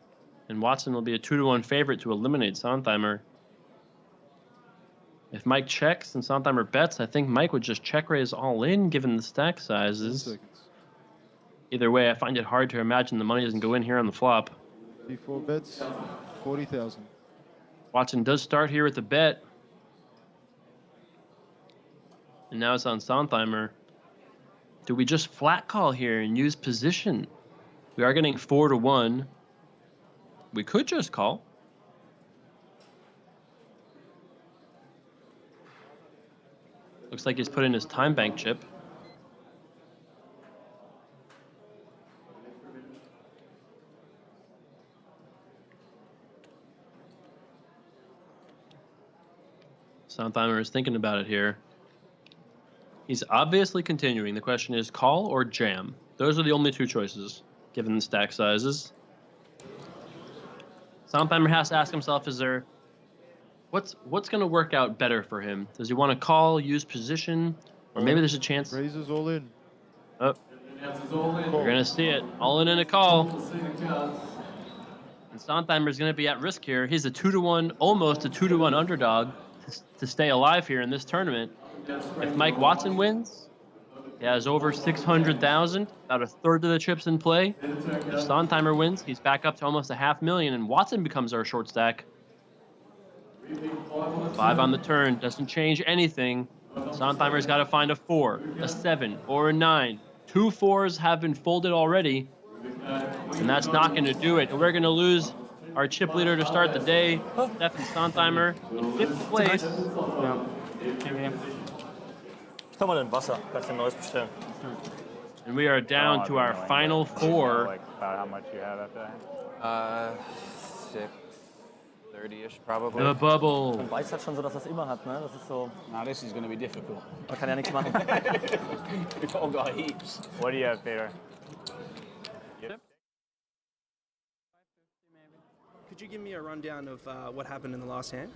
and Watson will be a 2-to-1 favorite to eliminate Sontheimer. If Mike checks and Sontheimer bets, I think Mike would just check raise all in given the stack sizes. Either way, I find it hard to imagine the money doesn't go in here on the flop. D4 bets, 40,000. Watson does start here with a bet. And now it's on Sontheimer. Do we just flat call here and use position? We are getting 4-to-1. We could just call. Looks like he's put in his time bank chip. Sontheimer is thinking about it here. He's obviously continuing. The question is call or jam. Those are the only 2 choices, given the stack sizes. Sontheimer has to ask himself, is there... What's going to work out better for him? Does he want to call, use position, or maybe there's a chance... Raises all in. Oh, we're going to see it. All in and a call. And Sontheimer's going to be at risk here. He's a 2-to-1, almost a 2-to-1 underdog to stay alive here in this tournament. If Mike Watson wins, he has over 600,000, about a third of the chips in play. If Sontheimer wins, he's back up to almost $500,000, and Watson becomes our short stack. 5 on the turn, doesn't change anything. Sontheimer's got to find a 4, a 7, or a 9. 2 4s have been folded already, and that's not going to do it. And we're going to lose our chip leader to start the day, Stefan Sontheimer, in 5th place. Kann man denn Wasser? Kannst du ein neues bestellen? And we are down to our final 4. Like about how much you have after that? 630-ish probably. The bubble. Man weiß halt schon so, dass das immer hat, ne? Das ist so... Now this is going to be difficult. Man kann ja nichts machen. We've all got heaps. What do you have, Peter? Could you give me a rundown of what happened in the last hand?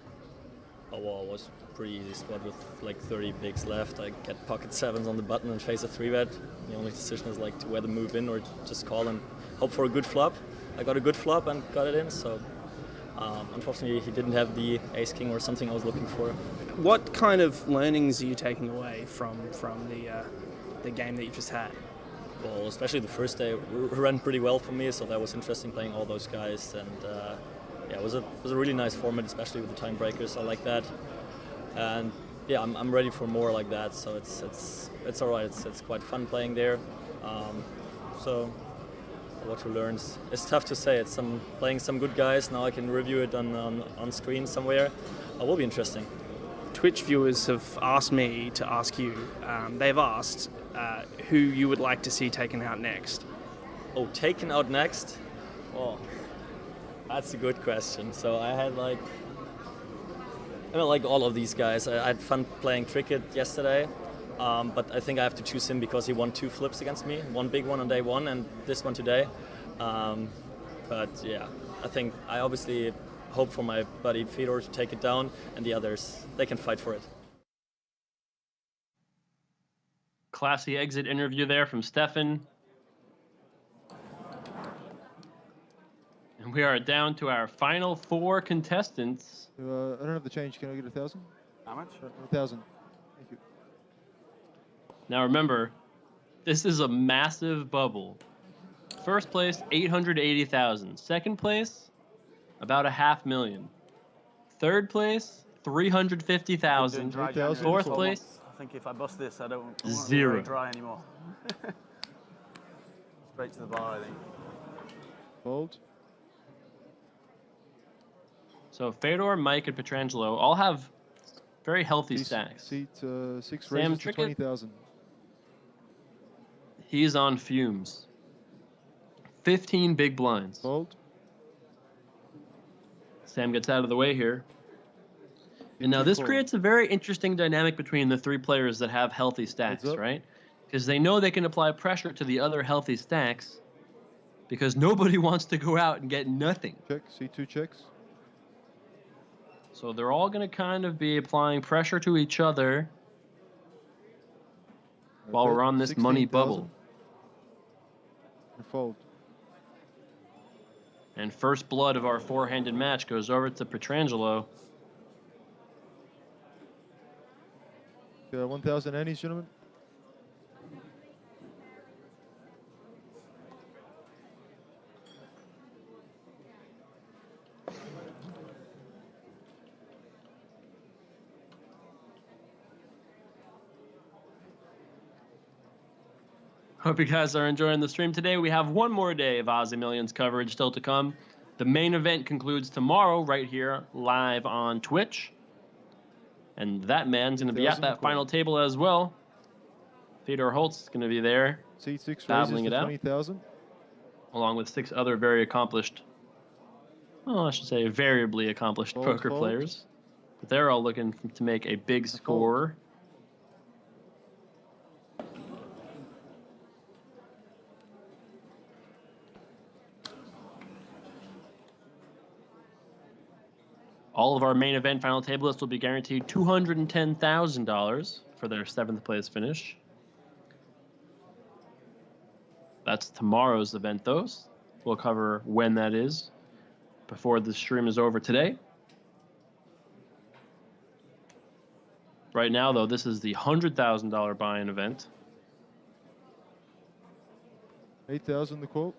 Oh, well, it was a pretty easy spot with like 30 bigs left. I get pocket 7s on the button and face a 3-bet. The only decision is like to whether move in or just call and hope for a good flop. I got a good flop and got it in, so unfortunately he didn't have the ace-king or something I was looking for. What kind of learnings are you taking away from the game that you just had? Well, especially the first day ran pretty well for me, so that was interesting playing all those guys. And yeah, it was a really nice format, especially with the time breakers. I like that, and yeah, I'm ready for more like that. So it's all right. It's quite fun playing there. So what to learn it's tough to say. It's playing some good guys. Now I can review it on screen somewhere. It will be interesting. Twitch viewers have asked me to ask you. They've asked who you would like to see taken out next. Oh, taken out next? Oh. That's a good question. So I had like all of these guys. I had fun playing cricket yesterday, but I think I have to choose him because he won 2 flips against me. One big one on day 1 and this one today. But yeah, I think I obviously hope for my buddy Fedor to take it down, and the others, they can fight for it. Classy exit interview there from Stefan. We are down to our final 4 contestants. I don't have the change. Can I get 1,000? How much? 1,000. Thank you. Now remember, this is a massive bubble. First place, 880,000. Second place, about $500,000. Third place, 350,000. Fourth place, I think if I bust this, I won't be 0. very dry anymore. Straight to the bar, I think. Fold. So Fedor, Mike, and Petrangelo all have very healthy stacks. Seat 6 Sam raises to Trickett? 20,000. He's on fumes. 15 big blinds. Fold. Sam gets out of the way here. And now this creates a very interesting dynamic between the 3 players that have healthy stacks, right? Because they know they can apply pressure to the other healthy stacks because nobody wants to go out and get nothing. Check. C2 checks. So they're all going to kind of be applying pressure to each other while we're on this money bubble. And fold. And first blood of our 4-handed match goes over to Petrangelo. 1,000 annies, gentlemen. Hope you guys are enjoying the stream today. We have one more day of Aussie Millions coverage still to come. The main event concludes tomorrow right here live on Twitch. And that man's going to be at that final table as well. Fedor Holtz is going to be there, C6 battling it out, 20,000. along with 6 other very accomplished, well, I should say variably accomplished poker players. But they're all looking to make a big score. All of our main event final tablists will be guaranteed $210,000 for their 7th place finish. That's tomorrow's event, though. We'll cover when that is before the stream is over today. Right now, though, this is the $100,000 buy-in event. 8,000 the quote.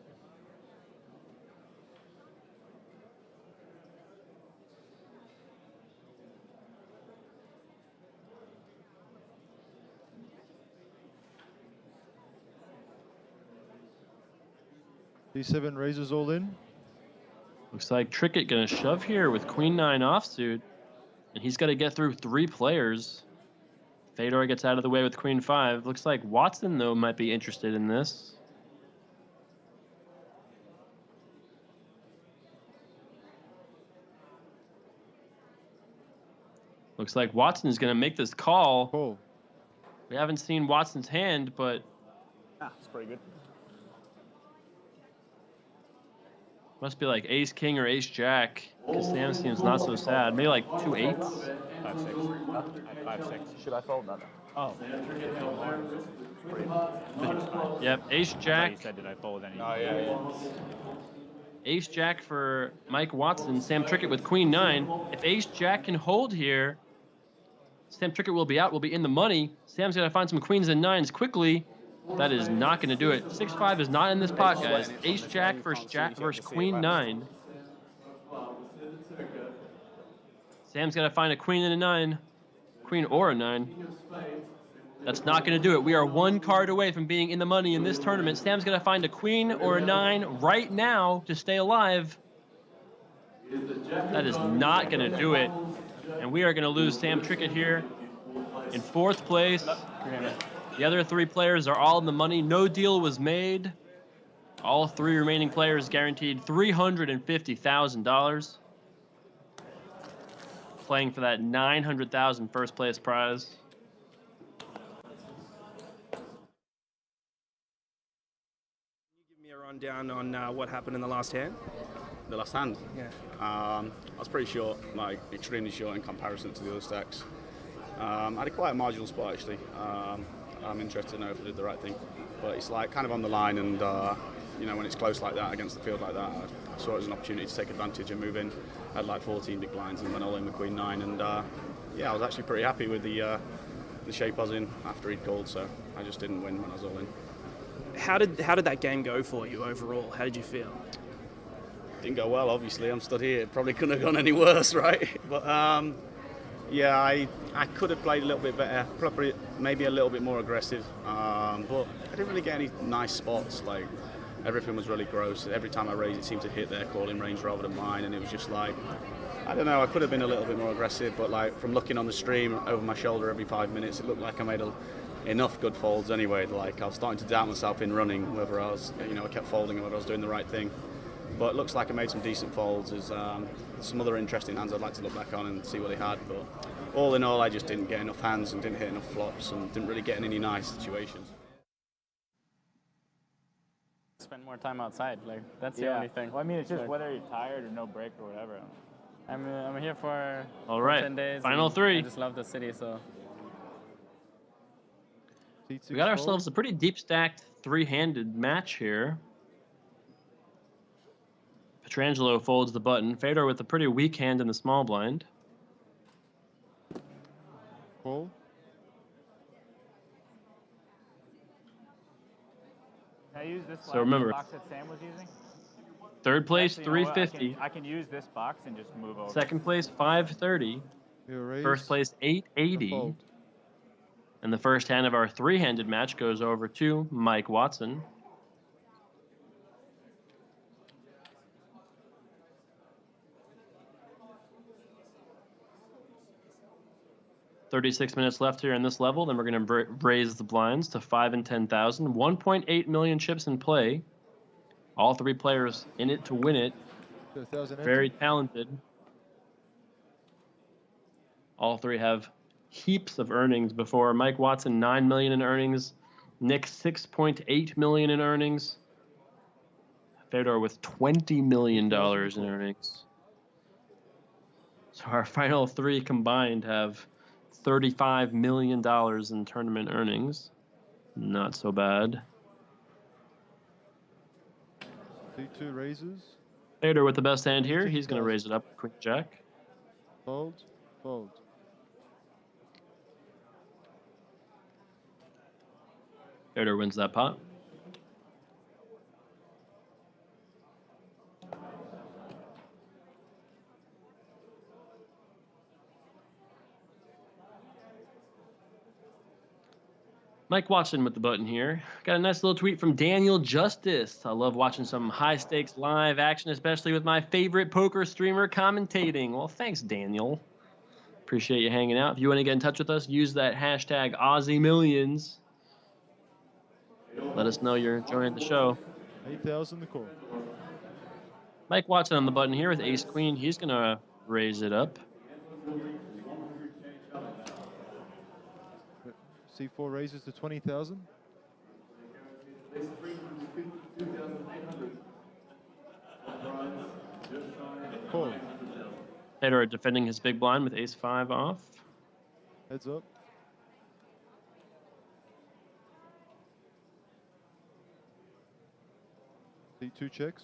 D7 raises all in. Looks like Trickett gonna shove here with Queen 9 offsuit, and he's got to get through 3 players. Fedor gets out of the way with Queen 5. Looks like Watson, though, might be interested in this. Looks like Watson is gonna make this call. We haven't seen Watson's hand, but it's pretty good. must be like ace king or ace jack, because Sam seems not so sad. Maybe like 2 8s. 5-6. 5-6. Should I fold that? Oh. Yep, ace jack. You said, did I fold any? Oh, yeah. Ace jack for Mike Watson. Sam Trickett with Queen 9. If ace jack can hold here, Sam Trickett will be out, will be in the money. Sam's got to find some queens and 9s quickly. That is not going to do it. 6-5 is not in this pot, guys. Ace jack versus Queen 9. Sam's got to find a queen and a 9. Queen or a 9. That's not going to do it. We are 1 card away from being in the money in this tournament. Sam's got to find a queen or a 9 right now to stay alive. That is not going to do it. And we are going to lose Sam Trickett here in 4th place. The other 3 players are all in the money. No deal was made. All 3 remaining players guaranteed $350,000. Playing for that $900,000 first place prize. Give me a rundown on what happened in the last hand. The last hand? Yeah. I was pretty short, like extremely short in comparison to the other stacks. I had quite a marginal spot actually. I'm interested to know if I did the right thing, but it's like kind of on the line, and you know, when it's close like that against the field like that, I saw it as an opportunity to take advantage and move in. I had like 14 big blinds and went all in with Queen 9, and yeah, I was actually pretty happy with the shape I was in after he'd called, so I just didn't win when I was all in. How did that game go for you overall? How did you feel? Didn't go well, obviously. I'm stood here. It probably couldn't have gone any worse, right? But yeah, I could have played a little bit better, probably maybe a little bit more aggressive. But I didn't really get any nice spots. Like, everything was really gross. Every time I raised, it seemed to hit their calling range rather than mine, and it was just like, I don't know, I could have been a little bit more aggressive, but like from looking on the stream over my shoulder every 5 minutes, it looked like I made enough good folds anyway. Like, I was starting to doubt myself in running, whether I was, you know, I kept folding and whether I was doing the right thing. But it looks like I made some decent folds. There's some other interesting hands I'd like to look back on and see what he had. But all in all, I just didn't get enough hands and didn't hit enough flops and didn't really get in any nice situations. Spend more time outside. Like, that's the Yeah. only thing. Well, I mean, it's just Like, whether you're tired or no break or whatever. I'm here for All right, 10 days. final and three. I just love the city, so. We got ourselves a pretty deep stacked three-handed match here. Petrangelo folds the button. Fedor with a pretty weak hand in the small blind. Call. Can I use this So remember, box that Sam was using? third place, Actually, you know what? 350. I can use this box and just move over. Second place, 530. First place, 880. And the first hand of our three-handed match goes over to Mike Watson. $36 minutes left here in this level. Then we're going to raise the blinds to 5 and 10,000. 1.8 million chips in play. All three players in it to win it. Very talented. All three have heaps of earnings before. Mike Watson, $9 million in earnings. Nick, $6.8 million in earnings. Fedor with $20 million in earnings. So our final three combined have $35 million in tournament earnings. Not so bad. D2 raises. Fedor with the best hand here. He's going to raise it up. Queen Jack. Fold. Fold. Fedor wins that pot. Mike Watson with the button here. Got a nice little tweet from Daniel Justice. I love watching some high-stakes live action, especially with my favorite poker streamer commentating. Well, thanks, Daniel. Appreciate you hanging out. If you want to get in touch with us, use that hashtag Aussie Millions. Let us know you're enjoying the show. 8,000 the call. Mike Watson on the button here with ace-queen. He's going to raise it up. C4 raises to 20,000. Call. Fedor defending his big blind with ace-5 off. Heads up. D2 checks.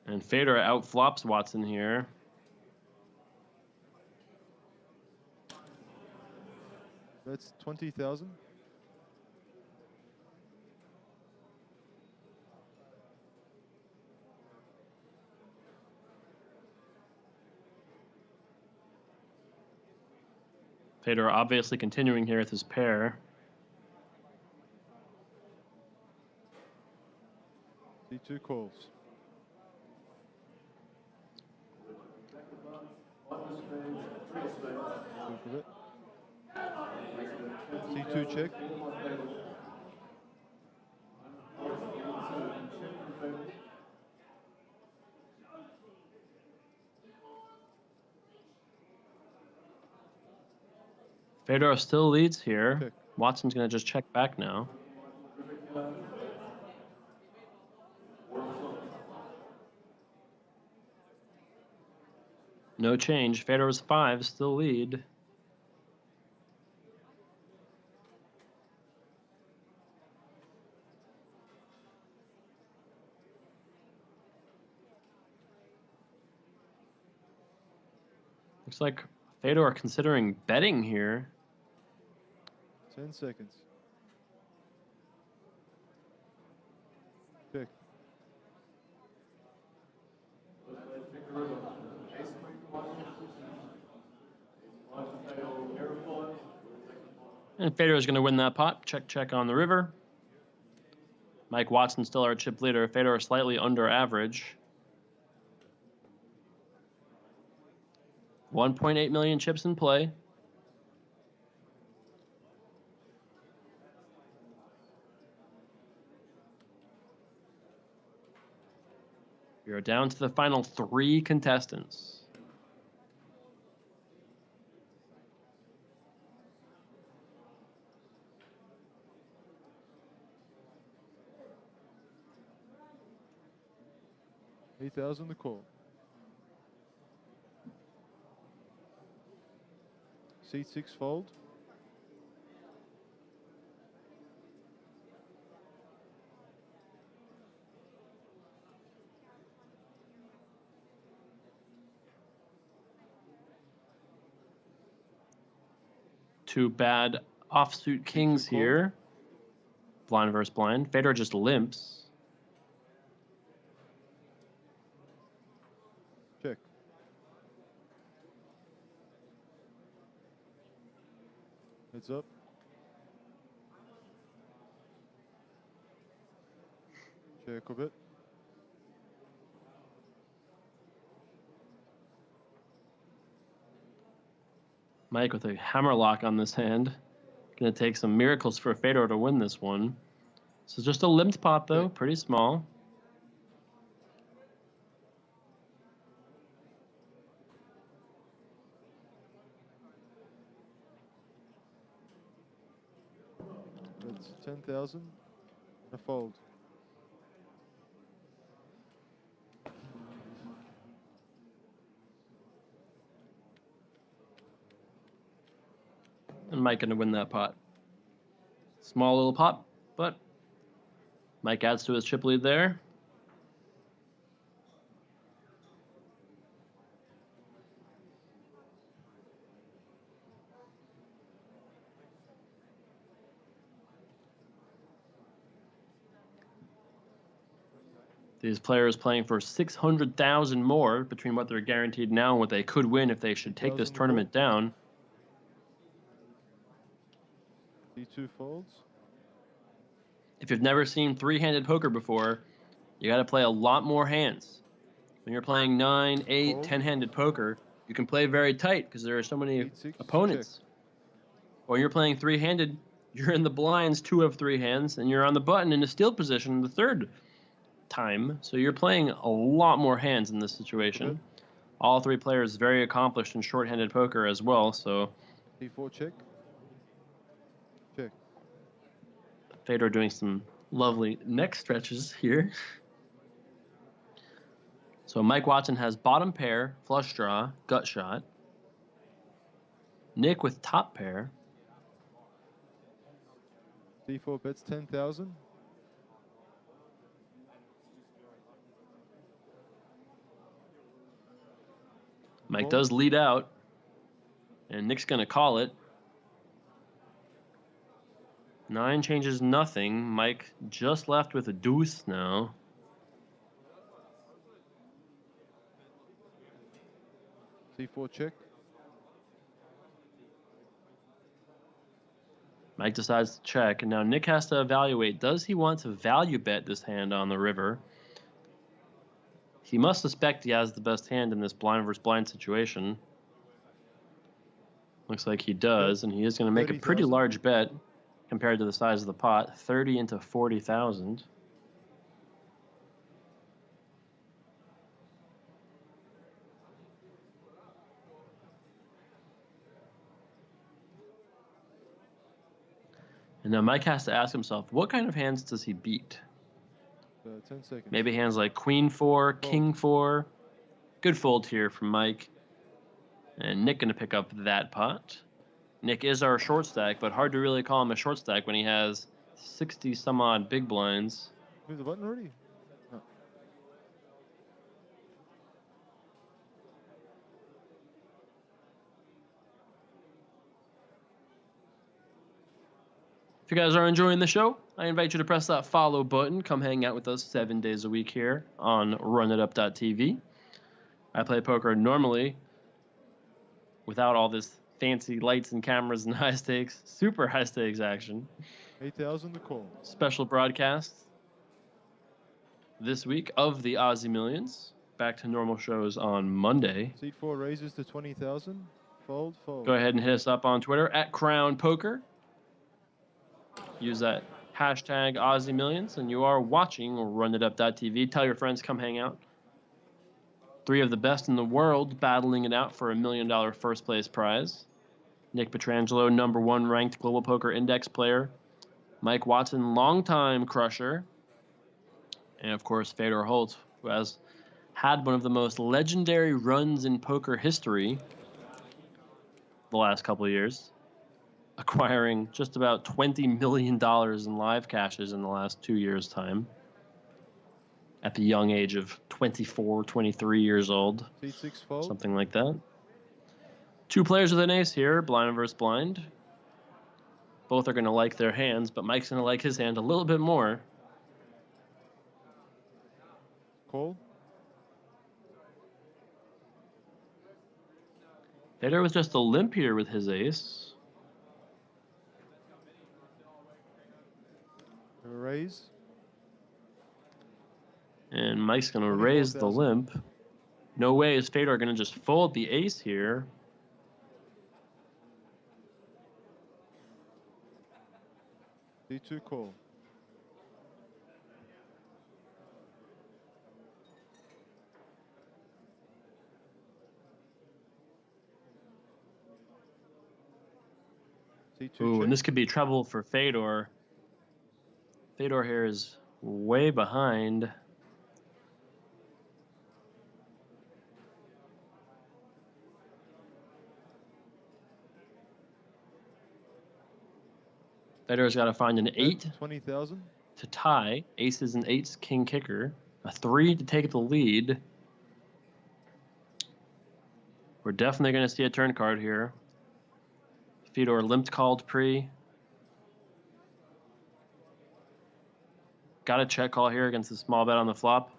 And Fedor outflops Watson here. That's 20,000. Fedor obviously continuing here with his pair. D2 calls. Think of it. C2 check. Fedor still leads here. Check. Watson's going to just check back now. No change. Fedor's 5 still lead. Looks like Fedor considering betting here. 10 seconds. Check. And Fedor is going to win that pot. Check, check on the river. Mike Watson still our chip leader. Fedor slightly under average. 1.8 million chips in play. We are down to the final 3 contestants. $8,000 the call. Seat 6 fold. Two bad offsuit kings here. Blind versus blind. Fedor just limps. Check. Heads up. Check a bit. Mike with a hammerlock on this hand. Gonna take some miracles for Fedor to win this one. So just a limped pot though, pretty small. That's 10,000 a fold. And Mike gonna win that pot. Small little pot, but Mike adds to his chip lead there. These players playing for 600,000 more between what they're guaranteed now and what they could win if they should take this tournament down. D2 folds. If you've never seen three-handed poker before, you got to play a lot more hands. When you're playing 9, 8, 10-handed poker, you can play very tight because there are so many opponents. When you're playing three-handed, you're in the blinds 2 of 3 hands, and you're on the button in a steal position the third time. So you're playing a lot more hands in this situation. All 3 players very accomplished in short-handed poker as well. So D4 check. Check. Fedor doing some lovely neck stretches here. So Mike Watson has bottom pair, flush draw, gut shot. Nick with top pair. D4 bets 10,000. Mike does lead out, and Nick's going to call it. 9 changes nothing. Mike just left with a deuce now. D4 check. Mike decides to check, and now Nick has to evaluate. Does he want to value bet this hand on the river? He must suspect he has the best hand in this blind versus blind situation. Looks like he does, and he is going to make a pretty large bet compared to the size of the pot. 30 into 40,000. And now Mike has to ask himself, what kind of hands does he beat? 10 seconds. Maybe hands like Queen 4, King 4. Good fold here from Mike. And Nick going to pick up that pot. Nick is our short stack, but hard to really call him a short stack when he has 60 some odd big blinds. Move the button already? No. If you guys are enjoying the show, I invite you to press that follow button. Come hang out with us 7 days a week here on runitup.tv. I play poker normally without all this fancy lights and cameras and high stakes, super high stakes action. 8,000 the call. Special broadcast this week of the Aussie Millions. Back to normal shows on Monday. Seat 4 raises to 20,000. Fold, fold. Go ahead and hit us up on Twitter at Crown Poker. Use that hashtag Aussie Millions, and you are watching runitup.tv. Tell your friends, come hang out. 3 of the best in the world battling it out for $1 million first place prize. Nick Petrangelo, #1 ranked Global Poker Index player. Mike Watson, longtime crusher. And of course, Fedor Holt, who has had one of the most legendary runs in poker history the last couple of years, acquiring just about $20 million in live cashes in the last 2 years' time at the young age of 24, 23 years old, Seat 6 fold. something like that. 2 players with an ace here, blind versus blind. Both are going to like their hands, but Mike's going to like his hand a little bit more. Call. Fedor was just a limp here with his ace. Raise. And Mike's going to raise the limp. No way is Fedor going to just fold the ace here. D2 call. C2 Ooh, check. and this could be trouble for Fedor. Fedor here is way behind. Fedor's got to find an 8 20,000. to tie. Aces and 8s, king kicker. A 3 to take the lead. We're definitely going to see a turn card here. Fedor limped called pre. Got a check call here against the small bet on the flop.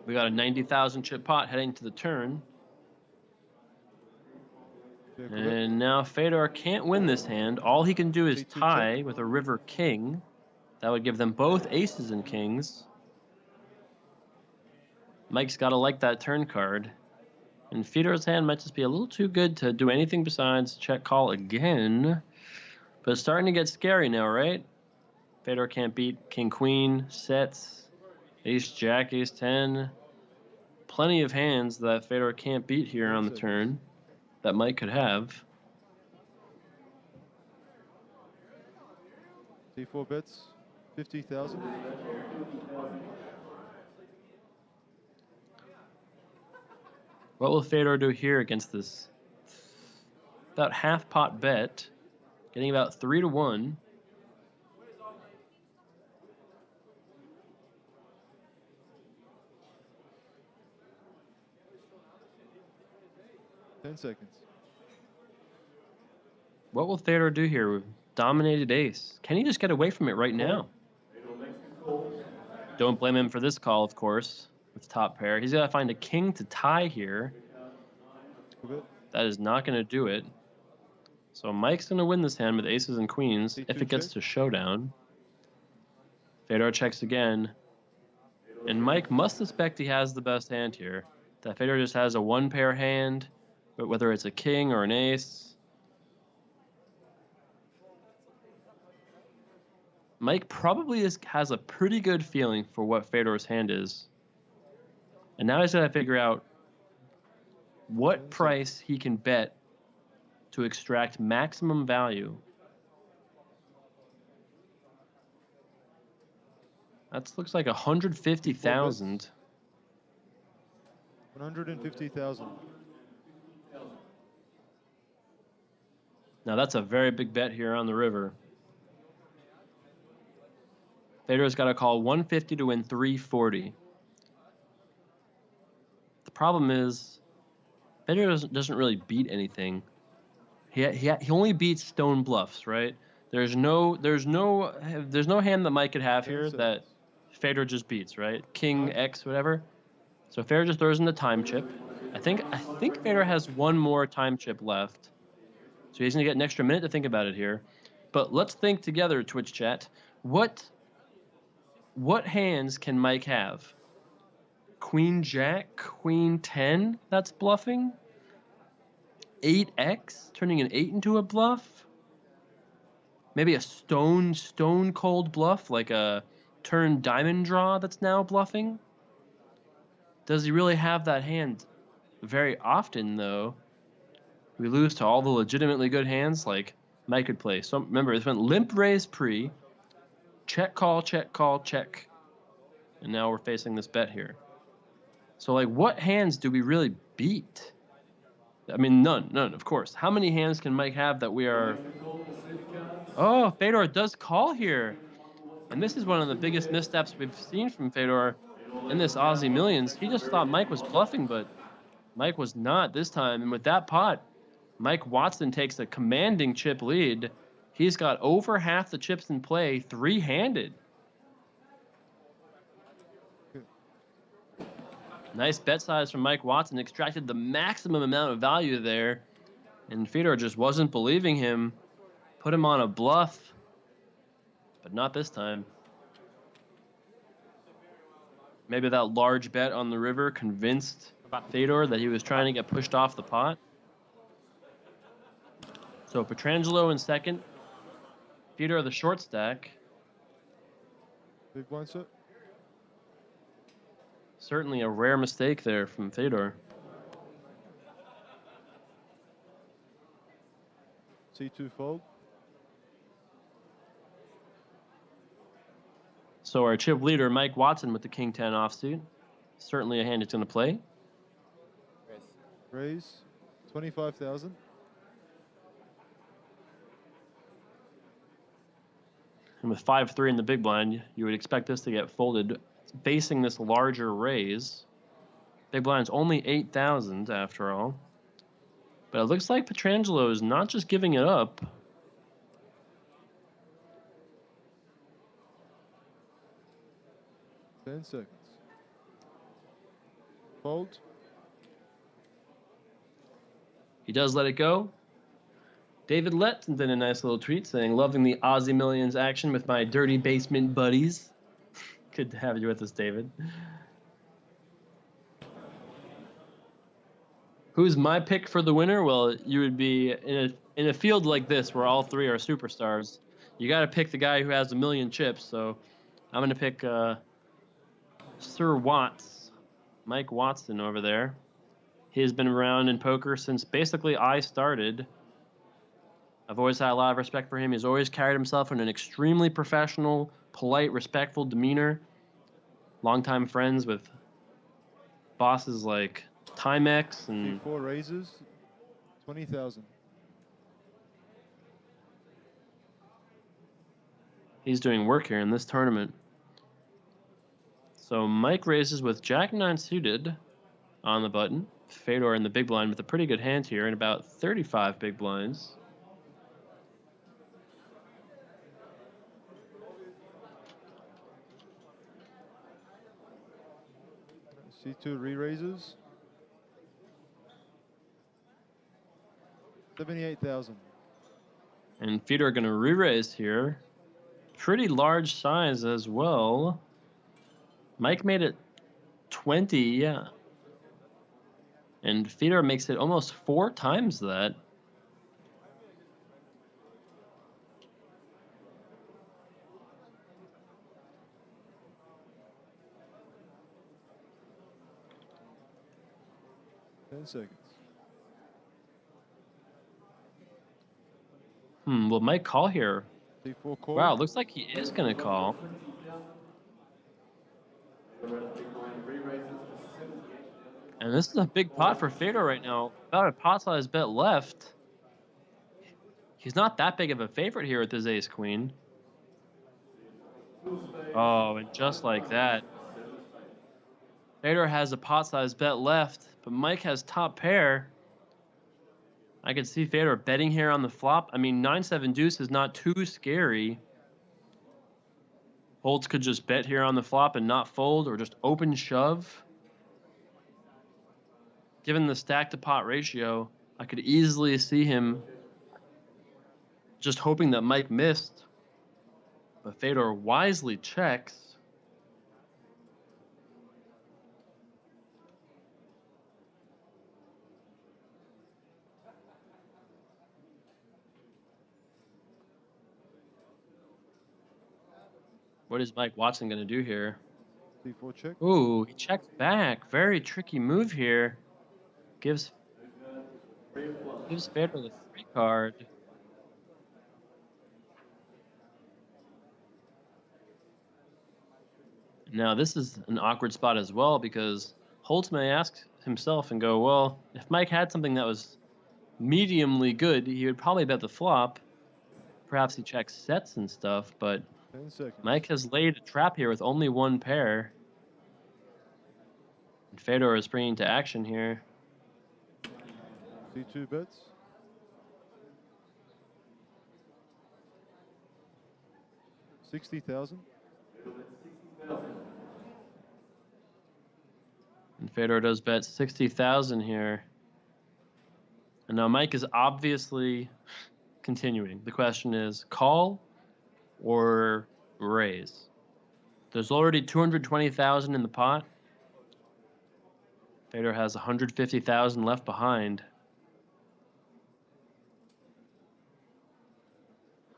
We got a 90,000 chip pot heading to the turn. And now Fedor can't win this hand. All he can do is tie with a river king. That would give them both aces and kings. Mike's got to like that turn card. And Fedor's hand might just be a little too good to do anything besides check call again. But it's starting to get scary now, right? Fedor can't beat king queen, sets, ace jack, ace 10. Plenty of hands that Fedor can't beat here on the turn that Mike could have. D4 bets. 50,000. What will Fedor do here against this? About half pot bet, getting about 3 to 1. Ten seconds. What will Fedor do here with dominated ace? Can he just get away from it right now? Don't blame him for this call, of course, with top pair. He's got to find a king to tie here. That is not going to do it. So Mike's going to win this hand with aces and queens if it gets to showdown. Fedor checks again. And Mike must suspect he has the best hand here. That Fedor just has a one-pair hand, but whether it's a king or an ace. Mike probably has a pretty good feeling for what Fedor's hand is. And now he's got to figure out what price he can bet to extract maximum value. That looks like 150,000. 150,000. Now that's a very big bet here on the river. Fedor's got to call 150 to win 340. The problem is Federer doesn't really beat anything. He only beats stone bluffs, right? There's no hand that Mike could have here that Federer just beats, right? King X whatever. So Federer just throws in the time chip. I think Federer has one more time chip left, so he's gonna get an extra minute to think about it here. But let's think together, Twitch chat. What hands can Mike have? Queen Jack, Queen 10. That's bluffing. 8x, turning an 8 into a bluff. Maybe a stone cold bluff, like a turn diamond draw that's now bluffing. Does he really have that hand very often, though? We lose to all the legitimately good hands like Mike could play. So remember, this went limp raise pre, check call, check. And now we're facing this bet here. So like, what hands do we really beat? I mean, none, of course. How many hands can Mike have that we are... Oh, Fedor does call here. And this is one of the biggest missteps we've seen from Fedor in this Aussie Millions. He just thought Mike was bluffing, but Mike was not this time. And with that pot, Mike Watson takes a commanding chip lead. He's got over half the chips in play, three-handed. Nice bet size from Mike Watson. Extracted the maximum amount of value there. And Fedor just wasn't believing him. Put him on a bluff. But not this time. Maybe that large bet on the river convinced Fedor that he was trying to get pushed off the pot. So Pietrangelo in second. Fedor the short stack. Big blind set. Certainly a rare mistake there from Fedor. C2 fold. So our chip leader, Mike Watson, with the King 10 offsuit. Certainly a hand it's going to play. Raise 25,000. And with 5-3 in the big blind, you would expect this to get folded, facing this larger raise. Big blind's only 8,000 after all. But it looks like Pietrangelo is not just giving it up. Ten seconds. Fold. He does let it go. David Lett sent in a nice little tweet saying, loving the Aussie Millions action with my dirty basement buddies. Good to have you with us, David. Who's my pick for the winner? Well, you would be in a field like this where all three are superstars. You got to pick the guy who has a million chips. So I'm going to pick Sir Watts, Mike Watson over there. He's been around in poker since basically I started. I've always had a lot of respect for him. He's always carried himself in an extremely professional, polite, respectful demeanor. Longtime friends with bosses like Timex and... 4 raises, 20,000. He's doing work here in this tournament. So Mike raises with Jack-9 suited on the button. Fedor in the big blind with a pretty good hand here and about 35 big blinds. C2 re-raises. 78,000. And Fedor going to re-raise here. Pretty large size as well. Mike made it 20, yeah. And Fedor makes it almost 4 times that. Seconds. Will Mike call here? C4 call. Wow, looks like he is going to call. And this is a big pot for Fedor right now. About a pot-sized bet left. He's not that big of a favorite here with his ace-queen. Oh, and just like that. Fedor has a pot-sized bet left, but Mike has top pair. I could see Fedor betting here on the flop. I mean, 9-7 deuce is not too scary. Holtz could just bet here on the flop and not fold, or just open shove. Given the stack to pot ratio, I could easily see him just hoping that Mike missed. But Fedor wisely checks. What is Mike Watson going to do here? D4 check. Ooh, he checks back. Very tricky move here. Gives Fedor the 3 card. Now this is an awkward spot as well, because Holtz may ask himself and go, well, if Mike had something that was mediumly good, he would probably bet the flop. Perhaps he checks sets and stuff, but 10 seconds. Mike has laid a trap here with only 1 pair. And Fedor is springing to action here. C2 bets. $60,000. And Fedor does bet 60,000 here. And now Mike is obviously continuing. The question is call or raise. There's already 220,000 in the pot. Fedor has 150,000 left behind.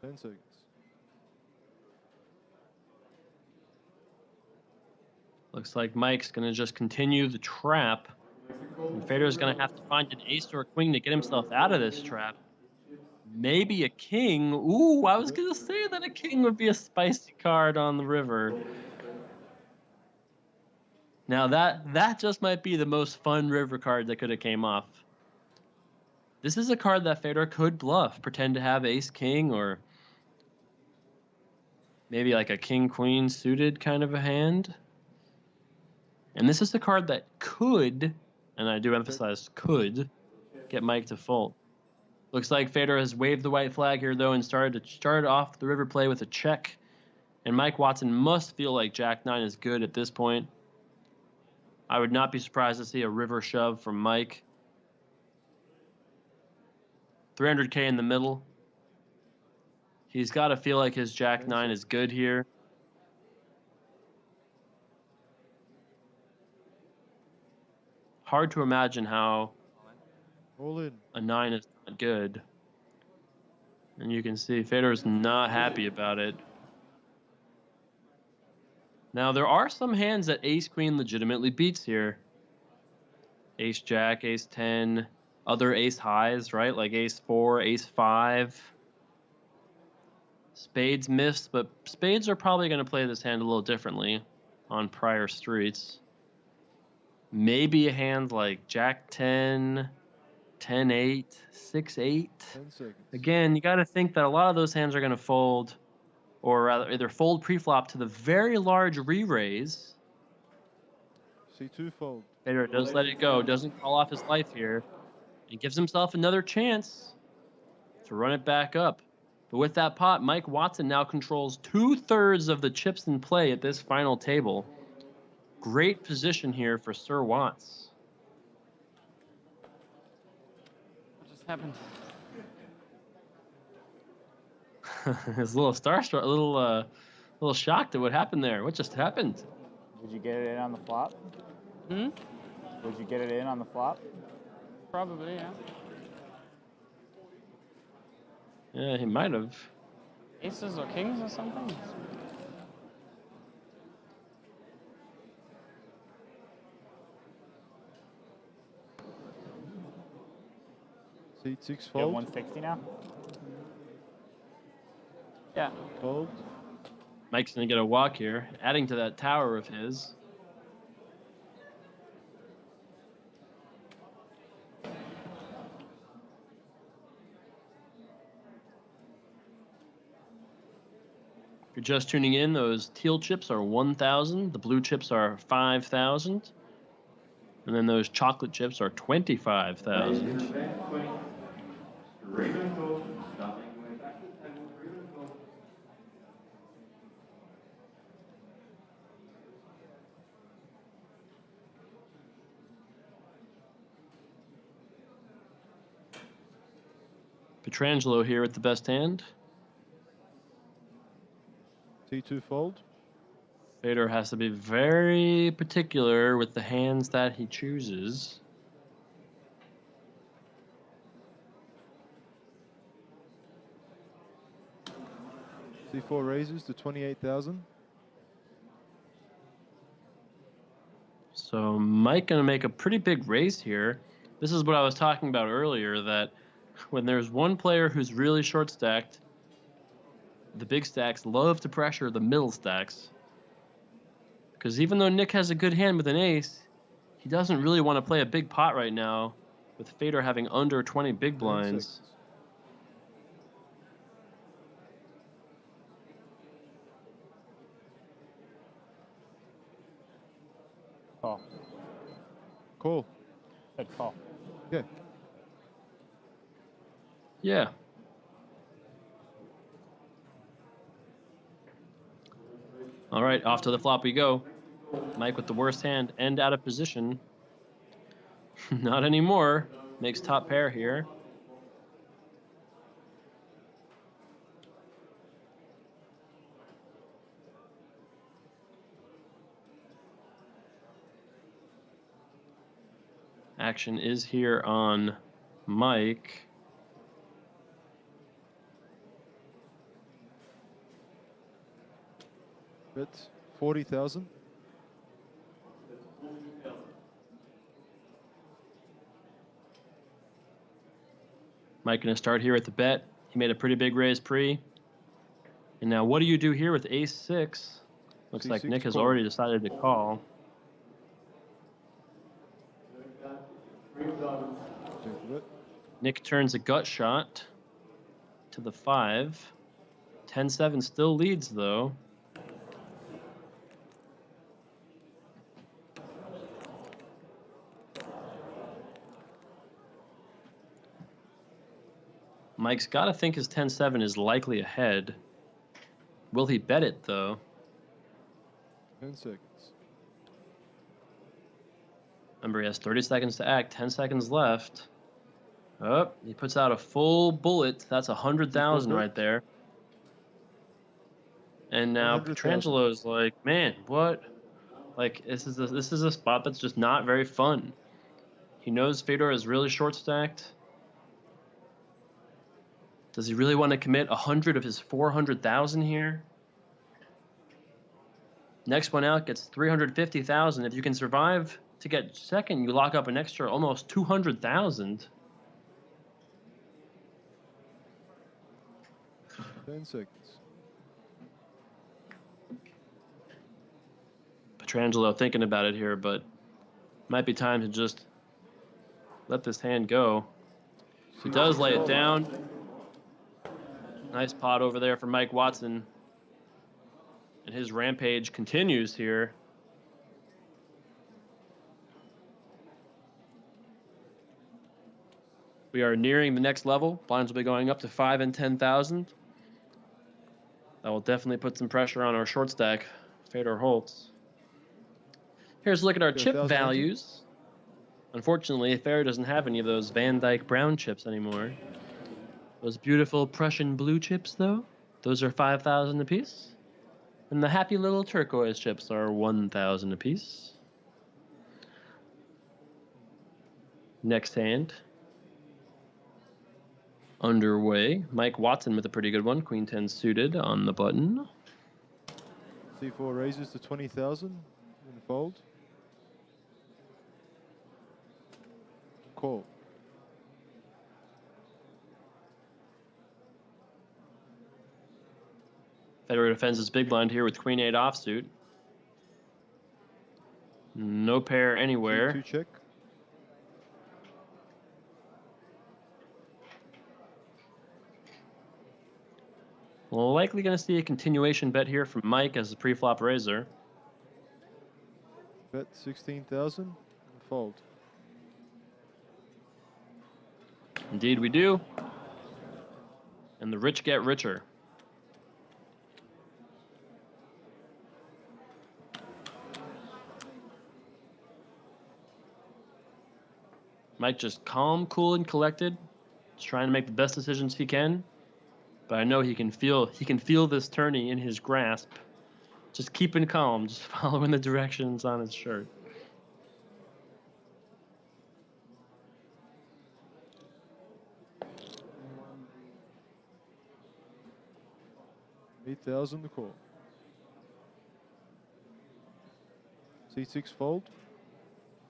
10 seconds. Looks like Mike's going to just continue the trap. And Fedor's going to have to find an ace or a queen to get himself out of this trap. Maybe a king. Ooh, I was going to say that a king would be a spicy card on the river. Now that just might be the most fun river card that could have came off. This is a card that Fedor could bluff, pretend to have ace king, or maybe like a king queen suited kind of a hand. And this is a card that could, and I do emphasize could, get Mike to fold. Looks like Fedor has waved the white flag here though and started off the river play with a check. And Mike Watson must feel like Jack 9 is good at this point. I would not be surprised to see a river shove from Mike. 300K in the middle. He's got to feel like his Jack 9 is good here. Hard to imagine how All in. a 9 is not good. And you can see Fedor's not happy about it. Now, there are some hands that ace-queen legitimately beats here. Ace-jack, ace-10, other ace-highs, right? Like ace-4, ace-5. Spades missed, but spades are probably going to play this hand a little differently on prior streets. Maybe a hand like jack-10, 10-8, 6-8. Again, you got to think that a lot of those hands are going to fold, or rather either fold pre-flop to the very large re-raise. C2 fold. Fedor does let it go, doesn't call off his life here, and gives himself another chance to run it back up. But with that pot, Mike Watson now controls 2/3 of the chips in play at this final table. Great position here for Sir Watts. What just happened? He's a little starstruck, a little shocked at what happened there. What just happened? Did you get it in on the flop? Hmm? Did you get it in on the flop? Probably, yeah. Yeah, he might have. Aces or kings or something? C6 You have fold. 160 now? Yeah. Fold. Mike's going to get a walk here, adding to that tower of his. If you're just tuning in, those teal chips are 1,000. The blue chips are 5,000. And then those chocolate chips are 25,000. Petrangelo here with the best hand. T2 fold. Fedor has to be very particular with the hands that he chooses. C4 raises to 28,000. So Mike gonna make a pretty big raise here. This is what I was talking about earlier, that when there's one player who's really short stacked, the big stacks love to pressure the middle stacks. Because even though Nick has a good hand with an ace, he doesn't really want to play a big pot right now, with Fedor having under 20 big blinds. Call. Call. Good call. Yeah. Yeah. All right, off to the flop we go. Mike with the worst hand and out of position. Not anymore. Makes top pair here. Action is here on Mike. Bet 40,000. Mike gonna start here at the bet. He made a pretty big raise pre. And now what do you do here with ace six? Looks like C6 Nick has call. already decided to call. Nick turns a gut shot to the 5. 10-7 still leads though. Mike's got to think his 10-7 is likely ahead. Will he bet it though? 10 seconds. Remember, he has 30 seconds to act, 10 seconds left. Oh, he puts out a full bullet. That's 100,000 right there. And now 100,000. Petrangelo's like, man, what? Like, this is a spot that's just not very fun. He knows Fedor is really short stacked. Does he really want to commit 100 of his 400,000 here? Next one out gets 350,000. If you can survive to get second, you lock up an extra almost 200,000. 10 seconds. Petrangelo thinking about it here, but might be time to just let this hand go. He does lay it down. Nice pot over there for Mike Watson. And his rampage continues here. We are nearing the next level. Blinds will be going up to 5 and 10,000. That will definitely put some pressure on our short stack, Fedor Holtz. Here's a look at our chip values. Unfortunately, Fedor doesn't have any of those Van Dyke brown chips anymore. Those beautiful Prussian blue chips, though, those are 5,000 apiece. And the happy little turquoise chips are 1,000 apiece. Next hand. Underway. Mike Watson with a pretty good one. Queen 10 suited on the button. C4 raises to 20,000 and fold. Call. Fedor defends his big blind here with Queen 8 offsuit. No pair anywhere. Two check. Likely going to see a continuation bet here from Mike as a pre-flop raiser. Bet 16,000 and fold. Indeed we do. And the rich get richer. Mike just calm, cool, and collected. Just trying to make the best decisions he can. But I know he can feel this tourney in his grasp. Just keeping calm, just following the directions on his shirt. $8,000 the call. C6 fold.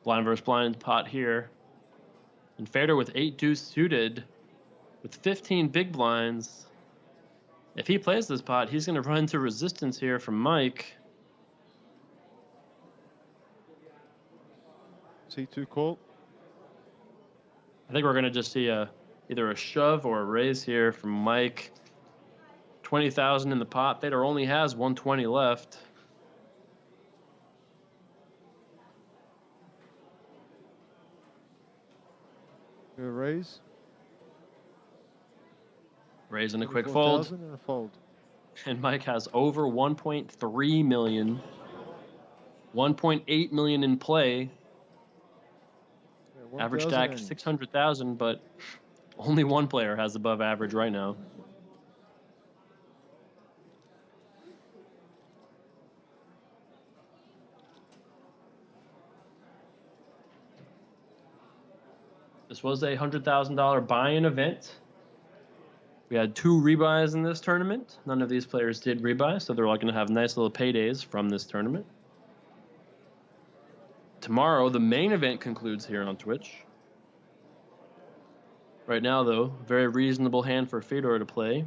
Blind versus blind pot here. And Federer with 8-2 suited with 15 big blinds. If he plays this pot, he's going to run into resistance here from Mike. C2 call. I think we're going to just see either a shove or a raise here from Mike. 20,000 in the pot. Federer only has 120 left. A raise. Raise and a quick fold. And a fold. And Mike has over 1.3 million. 1.8 million in play. Yeah, average stack 600,000, but only one player has above average right now. This was a $100,000 buy-in event. We had 2 rebuys in this tournament. None of these players did rebuy, so they're all going to have nice little paydays from this tournament. Tomorrow, the main event concludes here on Twitch. Right now, though, very reasonable hand for Fedor to play.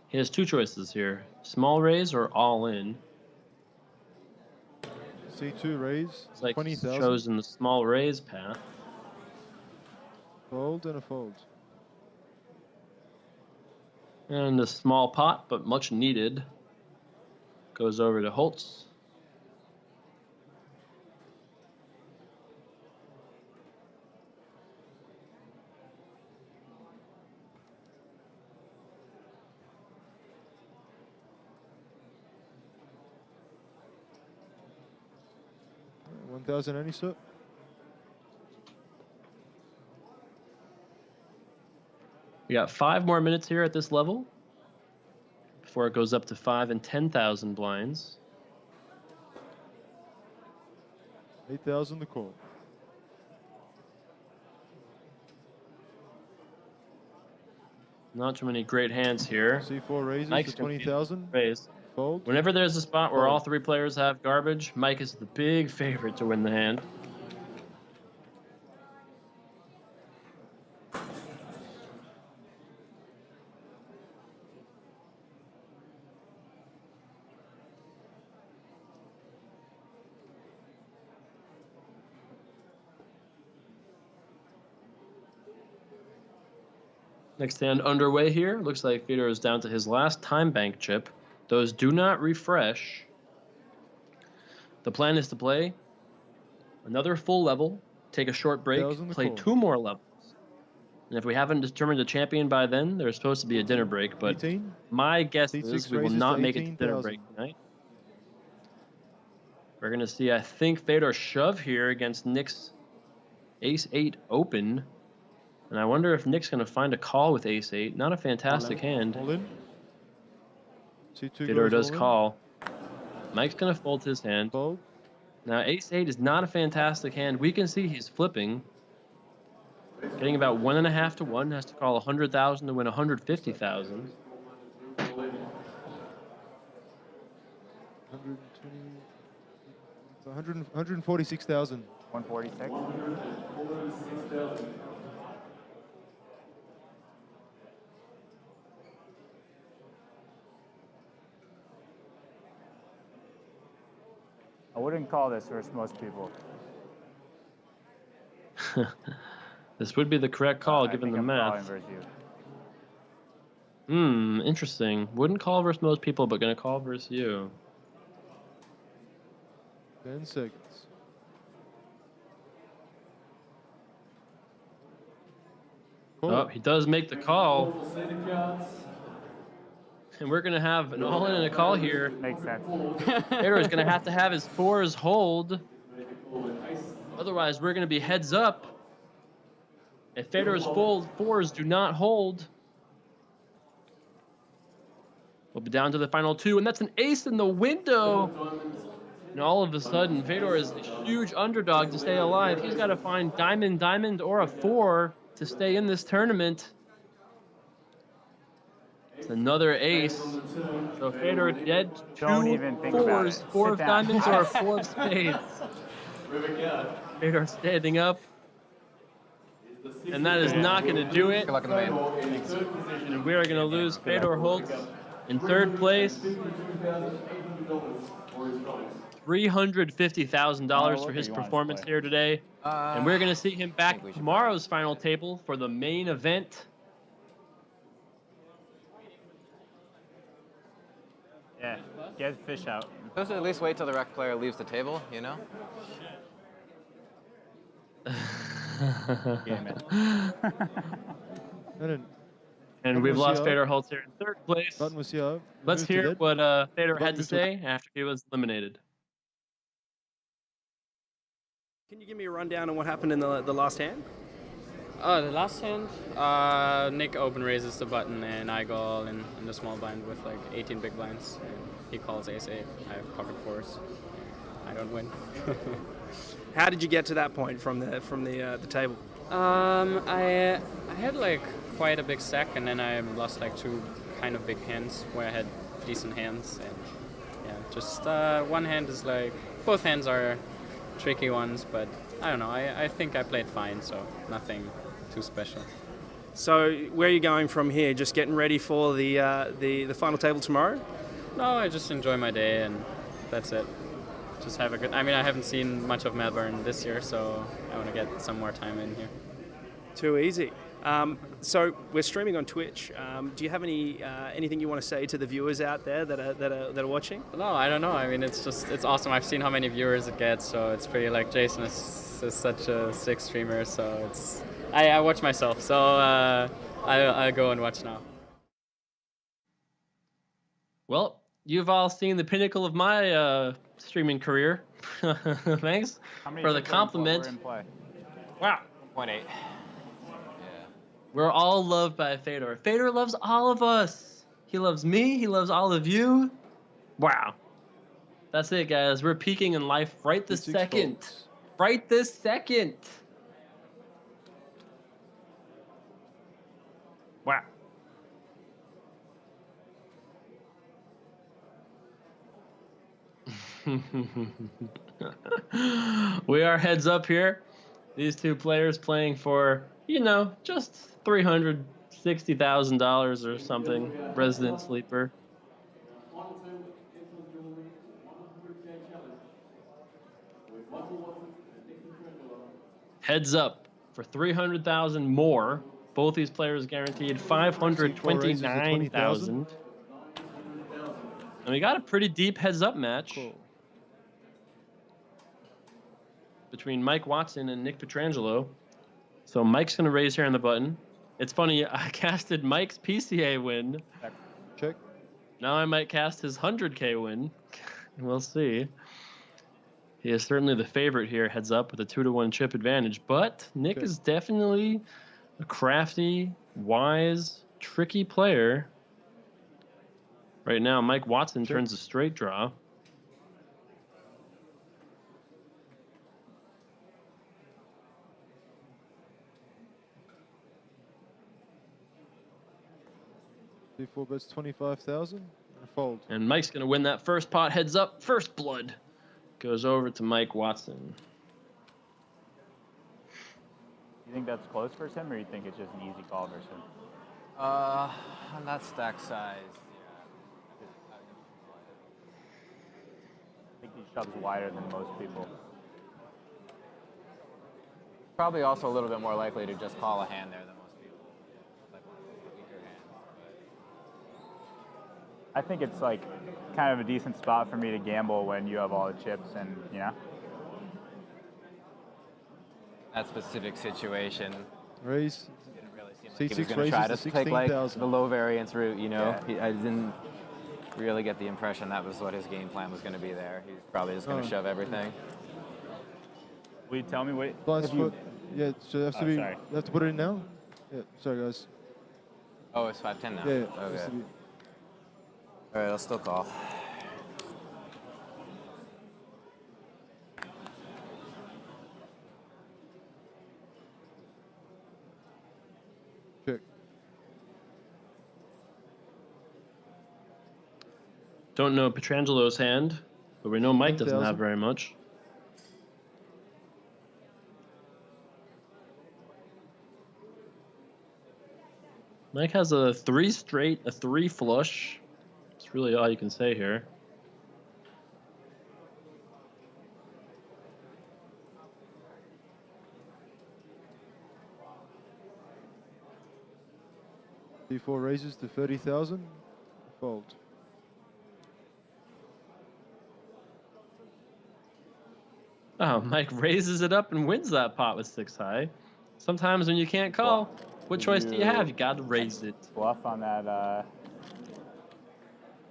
He has 2 choices here. Small raise or all in. C2 raise. It's like he's 20,000. chosen the small raise path. Fold and a fold. And a small pot, but much needed, goes over to Holtz. $1,000 any, sir? We got 5 more minutes here at this level before it goes up to 5 and 10,000 blinds. 8,000 the call. Not too many great hands here. C4 raises Mike's to 20,000. Raise. Fold. Whenever there's a spot where Fold. all 3 players have garbage, Mike is the big favorite to win the hand. Next hand underway here. Looks like Fedor is down to his last time bank chip. Those do not refresh. The plan is to play another full level, take a short break, play 2 more levels. And if we haven't determined a champion by then, there's supposed to be a dinner break. But 18. my guess C6 is we will raises not to make it to dinner 18,000. break tonight. We're going to see, I think, Fedor shove here against Nick's Ace-8 open. And I wonder if Nick's going to find a call with Ace-8. Not a fantastic hand. All in. C2 Fedor goes does all in. call. Mike's going to fold his hand. Fold. Now, Ace-8 is not a fantastic hand. We can see he's flipping. Getting about 1.5 to 1. Has to call 100,000 to win 150,000. 146,000. 146. I wouldn't call this versus most people. This would be the correct call given the I'm calling math. versus you. Interesting. Wouldn't call versus most people, but gonna call versus you. 10 seconds. Oh, he does make the call. And we're going to have an all-in and a call here. Makes sense. Fedor is going to have his fours hold. Otherwise, we're going to be heads up. If Fedor's fours do not hold, we'll be down to the final two, and that's an ace in the window. And all of a sudden, Fedor is a huge underdog to stay alive. He's got to find diamond, diamond, or a four to stay in this tournament. It's another ace. So Fedor dead. Don't two even think fours, about it. four Sit of down. diamonds or four of spades. Fedor standing up. And that is not going to do it. Good luck in the main. And we are going to lose Fedor Holtz in third place. $350,000 for his performance here today. And we're going to see him back tomorrow's final table for the main event. Yeah, get fish out. Supposed to at least wait till the rec player leaves the table, you know? And we've lost Fedor Holtz here in third place. Button was here. Let's hear what Fedor had to say after he was eliminated. Can you give me a rundown on what happened in the last hand? The last hand, Nick open raises the button and I go all in the small blind with like 18 big blinds. And he calls ace-8. I have pocket fours. I don't win. How did you get to that point from the table? I had like quite a big stack and then I lost like two kind of big hands where I had decent hands. And yeah, just one hand is like, both hands are tricky ones, but I don't know. I think I played fine, so nothing too special. So where are you going from here? Just getting ready for the final table tomorrow? No, I just enjoy my day and that's it. Just have a good. I mean, I haven't seen much of Melbourne this year, so I want to get some more time in here. Too easy. So we're streaming on Twitch. Do you have anything you want to say to the viewers out there that are watching? No, I don't know. I mean, it's awesome. I've seen how many viewers it gets, so it's pretty. Like Jason is such a sick streamer, so it's. I watch myself, so I'll go and watch now. Well, you've all seen the pinnacle of my streaming career. Thanks for the compliment. Wow. 1.8. We're all loved by Fedor. Fedor loves all of us. He loves me. He loves all of you. Wow. That's it, guys. We're peaking in life right this second. Right this second. Wow. We are heads up here. These two players playing for, you know, just $360,000 or something. Resident sleeper. Heads up for 300,000 more. Both these players guaranteed 529,000. And we got a pretty deep heads up match between Mike Watson and Nick Petrangelo. So Mike's going to raise here on the button. It's funny, I casted Mike's PCA win. Check. Now I might cast his 100K win. We'll see. He is certainly the favorite here, heads up, with a 2-to-1 chip advantage. But Nick is definitely a crafty, wise, tricky player. Right now, Mike Watson turns a straight draw. D4 bets 25,000. Fold. And Mike's going to win that first pot. Heads up, first blood goes over to Mike Watson. You think that's close versus him, or you think it's just an easy call versus him? On that stack size, I think he shoves wider than most people. probably also a little bit more likely to just call a hand there than most people. Like weaker hands. I think it's like kind of a decent spot for me to gamble when you have all the chips and, you know. That specific situation. Raise. He was going to try to take like the low variance route, you know. Yeah. I didn't really get the impression that was what his game plan was going to be there. He's probably just going to shove everything. Will you tell me what? Blind foot. Yeah, so you have to sorry. you have to put it in now? Yeah, sorry guys. Oh, it's 5-10 now? Yeah. Okay. All right, I'll still call. Check. Don't know Petrangelo's hand, but we know Mike doesn't have very much. Mike has a 3 straight, a 3 flush. That's really all you can say here. D4 raises to 30,000. Fold. Oh, Mike raises it up and wins that pot with 6 high. Sometimes when you can't call, what choice do you have? You got to raise it. Bluff on that. Or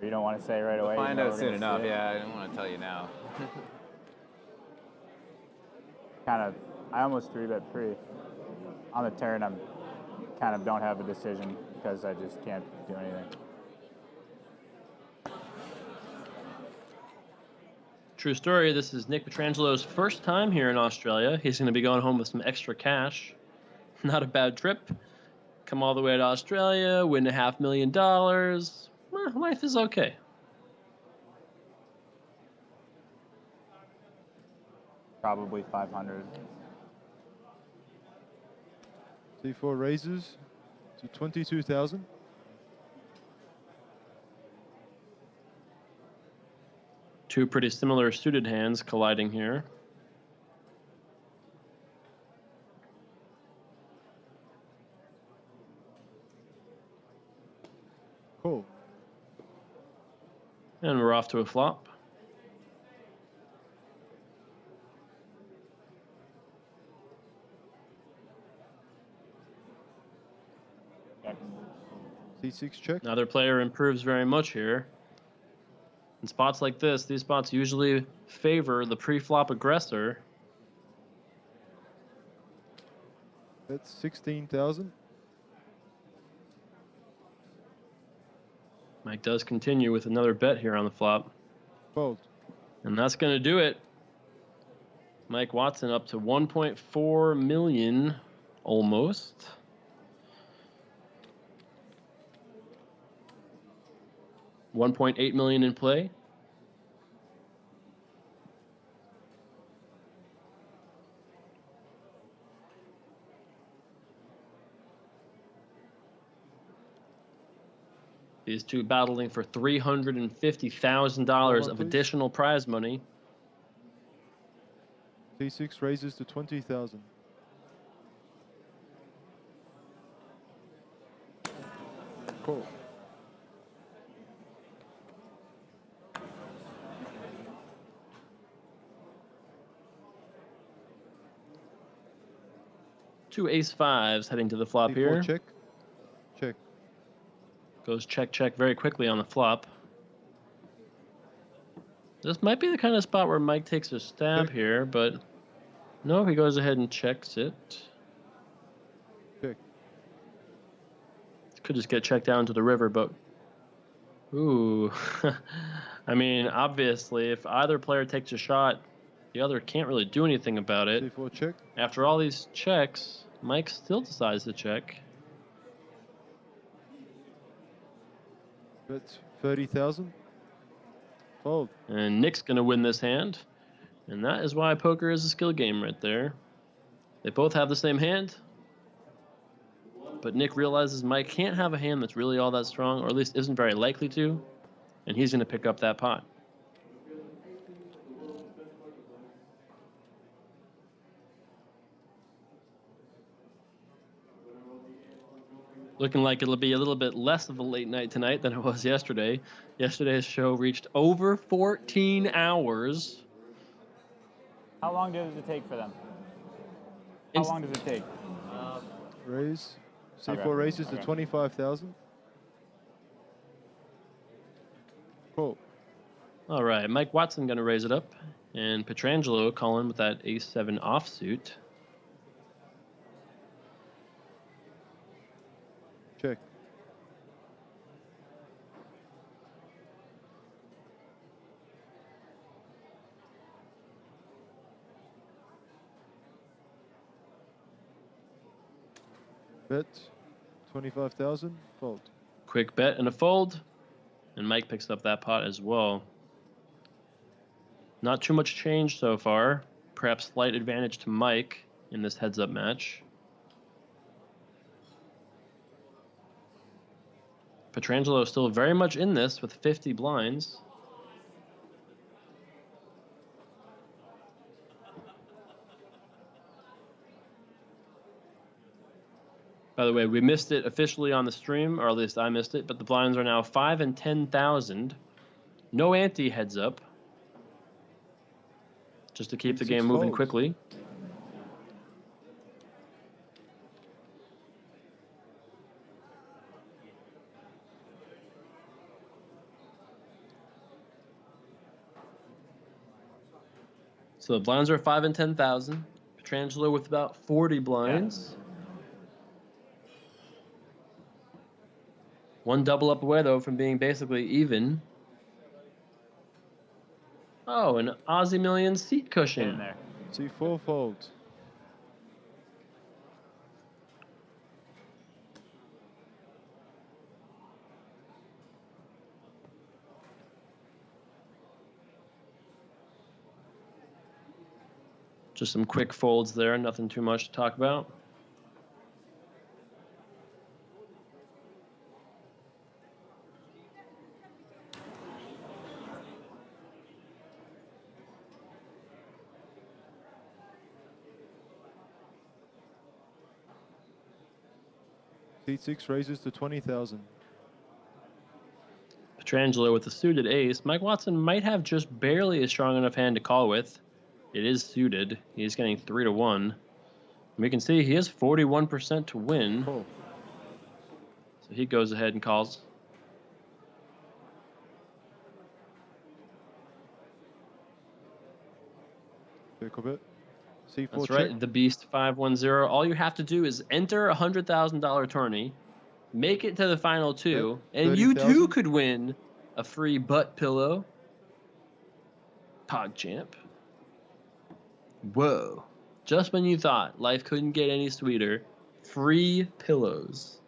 you don't want to say right away. We'll find out soon enough. Yeah, I don't want to tell you now. I almost 3-bet pre. On the turn, I'm kind of don't have a decision because I just can't do anything. True story, this is Nick Petrangelo's first time here in Australia. He's going to be going home with some extra cash. Not a bad trip. Come all the way to Australia, win $500,000. Well, life is okay. Probably 500. D4 raises to 22,000. Two pretty similar suited hands colliding here. Cool. And we're off to a flop. C6 check. Another player improves very much here. In spots like this, these spots usually favor the pre-flop aggressor. That's 16,000. Mike does continue with another bet here on the flop. Fold. And that's going to do it. Mike Watson up to 1.4 million almost. $1.8 million in play. These two battling for $350,000 of additional prize money. C6 raises to 20,000. Cool. Two ace-5s heading to the flop D4 here. check. Check. Goes check, check very quickly on the flop. This might be the kind of spot where Mike takes a stab here, but no, he goes ahead and checks it. Check. Could just get checked down to the river, but ooh. I mean, obviously, if either player takes a shot, the other can't really do anything about it. D4 check. After all these checks, Mike still decides to check. That's 30,000. Fold. And Nick's going to win this hand. And that is why poker is a skill game right there. They both have the same hand. But Nick realizes Mike can't have a hand that's really all that strong, or at least isn't very likely to. And he's going to pick up that pot. Looking like it'll be a little bit less of a late night tonight than it was yesterday. Yesterday's show reached over 14 hours. How long does it take for them? How long does it take? Raise. C4 Okay. raises to Okay. 25,000. Cool. All right, Mike Watson going to raise it up. And Petrangelo calling with that ace-7 offsuit. Check. Bet. 25,000. Fold. Quick bet and a fold. And Mike picks up that pot as well. Not too much change so far. Perhaps slight advantage to Mike in this heads-up match. Petrangelo still very much in this with 50 blinds. By the way, we missed it officially on the stream, or at least I missed it, but the blinds are now 5 and 10,000. No ante heads up. Just to keep the game moving quickly. So the blinds are 5 and 10,000. Petrangelo with about 40 blinds. One double up away, though, from being basically even. Oh, an Aussie Million seat cushion. In there. C4 fold. Just some quick folds there, nothing too much to talk about. C6 raises to 20,000. Petrangelo with a suited ace. Mike Watson might have just barely a strong enough hand to call with. It is suited. He's getting 3 to 1. We can see he has 41% to win. Cool. So he goes ahead and calls. Check a bit. C4 That's check. right, the Beast 510. All you have to do is enter a $100,000 tourney, make it to the final two, and you too could win a free butt pillow. PogChamp. Whoa. Just when you thought life couldn't get any sweeter, free pillows.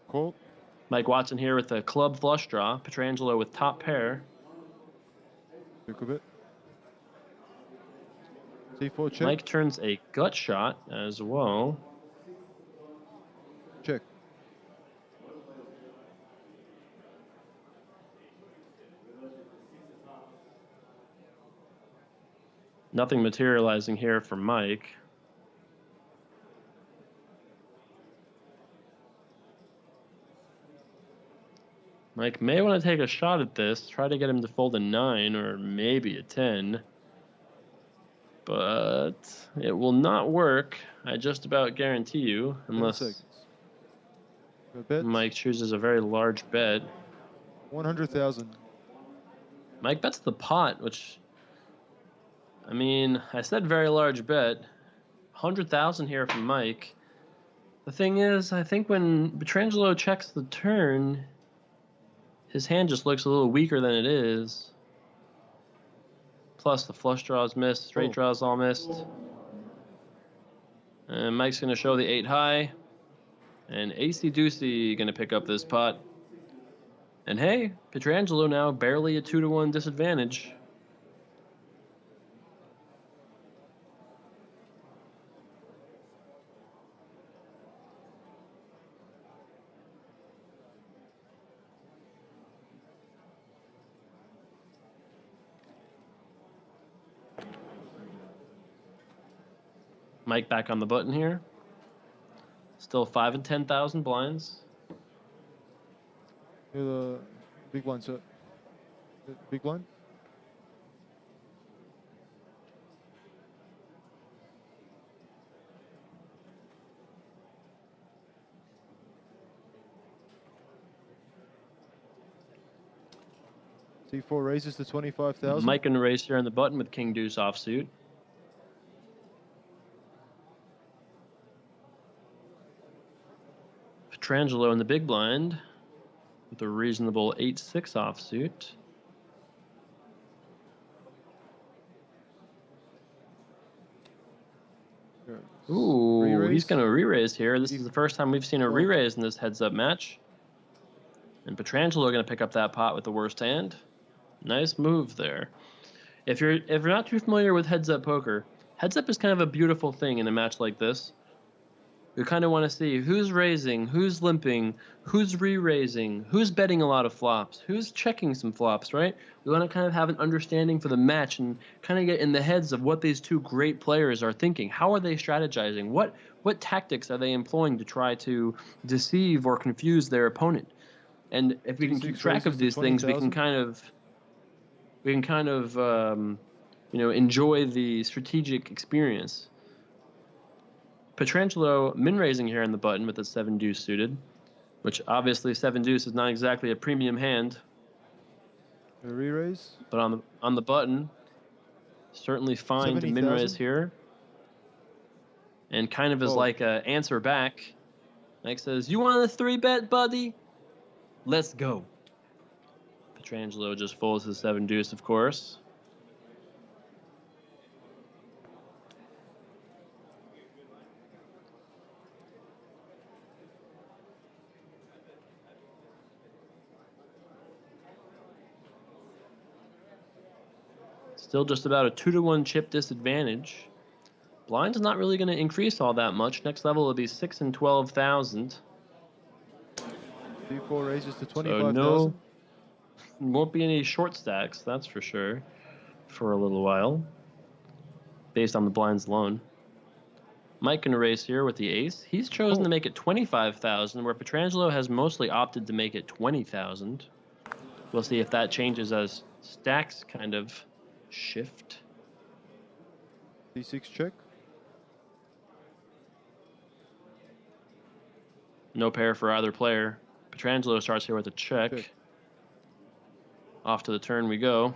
Cool. Mike Watson here with a club flush draw. Petrangelo with top pair. Check a bit. C4 check. Mike turns a gut shot as well. Check. Nothing materializing here for Mike. Mike may want to take a shot at this, try to get him to fold a 9 or maybe a 10. But it will not work, I just about guarantee you, unless Mike chooses a very large bet. 100,000. Mike bets the pot, which, I mean, I said very large bet. 100,000 here from Mike. The thing is, I think when Petrangelo checks the turn, his hand just looks a little weaker than it is. Plus, the flush draws missed, straight draws all missed. And Mike's going to show the 8 high. And AC Deucey going to pick up this pot. And hey, Petrangelo now barely a 2 to 1 disadvantage. Mike back on the button here. Still 5 and 10,000 blinds. You're the big one, sir. The big one. C4 raises to 25,000. Mike and race here on the button with King Deuce offsuit. Petrangelo in the big blind with a reasonable 8-6 offsuit. Ooh, he's going to re-raise here. This is the first time we've seen a re-raise in this heads-up match. And Petrangelo going to pick up that pot with the worst hand. Nice move there. If you're not too familiar with heads-up poker, heads-up is kind of a beautiful thing in a match like this. You kind of want to see who's raising, who's limping, who's re-raising, who's betting a lot of flops, who's checking some flops, right? We want to kind of have an understanding for the match and kind of get in the heads of what these two great players are thinking. How are they strategizing? What tactics are they employing to try to deceive or confuse their opponent? And if we can keep track of these things, we can kind of enjoy the strategic experience. Petrangelo min-raising here on the button with the 7-deuce suited, which obviously 7-deuce is not exactly a premium hand. A re-raise. But on the button, certainly fine to min-raise here. And kind of is like a answer back. Mike says, "You want a 3-bet, buddy? Let's go." Petrangelo just folds his 7-deuce, of course. Still just about a 2-to-1 chip disadvantage. Blind's not really going to increase all that much. Next level will be 6 and 12,000. C4 raises to 25,000. So won't be any short stacks, that's for sure, for a little while, based on the blinds alone. Mike can raise here with the ace. He's chosen to make it 25,000, where Petrangelo has mostly opted to make it 20,000. We'll see if that changes as stacks kind of shift. D6 check. No pair for either player. Petrangelo starts here with a check. Off to the turn we go.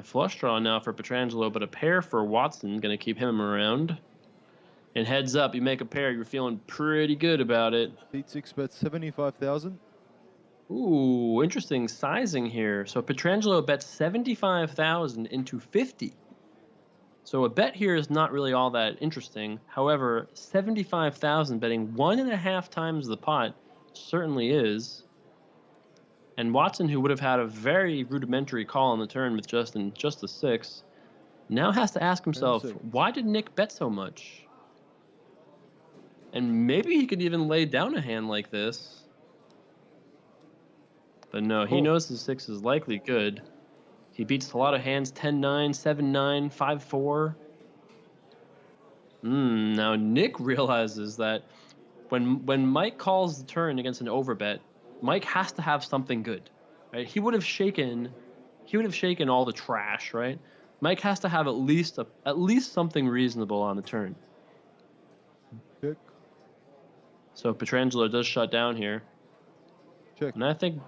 Flush draw now for Petrangelo, but a pair for Watson, going to keep him around. And heads up, you make a pair, you're feeling pretty good about it. Beat 6 bet 75,000. Ooh, interesting sizing here. So Petrangelo bets 75,000 into 50. So a bet here is not really all that interesting. However, 75,000 betting 1.5 times the pot certainly is. And Watson, who would have had a very rudimentary call on the turn with just a 6, now has to ask himself, why did Nick bet so much? And maybe he could even lay down a hand like this. But no, he knows his 6 is likely good. He beats a lot of hands, 10-9, 7-9, 5-4. Now Nick realizes that when Mike calls the turn against an overbet, Mike has to have something good, right? He would have shaken all the trash, right? Mike has to have at least something reasonable on the turn. Check. So Petrangelo does shut down here. Check. And I think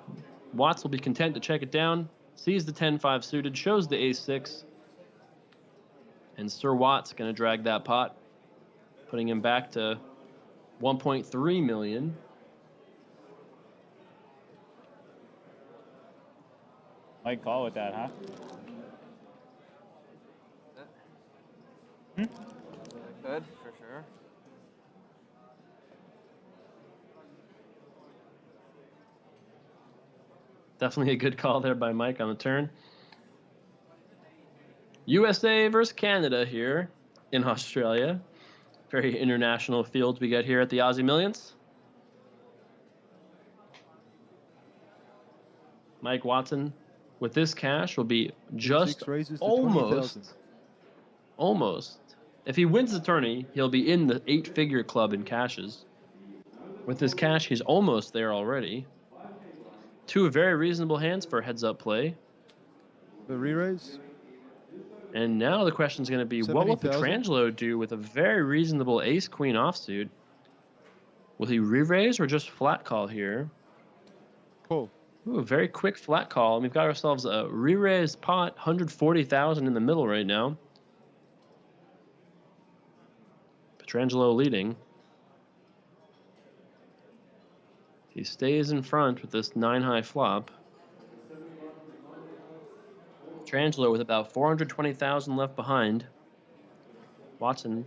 Watts will be content to check it down. Sees the 10-5 suited, shows the ace-6. And Sir Watt's going to drag that pot, putting him back to 1.3 million. Might call with that, huh? Good, for sure. Definitely a good call there by Mike on the turn. USA versus Canada here in Australia. Very international field we get here at the Aussie Millions. Mike Watson with this cash will be just almost If he wins the tourney, he'll be in the 8-figure club in cashes. With his cash, he's almost there already. 2 very reasonable hands for a heads-up play. The re-raise. And now the question is going to be, what will Pietrangelo do with a very reasonable ace-queen offsuit? Will he re-raise or just flat call here? Cool. Ooh, a very quick flat call. And we've got ourselves a re-raised pot, 140,000 in the middle right now. Pietrangelo leading. He stays in front with this 9-high flop. Pietrangelo with about 420,000 left behind. Watson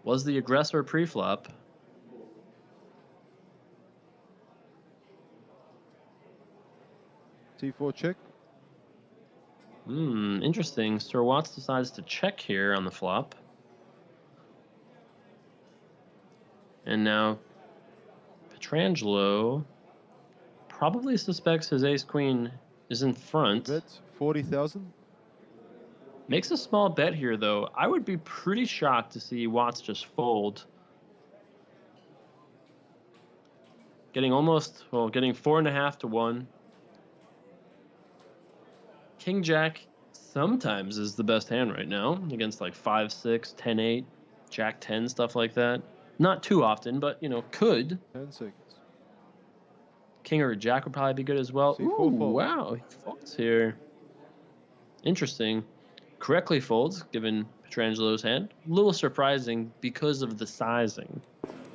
was the aggressor pre-flop. T4 check. Interesting. Sir Watts decides to check here on the flop. And now Pietrangelo probably suspects his ace-queen is in front. Bet 40,000. Makes a small bet here, though. I would be pretty shocked to see Watts just fold. Getting 4.5 to 1. King-Jack sometimes is the best hand right now against like 5-6, 10-8, Jack-10, stuff like that. Not too often, but, you know, could. 10 seconds. King or Jack would probably be good as well. Ooh, wow, he folds here. Interesting. Correctly folds, given Pietrangelo's hand. A little surprising because of the sizing.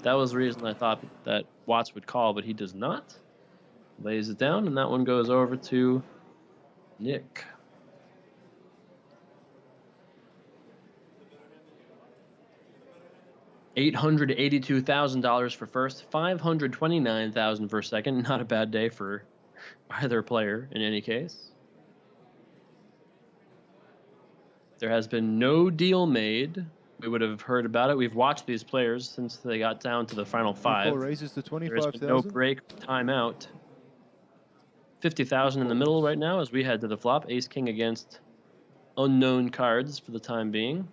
That was the reason I thought that Watts would call, but he does not. Lays it down, and that one goes over to Nick. $882,000 for first, $529,000 for second. Not a bad day for either player in any case. There has been no deal made. We would have heard about it. We've watched these players since they got down to the final 5. Raises to 25,000. There has been no break, timeout. 50,000 in the middle right now as we head to the flop. Ace King against unknown cards for the time being.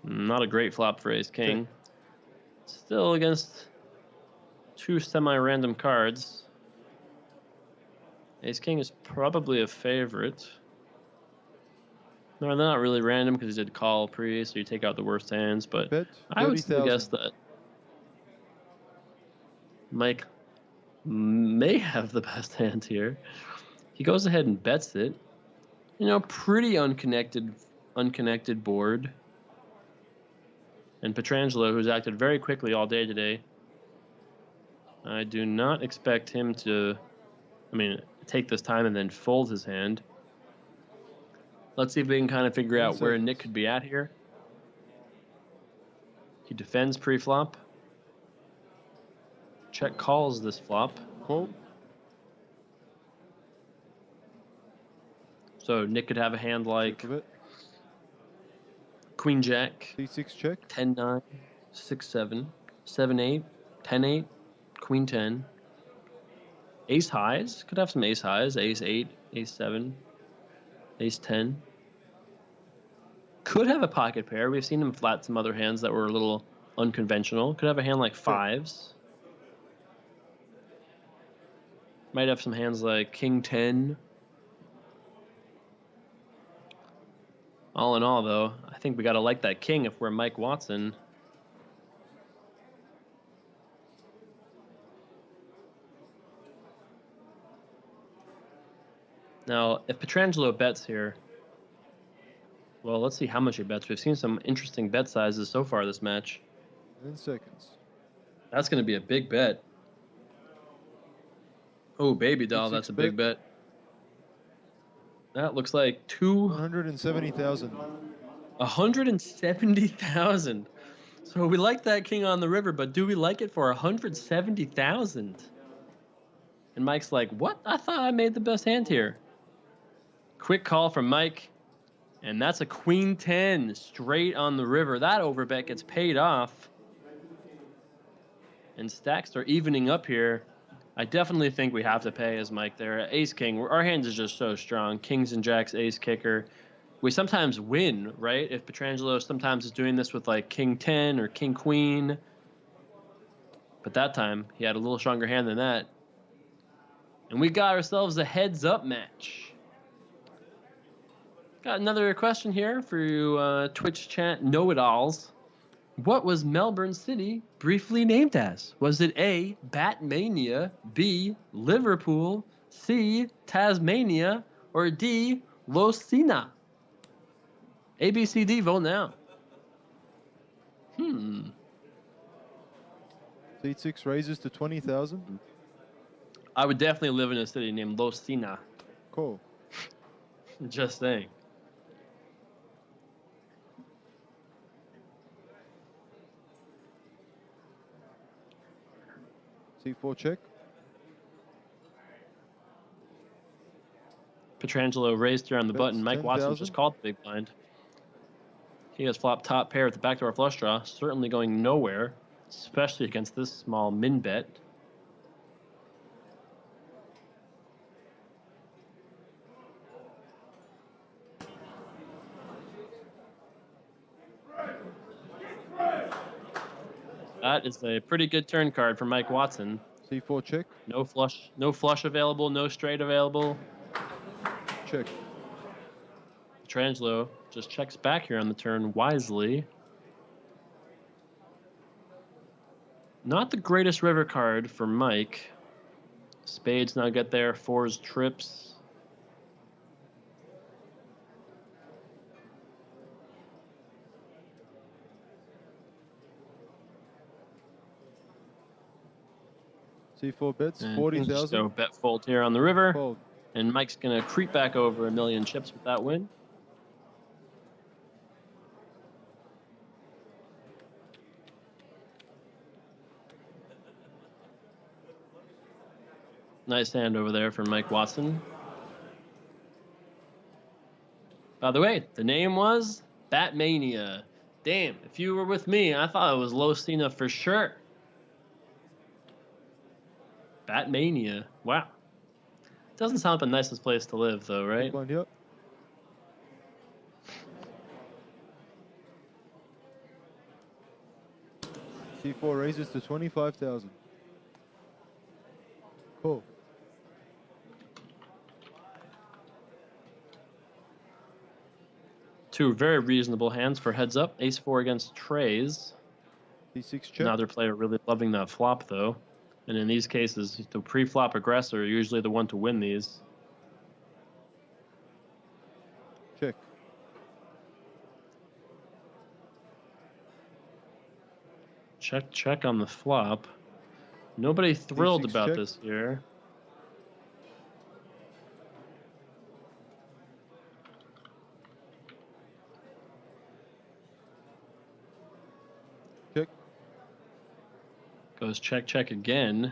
Not a great flop for Ace King. Okay. Still against 2 semi-random cards. Ace King is probably a favorite. No, they're not really random because he did call pre, so you take out the worst hands, but I would still guess that Mike may have the best hand here. He goes ahead and bets it. You know, pretty unconnected board. And Pietrangelo, who's acted very quickly all day today, I do not expect him to, take this time and then fold his hand. Let's see if we can kind of figure out where Nick could be at here. He defends pre-flop. Check calls this flop. Cool. So Nick could have a hand like Queen Jack, D6 check, 10-9, 6-7, 7-8, 10-8, Queen 10. Ace highs, could have some ace highs, ace 8, ace 7, ace 10. Could have a pocket pair. We've seen him flat some other hands that were a little unconventional. Could have a hand like 5s. Might have some hands like King 10. All in all, though, I think we got to like that king if we're Mike Watson. Now, if Pietrangelo bets here, well, let's see how much he bets. We've seen some interesting bet sizes so far this match. 10 seconds. That's going to be a big bet. Oh, baby doll, that's a big bet. That looks like 170,000. 170,000. So we like that king on the river, but do we like it for 170,000? And Mike's like, what? I thought I made the best hand here. Quick call from Mike. And that's a Queen 10 straight on the river. That overbet gets paid off. And stacks are evening up here. I definitely think we have to pay as Mike there. Ace King, our hands is just so strong. Kings and Jacks, ace kicker. We sometimes win, right? If Petrangelo sometimes is doing this with like King 10 or King Queen. But that time, he had a little stronger hand than that. And we got ourselves a heads-up match. Got another question here for you Twitch chat know-it-alls. What was Melbourne City briefly named as? Was it A, Batmania, B, Liverpool, C, Tasmania, or D, Losina? A, B, C, D, vote now. Seat 6 raises to 20,000. I would definitely live in a city named Losina. Cool. Just saying. C4 check. Petrangelo raised here on the button. Mike Watson 10,000. just called the big blind. He has flopped top pair with the backdoor flush draw. Certainly going nowhere, especially against this small min bet. That is a pretty good turn card for Mike Watson. C4 check. No flush available, no straight available. Check. Petrangelo just checks back here on the turn wisely. Not the greatest river card for Mike. Spades now get there, fours trips. C4 bets, And 40,000. So bet fold here on the river. Fold. And Mike's going to creep back over 1,000,000 chips with that win. Nice hand over there for Mike Watson. By the way, the name was Batmania. Damn, if you were with me, I thought it was Losina for sure. Batmania. Wow. Doesn't sound like the nicest place to live, though, right? Yep. C4 raises to 25,000. Cool. Two very reasonable hands for heads up. Ace-4 against trays. D6 check. Another player really loving that flop, though. And in these cases, the pre-flop aggressor are usually the one to win these. Check. Check, check on the flop. Nobody thrilled D6 about check. this here. Check. Goes check, check again.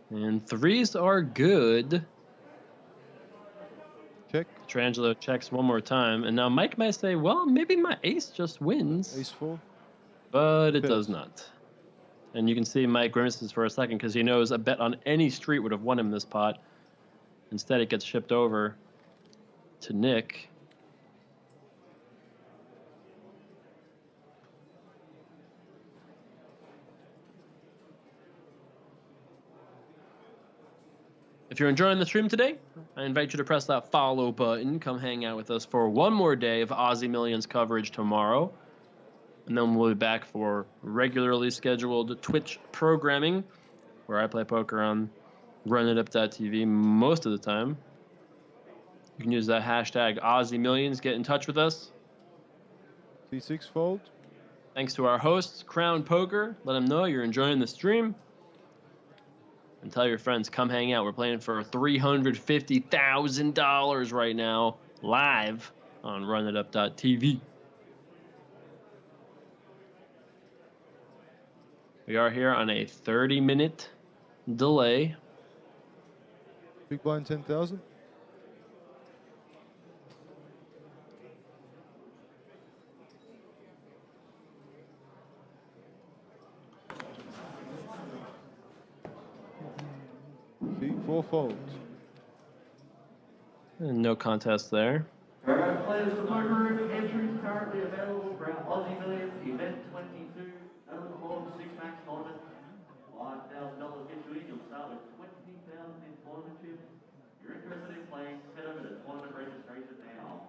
And threes are good. Check. Petrangelo checks one more time. And now Mike might say, well, maybe my ace just wins. Ace-4. But it Fails. does not. And you can see Mike grimaces for a second because he knows a bet on any street would have won him this pot. Instead, it gets shipped over to Nick. If you're enjoying the stream today, I invite you to press that follow button. Come hang out with us for one more day of Aussie Millions coverage tomorrow. And then we'll be back for regularly scheduled Twitch programming, where I play poker on runitup.tv most of the time. You can use that hashtag Aussie Millions. Get in touch with us. C6 fold. Thanks to our hosts, Crown Poker. Let them know you're enjoying the stream. And tell your friends, come hang out. We're playing for $350,000 right now, live on runitup.tv. We are here on a 30-minute delay. Big blind 10,000. C4 folds. And no contest there. players for Blue Room, entries currently available for our Aussie Millions Event 22, Element Hall 6 Max Tournament. $5,000 entry, you'll start with 20,000 in tournament chips. If you're interested in playing, head over to tournament registration now.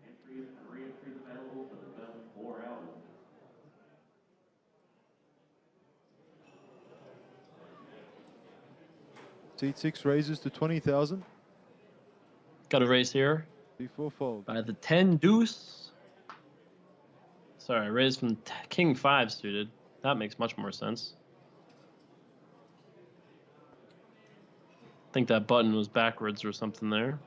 Entries and re-entries available for the first 4 hours. Seat 6 raises to 20,000. Got a raise here. Before fold. By the 10 deuce. Sorry, raised from King 5 suited. That makes much more sense. I think that button was backwards or something there.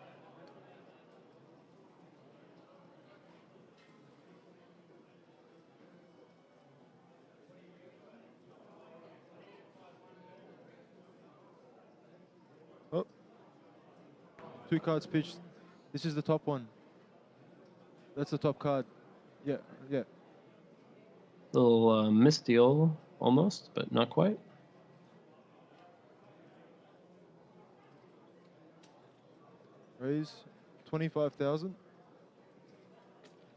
Oh. 2 cards pitched. This is the top one. That's the top card. Yeah, yeah. Little misdeal almost, but not quite. Raise 25,000.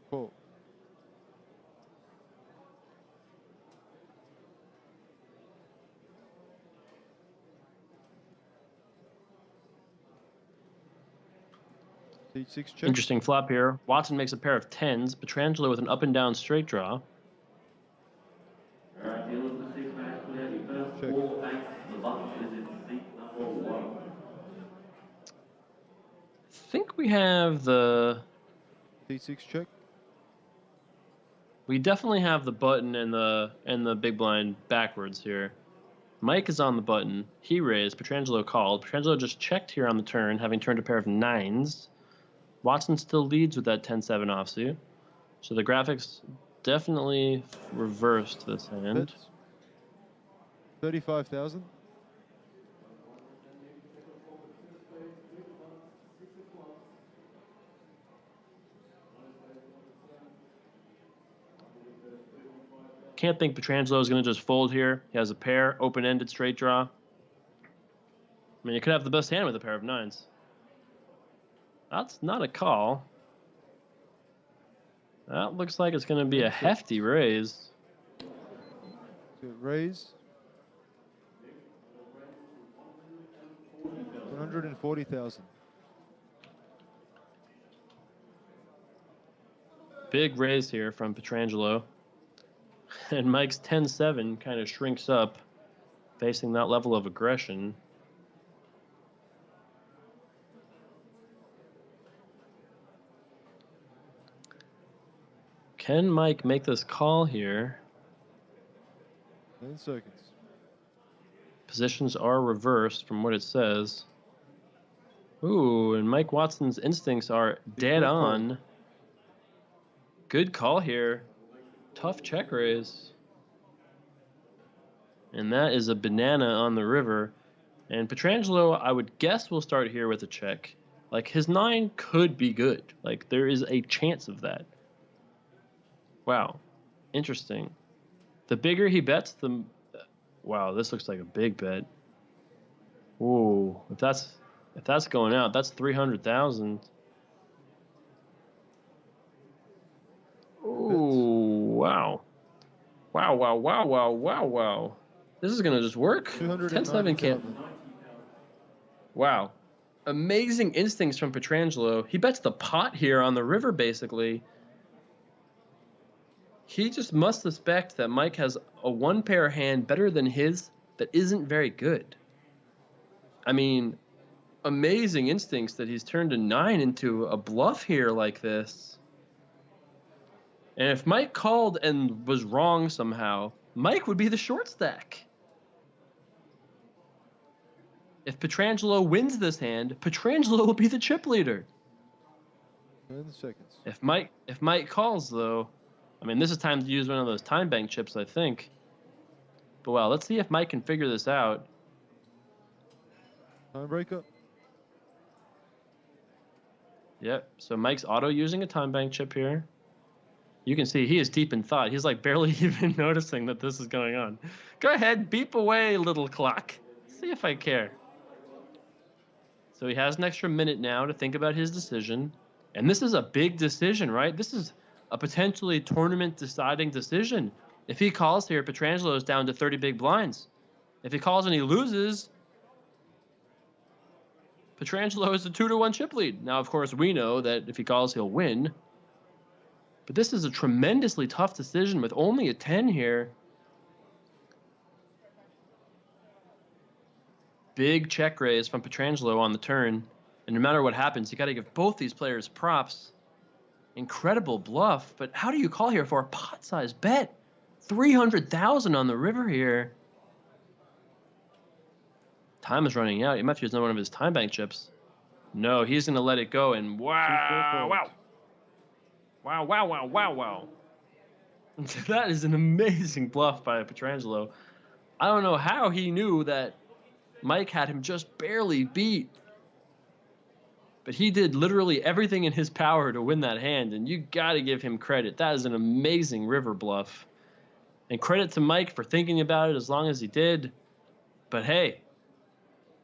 Call. Seat 6 check. Interesting flop here. Watson makes a pair of 10s. Petrangelo with an up and down straight draw. Alright, dealers with 6 Max, put out your first 4 banks. The button is in seat number 1. I think we have the... Seat 6 check. We definitely have the button and the big blind backwards here. Mike is on the button. He raised. Petrangelo called. Petrangelo just checked here on the turn, having turned a pair of 9s. Watson still leads with that 10-7 offsuit. So the graphics definitely reversed this hand. 35,000. Can't think Petrangelo is going to just fold here. He has a pair, open-ended straight draw. I mean, you could have the best hand with a pair of 9s. That's not a call. That looks like it's going to be a hefty raise. Raise. 140,000. Big raise here from Petrangelo. And Mike's 10-7 kind of shrinks up, facing that level of aggression. Can Mike make this call here? 10 seconds. Positions are reversed from what it says. Ooh, and Mike Watson's instincts are dead on. Good call here. Tough check raise. And that is a banana on the river. And Petrangelo, I would guess, will start here with a check. Like, his 9 could be good. Like, there is a chance of that. Wow. Interesting. The bigger he bets, the... Wow, this looks like a big bet. Ooh, if that's going out, that's 300,000. Ooh, wow. Wow, wow, wow, wow, wow, wow. This is going to just work. 10-7 can't. Wow. Amazing instincts from Petrangelo. He bets the pot here on the river, basically. He just must suspect that Mike has a one-pair hand better than his that isn't very good. I mean, amazing instincts that he's turned a 9 into a bluff here like this. And if Mike called and was wrong somehow, Mike would be the short stack. If Petrangelo wins this hand, Petrangelo will be the chip leader. 10 seconds. If Mike calls, though, I mean, this is time to use one of those time bank chips, I think. But well, let's see if Mike can figure this out. Time breaker. Yep, so Mike's auto using a time bank chip here. You can see he is deep in thought. He's like barely even noticing that this is going on. Go ahead, beep away, little clock. See if I care. So he has an extra minute now to think about his decision. And this is a big decision, right? This is a potentially tournament-deciding decision. If he calls here, Pietrangelo is down to 30 big blinds. If he calls and he loses, Pietrangelo is a 2-1 chip lead. Now, of course, we know that if he calls, he'll win. But this is a tremendously tough decision with only a 10 here. Big check raise from Pietrangelo on the turn. And no matter what happens, you got to give both these players props. Incredible bluff. But how do you call here for a pot-sized bet? 300,000 on the river here. Time is running out. He might use one of his time bank chips. No, he's going to let it go. And wow. That is an amazing bluff by Pietrangelo. I don't know how he knew that Mike had him just barely beat. But he did literally everything in his power to win that hand, and you got to give him credit. That is an amazing river bluff. And credit to Mike for thinking about it as long as he did. But hey,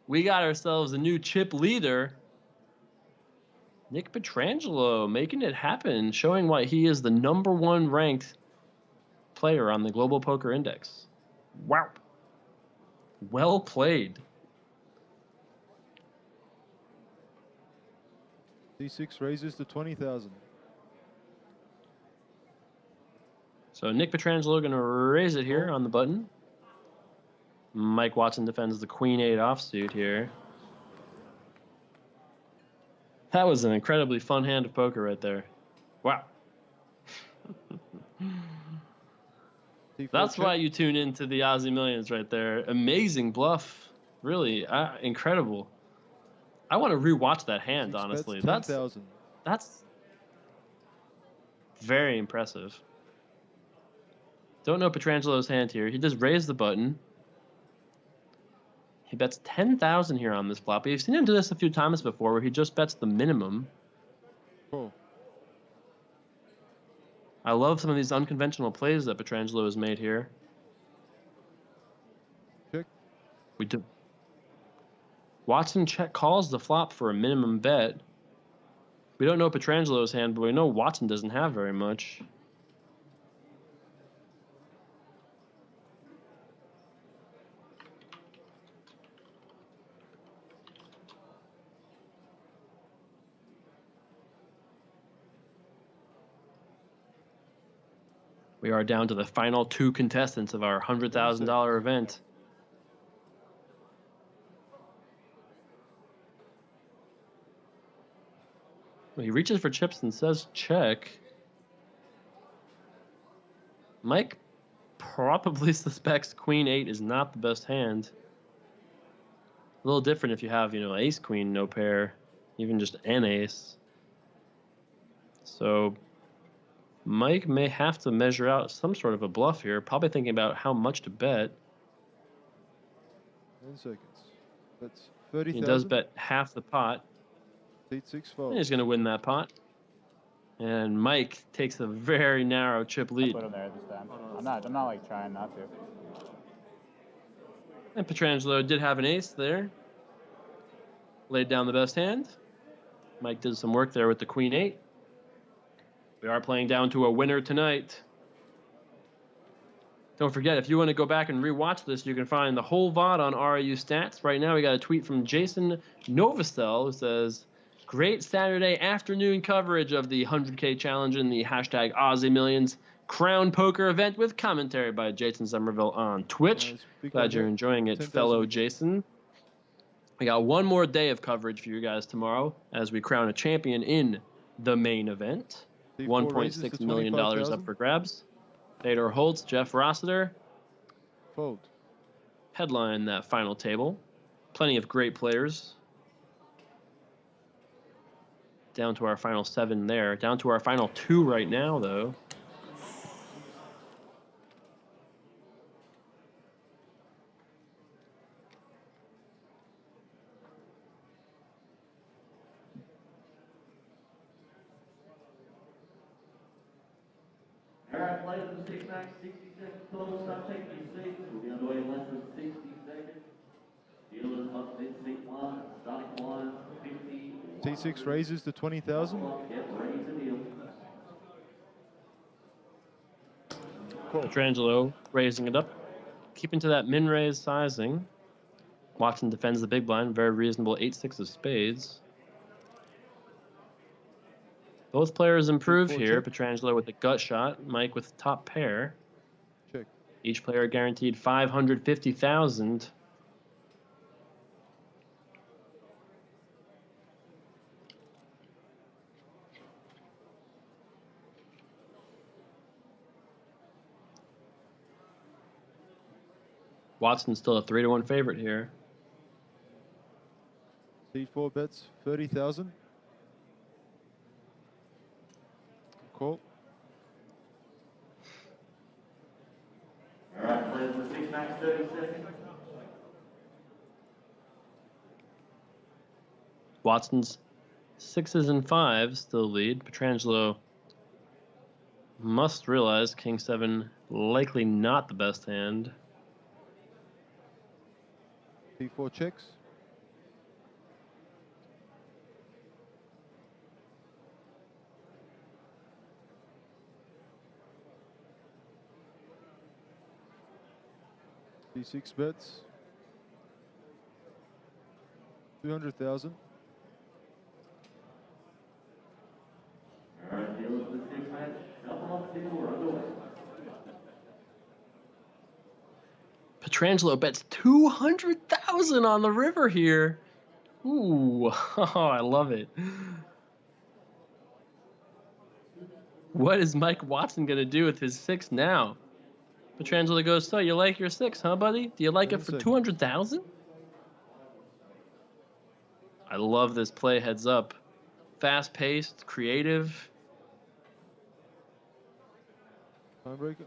we got ourselves a new chip leader. Nick Pietrangelo making it happen, showing why he is the #1 ranked player on the Global Poker Index. Wow. Well played. D6 raises to 20,000. So Nick Pietrangelo going to raise it here on the button. Mike Watson defends the Queen-8 offsuit here. That was an incredibly fun hand of poker right there. Wow. That's why you tune into the Aussie Millions right there. Amazing bluff. Really incredible. I want to rewatch that hand, honestly. That's very impressive. Don't know Pietrangelo's hand here. He just raised the button. He bets 10,000 here on this flop. We've seen him do this a few times before where he just bets the minimum. Cool. I love some of these unconventional plays that Pietrangelo has made here. Check. We do. Watson calls the flop for a minimum bet. We don't know Pietrangelo's hand, but we know Watson doesn't have very much. We are down to the final 2 contestants of our $100,000 event. He reaches for chips and says check. Mike probably suspects Queen-8 is not the best hand. A little different if you have, ace-queen, no pair, even just an ace. So Mike may have to measure out some sort of a bluff here, probably thinking about how much to bet. 10 seconds. That's 30,000. He does bet half the pot. D6 fold. He's going to win that pot. And Mike takes a very narrow chip lead. I'll put him there this time. I'm not like trying not to. And Pietrangelo did have an ace there. Laid down the best hand. Mike did some work there with the Queen-8. We are playing down to a winner tonight. Don't forget, if you want to go back and rewatch this, you can find the whole VOD on RAU Stats. Right now, we got a tweet from Jason Novosel who says, great Saturday afternoon coverage of the 100K challenge in the hashtag Aussie Millions Crown Poker event with commentary by Jason Somerville on Twitch. Glad you're enjoying it, fellow Jason. We got one more day of coverage for you guys tomorrow as we crown a champion in the main event. $1.6 million up for grabs. Theodore Holtz, Jeff Rossiter. Fold. Headline that final table. Plenty of great players. Down to our final 7 there. Down to our final 2 right now, though. All right, players of the 6 max, 60 seconds total. Start taking your seats. We'll be underway in less than 60 seconds. Dealers must then seat 1. Starting line 50, T6 raises to 20,000. Petrangelo raising it up, keeping to that min-raise sizing. Watson defends the big blind, very reasonable 8-6 of spades. Both players improve here. Petrangelo with a gut shot, Mike with top pair. Check. Each player guaranteed 550,000. Watson's still a 3-1 favorite here. C4 bets 30,000. Call. All right, players with 6 max 30 seconds. Watson's 6s and 5s still lead. Petrangelo must realize King 7 likely not the best hand. C4 checks. D6 bets 200,000. All right, dealers with 6 match. Shuffle up 4 underway. Petrangelo bets 200,000 on the river here. Ooh, oh, I love it. What is Mike Watson going to do with his 6 now? Petrangelo goes, so you like your 6, huh, buddy? Do you like it for 200,000? I love this play heads up. Fast-paced, creative. Timebreaker.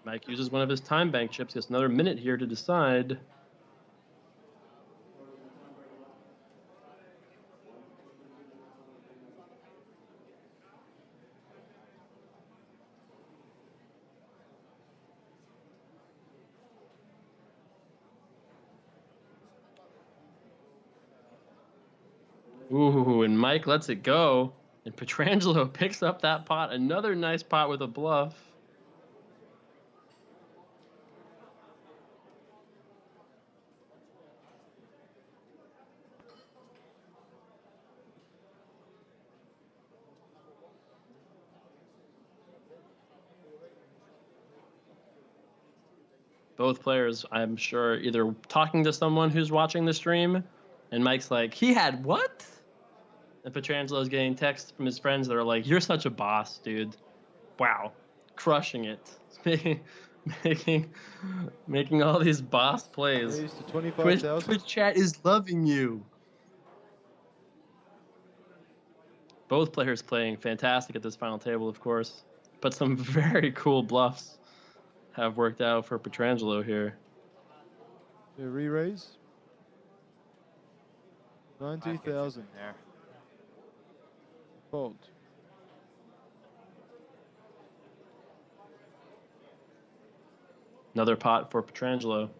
Mike uses one of his time bank chips. He has another minute here to decide. Ooh, and Mike lets it go. And Petrangelo picks up that pot. Another nice pot with a bluff. Both players, I'm sure, either talking to someone who's watching the stream, and Mike's like, he had what? And Petrangelo's getting texts from his friends that are like, you're such a boss, dude. Wow. Crushing it. Making all these boss plays. Raise to 25,000. Twitch chat is loving you. Both players playing fantastic at this final table, of course. But some very cool bluffs have worked out for Petrangelo here. Yeah, re-raise. 90,000. There. Fold. Another pot for Petrangelo.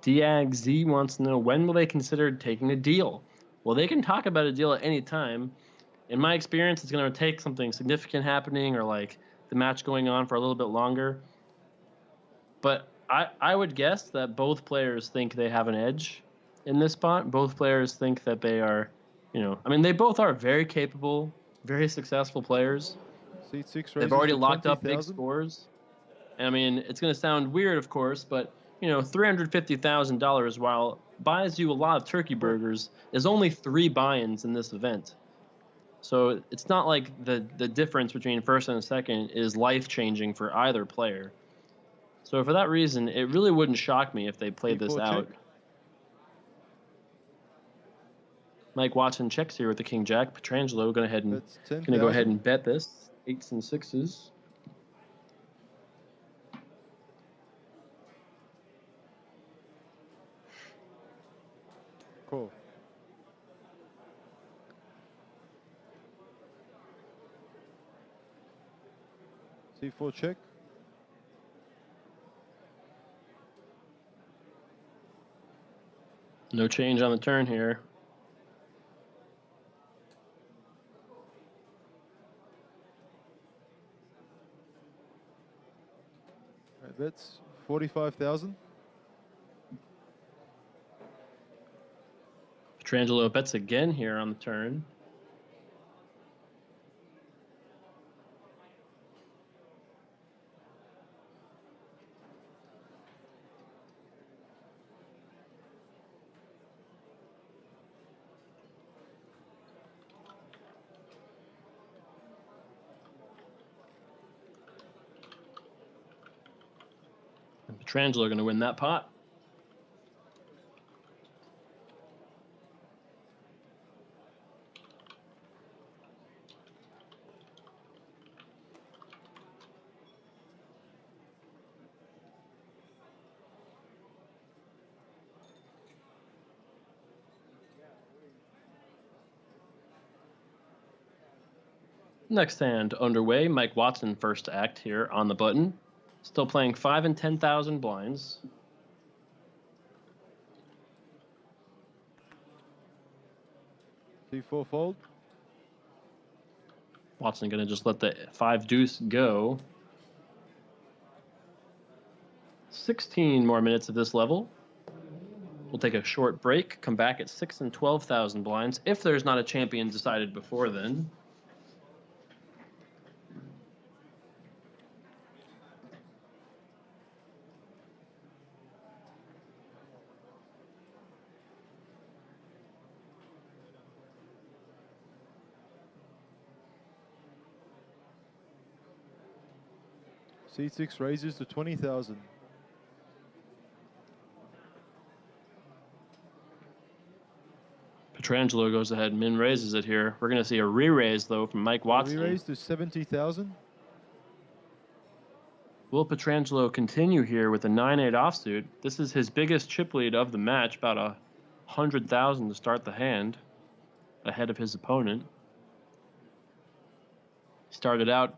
Diag Z wants to know, when will they consider taking a deal? Well, they can talk about a deal at any time. In my experience, it's going to take something significant happening or like the match going on for a little bit longer. But I would guess that both players think they have an edge in this spot. Both players think that they are, I mean, they both are very capable, very successful players. C6 They've already locked up big scores. And I mean, it's going to sound weird, of course, but $350,000, while buys you a lot of turkey burgers, is only 3 buy-ins in this event. So it's not like the difference between first and second is life-changing for either player. So for that reason, it really wouldn't shock me if they played this out. Mike Watson checks here with the King Jack. Petrangelo going to go ahead and bet this. 8s and 6s. Cool. C4 check. No change on the turn here. Right, bets 45,000. Petrangelo bets again here on the turn. And Petrangelo going to win that pot. Next hand underway. Mike Watson first to act here on the button. Still playing 5 and 10,000 blinds. C4 fold. Watson going to just let the 5 deuce go. 16 more minutes of this level. We'll take a short break, come back at 6 and 12,000 blinds, if there's not a champion decided before then. C6 raises to 20,000. Petrangelo goes ahead, min raises it here. We're going to see a re-raise, though, from Mike Watson. Re-raise to 70,000. Will Petrangelo continue here with a 9-8 offsuit? This is his biggest chip lead of the match, about 100,000 to start the hand, ahead of his opponent. Started out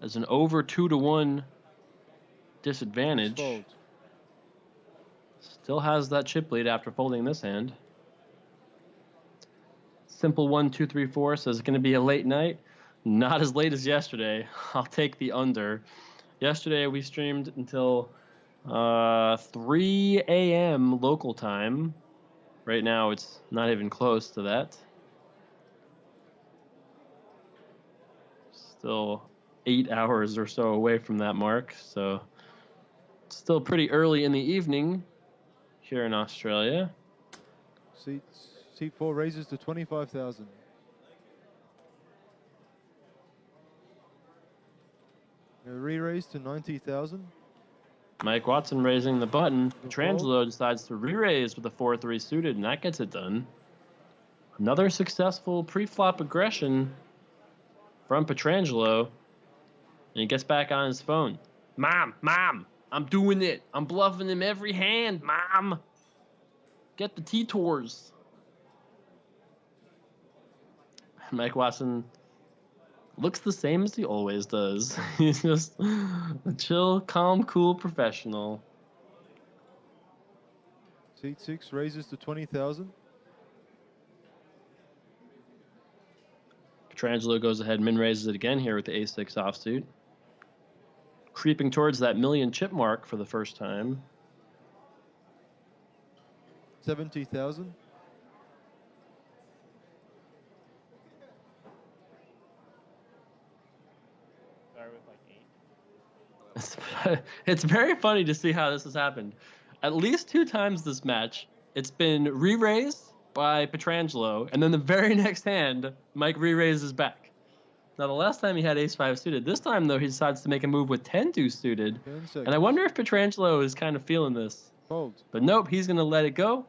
as an over 2-to-1 disadvantage. Still has that chip lead after folding this hand. Simple 1, 2, 3, 4 says it's going to be a late night. Not as late as yesterday. I'll take the under. Yesterday we streamed until 3 a.m. local time. Right now it's not even close to that. Still 8 hours or so away from that mark. So it's still pretty early in the evening here in Australia. C4 raises to 25,000. Re-raise to 90,000. Mike Watson raising the button. Petrangelo decides to re-raise with a 4-3 suited, and that gets it done. Another successful pre-flop aggression from Petrangelo, and he gets back on his phone. Mom, I'm doing it. I'm bluffing him every hand, Mom. Get the T-Tours. Mike Watson looks the same as he always does. He's just a chill, calm, cool professional. C6 raises to 20,000. Petrangelo goes ahead, min raises it again here with the A6 offsuit. Creeping towards that million chip mark for the first time. 70,000. It's very funny to see how this has happened. At least 2 times this match, it's been re-raised by Petrangelo, and then the very next hand, Mike re-raises back. Now, the last time he had ace-5 suited. This time, though, he decides to make a move with 10-2 suited. And I wonder if Petrangelo is kind of feeling this. Fold. But nope, he's going to let it go.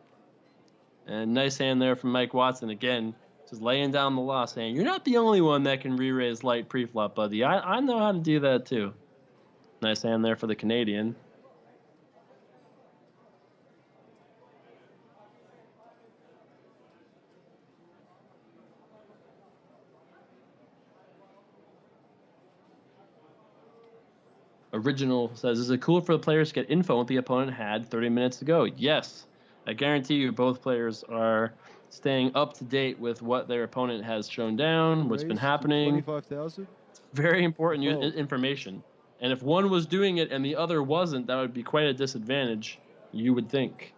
And nice hand there from Mike Watson again. Just laying down the law, saying, you're not the only one that can re-raise light pre-flop, buddy. I know how to do that, too. Nice hand there for the Canadian. Original says, is it cool for the players to get info what the opponent had 30 minutes ago? Yes. I guarantee you both players are staying up to date with what their opponent has shown down, what's been Raise to happening. 25,000. Very important Fold. information. And if one was doing it and the other wasn't, that would be quite a disadvantage, you would think.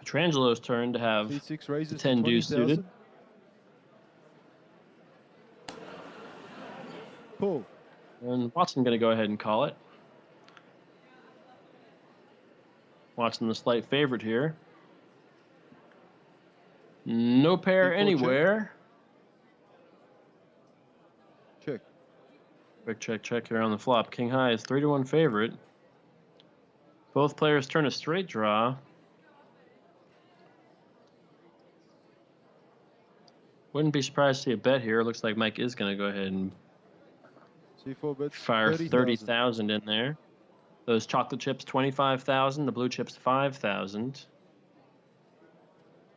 Petrangelo's turn to have C6 the raises 10 to deuce suited. 20,000. Pull. And Watson going to go ahead and call it. Watson the slight favorite here. No pair anywhere. Check. Quick check here on the flop. King high is 3-1 favorite. Both players turn a straight draw. Wouldn't be surprised to see a bet here. Looks like Mike is going to go ahead and C4 bets. fire 30,000 in there. Those chocolate chips, 25,000. The blue chips, 5,000.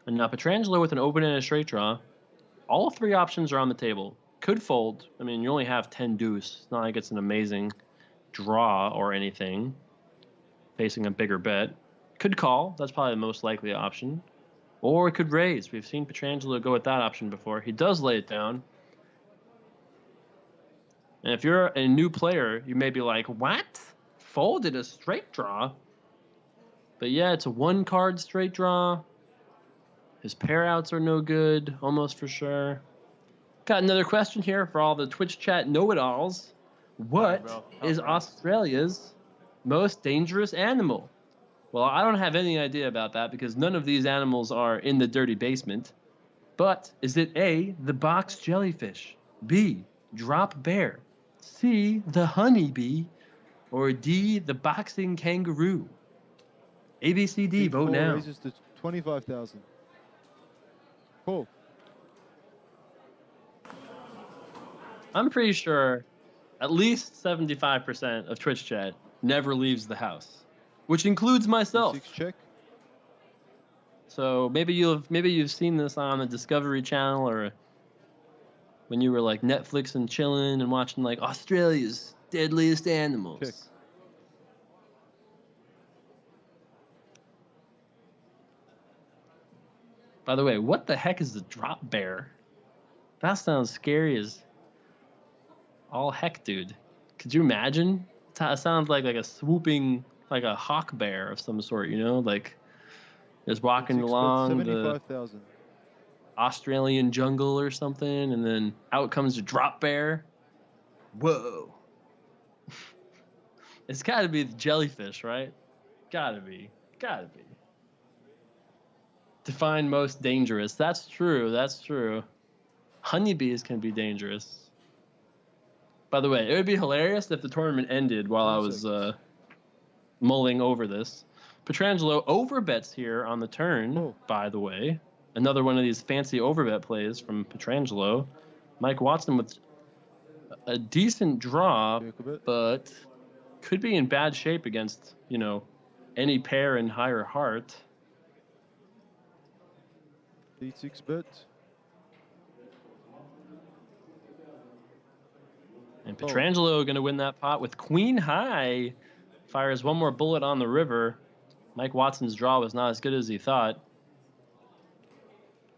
And now Petrangelo with an open and a straight draw. All three options are on the table. Could fold. I mean, you only have 10 deuce. It's not like it's an amazing draw or anything. Facing a bigger bet. Could call. That's probably the most likely option. Or it could raise. We've seen Petrangelo go with that option before. He does lay it down. And if you're a new player, you may be like, what? Folded a straight draw? But yeah, it's a one-card straight draw. His pair outs are no good, almost for sure. Got another question here for all the Twitch chat know-it-alls. What is Australia's most dangerous animal? Well, I don't have any idea about that because none of these animals are in the dirty basement. But is it A, the box jellyfish, B, drop bear, C, the honeybee, or D, the boxing kangaroo? ABCD, vote now. Raises to 25,000. Pull. I'm pretty sure at least 75% of Twitch chat never leaves the house, which includes myself. Check. So maybe you've seen this on the Discovery Channel or when you were like Netflix and chilling and watching like Australia's deadliest animals. Check. By the way, what the heck is the drop bear? That sounds scary as all heck, dude. Could you imagine? It sounds like a swooping, like a hawk bear of some sort, you know? Like just walking along the Australian jungle or something, and then out comes a drop bear. Whoa. It's got to be the jellyfish, right? Gotta be. Define most dangerous. That's true. Honeybees can be dangerous. By the way, it would be hilarious if the tournament ended while I was mulling over this. Petrangelo overbets here on the turn, by the way. Another one of these fancy overbet plays from Petrangelo. Mike Watson with a decent draw, but could be in bad shape against, you know, any pair in higher heart. D6 bet. And Petrangelo going to win that pot with queen high. Fires one more bullet on the river. Mike Watson's draw was not as good as he thought.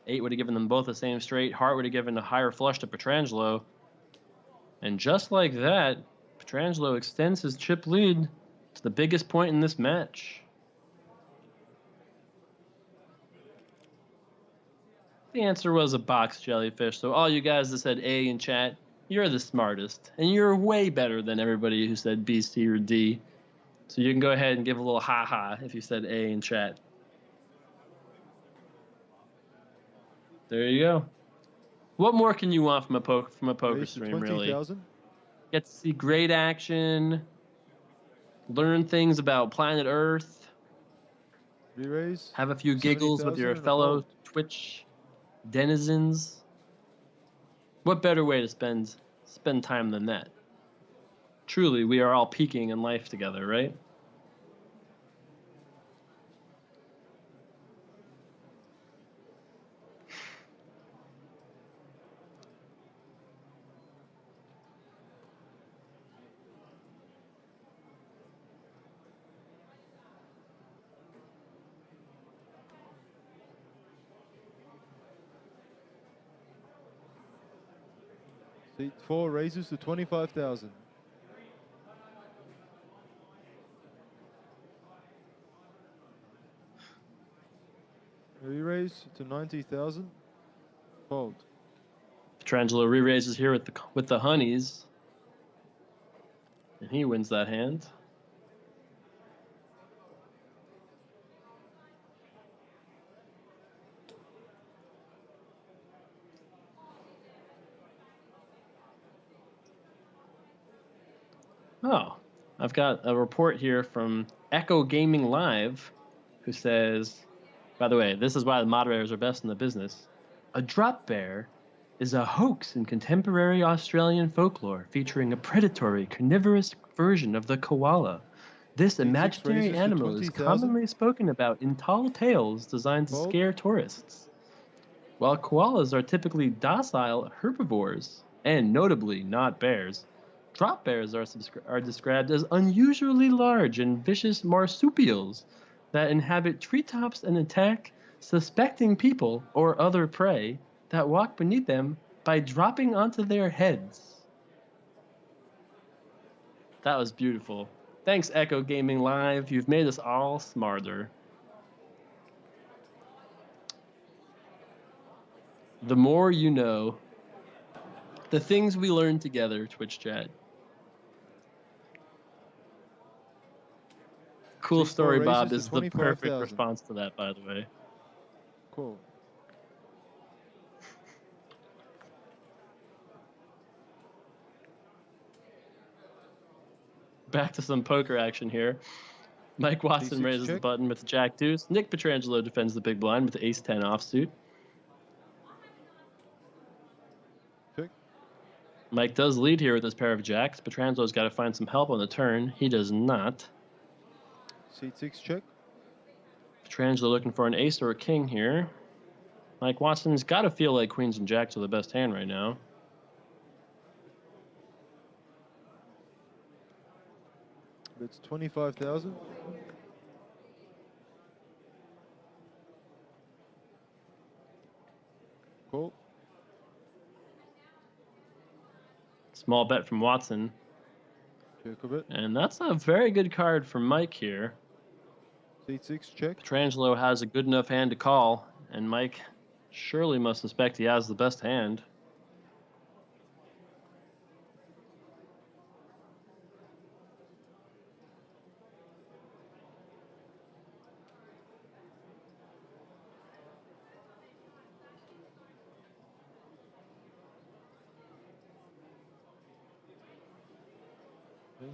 8 would have given them both the same straight. Heart would have given a higher flush to Petrangelo. And just like that, Petrangelo extends his chip lead to the biggest point in this match. The answer was a box jellyfish. So all you guys that said A in chat, you're the smartest. And you're way better than everybody who said B, C, or D. So you can go ahead and give a little ha-ha if you said A in chat. There you go. What more can you want from a poker stream, really? Get to see great action, learn things about planet Earth, Re-raise. have a few giggles with your fellow Twitch denizens. What better way to spend time than that? Truly, we are all peaking in life together, right? Seat 4 raises to 25,000. Re-raise to 90,000. Fold. Petrangelo re-raises here with the honeys, and he wins that hand. Oh, I've got a report here from Echo Gaming Live, who says, by the way, this is why the moderators are best in the business. A drop bear is a hoax in contemporary Australian folklore featuring a predatory, carnivorous version of the koala. This imaginary animal is commonly spoken about in tall tales designed to scare tourists. While koalas are typically docile herbivores, and notably not bears, drop bears are described as unusually large and vicious marsupials that inhabit treetops and attack suspecting people or other prey that walk beneath them by dropping onto their heads. That was beautiful. Thanks, Echo Gaming Live. You've made us all smarter. The more you know. The things we learn together, Twitch chat. Cool story, Bob, is the perfect response to that, by the way. Cool. Back to some poker action here. Mike Watson raises the button with Jack Deuce. Nick Petrangelo defends the big blind with the Ace 10 offsuit. Check. Mike does lead here with his pair of jacks. Petrangelo's got to find some help on the turn. He does not. Seat 6 check. Petrangelo looking for an ace or a king here. Mike Watson's got to feel like queens and jacks are the best hand right now. It's 25,000. Cool. Small bet from Watson. Check a bit. And that's a very good card for Mike here. Seat 6 check. Petrangelo has a good enough hand to call, and Mike surely must suspect he has the best hand.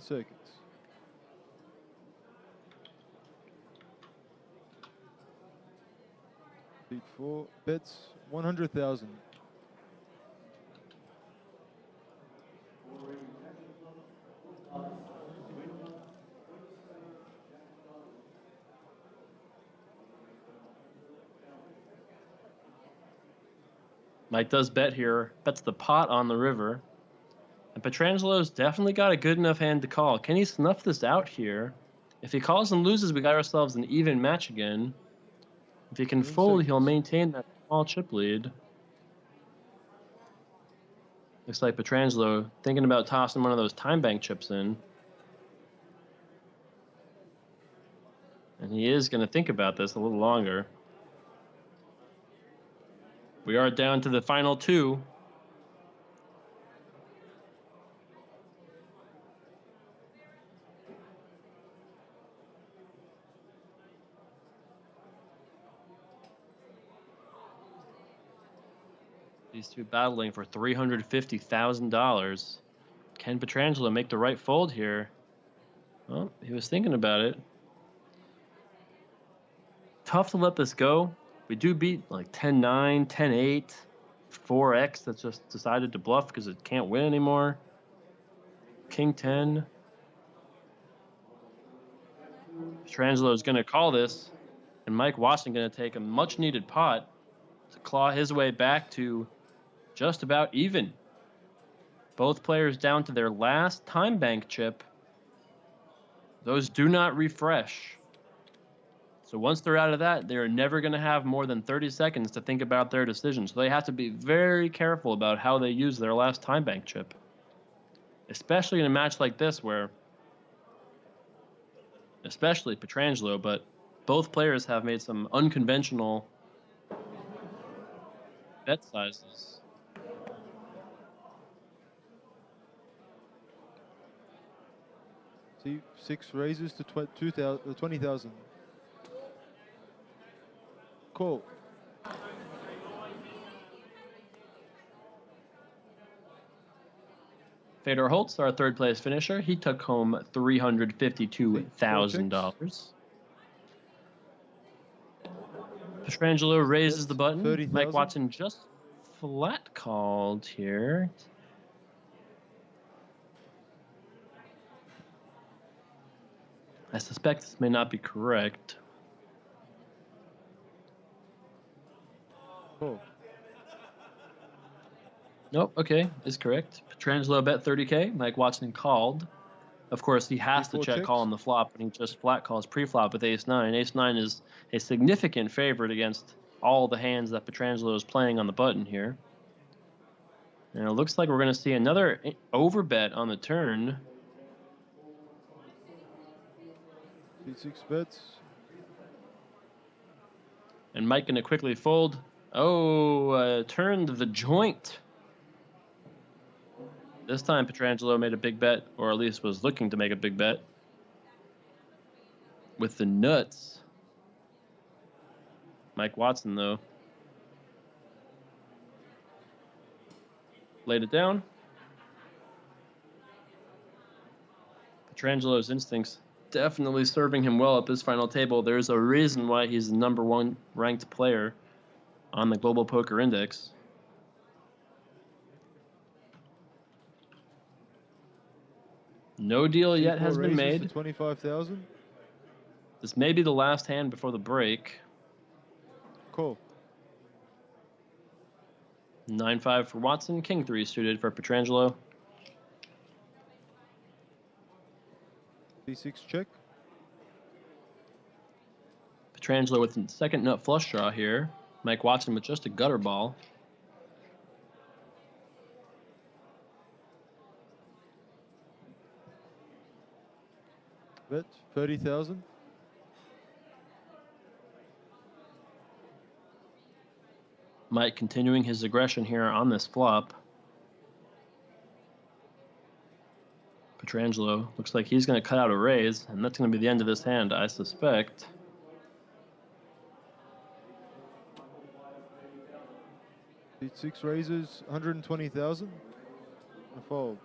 Seconds. Seat 4 bets 100,000. Mike does bet here, bets the pot on the river. And Petrangelo's definitely got a good enough hand to call. Can he snuff this out here? If he calls and loses, we got ourselves an even match again. If he can fold, he'll maintain that small chip lead. Looks like Petrangelo thinking about tossing one of those time bank chips in. And he is going to think about this a little longer. We are down to the final two. These two battling for $350,000. Can Petrangelo make the right fold here? Well, he was thinking about it. Tough to let this go. we do beat like 10-9, 10-8, 4x that's just decided to bluff because it can't win anymore. King 10. Petrangelo is going to call this, and Mike Watson going to take a much-needed pot to claw his way back to just about even. Both players down to their last time bank chip. Those do not refresh. So once they're out of that, they're never going to have more than 30 seconds to think about their decision. So they have to be very careful about how they use their last time bank chip. Especially in a match like this where, especially Petrangelo, but both players have made some unconventional bet sizes. See, 6 raises to 20,000. Cool. Fedor Holtz, our third place finisher, he took home $352,000. Petrangelo raises the button. 30,000. Mike Watson just flat called here. I suspect this may not be correct. Cool. Nope, okay, is correct. Petrangelo bet 30K. Mike Watson called. Of course, he has to check call on the flop, and he just flat calls pre-flop with ace-9. Ace-9 is a significant favorite against all the hands that Petrangelo is playing on the button here. And it looks like we're going to see another overbet on the turn. C6 bets. And Mike going to quickly fold. Oh, turned the joint. This time Petrangelo made a big bet, or at least was looking to make a big bet. With the nuts. Mike Watson, though, laid it down. Petrangelo's instincts definitely serving him well at this final table. There's a reason why he's the #1 ranked player on the Global Poker Index. No deal yet has been made. 25,000. This may be the last hand before the break. Cool. 9-5 for Watson. King 3 suited for Petrangelo. B6 check. Petrangelo with the second nut flush draw here. Mike Watson with just a gutter ball. Bet 30,000. Mike continuing his aggression here on this flop. Petrangelo looks like he's going to cut out a raise, and that's going to be the end of this hand, I suspect. B6 raises 120,000. A fold.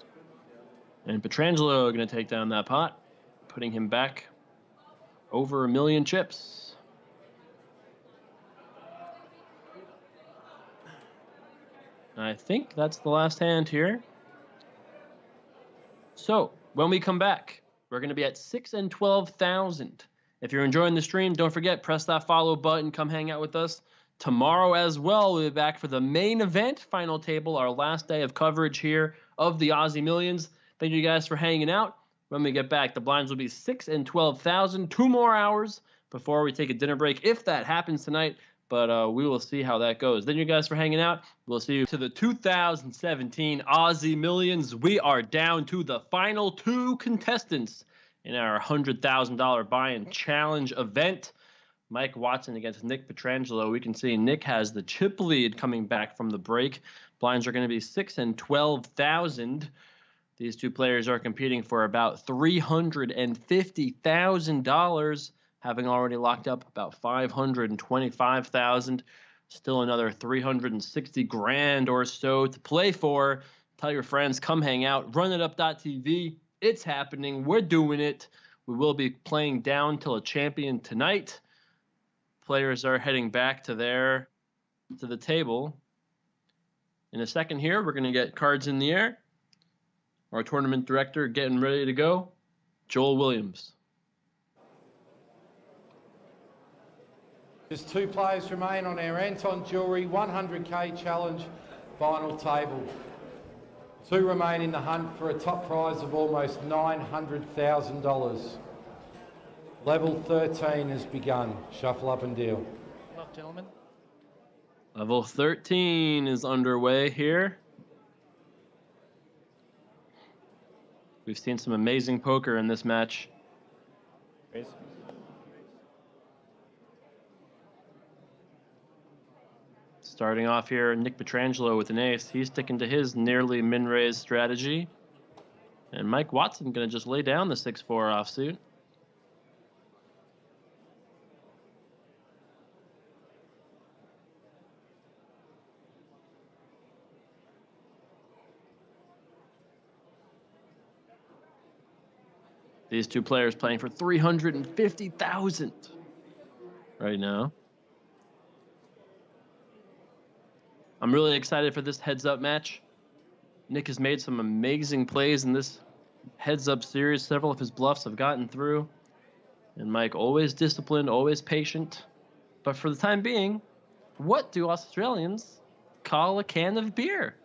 And Petrangelo going to take down that pot, putting him back over 1 million chips. I think that's the last hand here. So when we come back, we're going to be at 6 and 12,000. If you're enjoying the stream, don't forget, press that follow button. Come hang out with us tomorrow as well. We'll be back for the main event, final table, our last day of coverage here of the Aussie Millions. Thank you guys for hanging out. When we get back, the blinds will be 6 and 12,000. 2 more hours before we take a dinner break, if that happens tonight. But we will see how that goes. Thank you guys for hanging out. We'll see you to the 2017 Aussie Millions. We are down to the final 2 contestants in our $100,000 buy-in challenge event. Mike Watson against Nick Petrangelo. We can see Nick has the chip lead coming back from the break. Blinds are going to be 6 and 12,000. These 2 players are competing for about $350,000. Having already locked up about 525,000, still another 360 grand or so to play for. Tell your friends, come hang out. RunItUp.tv. It's happening. We're doing it. We will be playing down till a champion tonight. players are heading back to the table. In a second here, we're going to get cards in the air. Our tournament director getting ready to go, Joel Williams. Just 2 players remain on our Anton Jewelry 100k challenge final table. 2 remain in the hunt for a top prize of almost $900,000. Level 13 has begun. Shuffle up and deal. Good luck, gentlemen. Level 13 is underway here. We've seen some amazing poker in this match. Starting off here, Nick Petrangelo with an ace. He's sticking to his nearly min-raise strategy. And Mike Watson going to just lay down the 6-4 offsuit. These two players playing for $350,000 right now. I'm really excited for this heads-up match. Nick has made some amazing plays in this heads-up series. Several of his bluffs have gotten through. And Mike, always disciplined, always patient. But for the time being, what do Australians call a can of beer?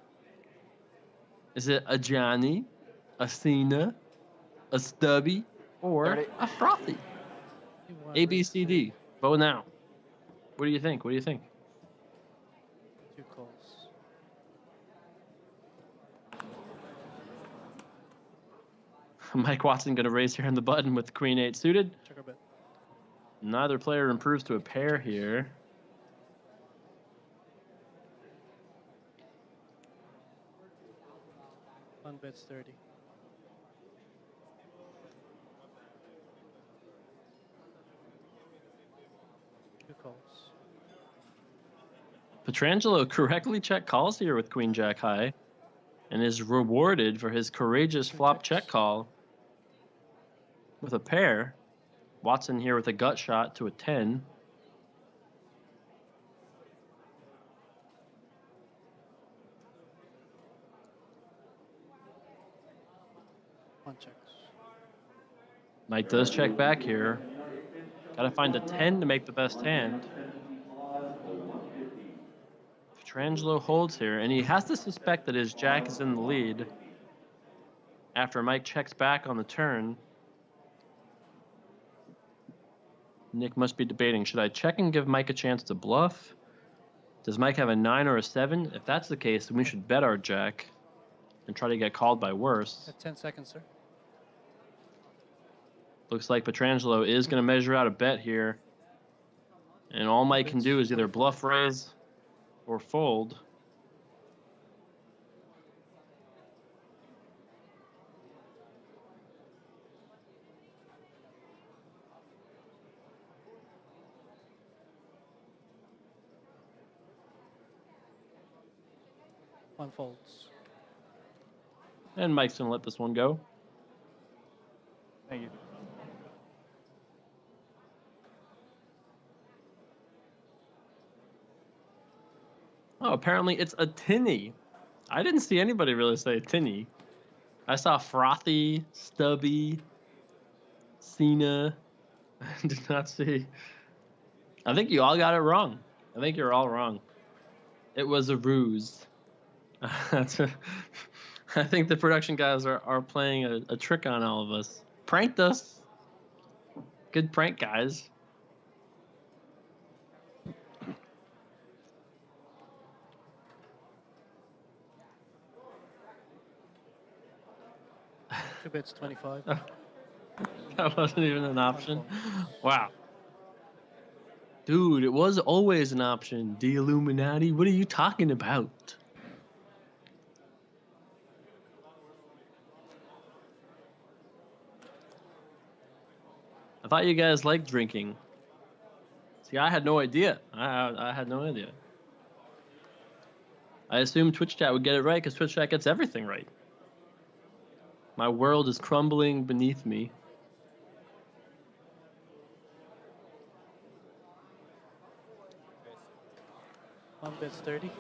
Is it a Johnny, a Cena, a Stubby, or a Frothy? A, B, C, D. Vote now. What do you think? What do you think? 2 calls. Mike Watson going to raise here on the button with Queen 8 suited. Check our bet. Neither player improves to a pair here. One bet's 30. Two calls. Petrangelo correctly check calls here with Queen Jack high and is rewarded for his courageous flop check call with a pair. Watson here with a gut shot to a 10. One checks. Mike does check back here. Got to find a 10 to make the best hand. Petrangelo holds here, and he has to suspect that his jack is in the lead after Mike checks back on the turn. Nick must be debating, should I check and give Mike a chance to bluff? Does Mike have a 9 or a 7? If that's the case, then we should bet our jack and try to get called by worse. At 10 seconds, sir. Looks like Petrangelo is going to measure out a bet here. And all Mike can do is either bluff raise or fold. One folds. And Mike's going to let this one go. Thank you. Oh, apparently it's a tinny. I didn't see anybody really say tinny. I saw Frothy, Stubby, Cena. I did not see. I think you all got it wrong. I think you're all wrong. It was a ruse. I think the production guys are playing a trick on all of us. Pranked us. Good prank, guys. Two bets, 25. That wasn't even an option. Wow. Dude, it was always an option. The Illuminati. What are you talking about? I thought you guys liked drinking. See, I had no idea. I had no idea. I assumed Twitch chat would get it right because Twitch chat gets everything right. My world is crumbling beneath me. bets 30.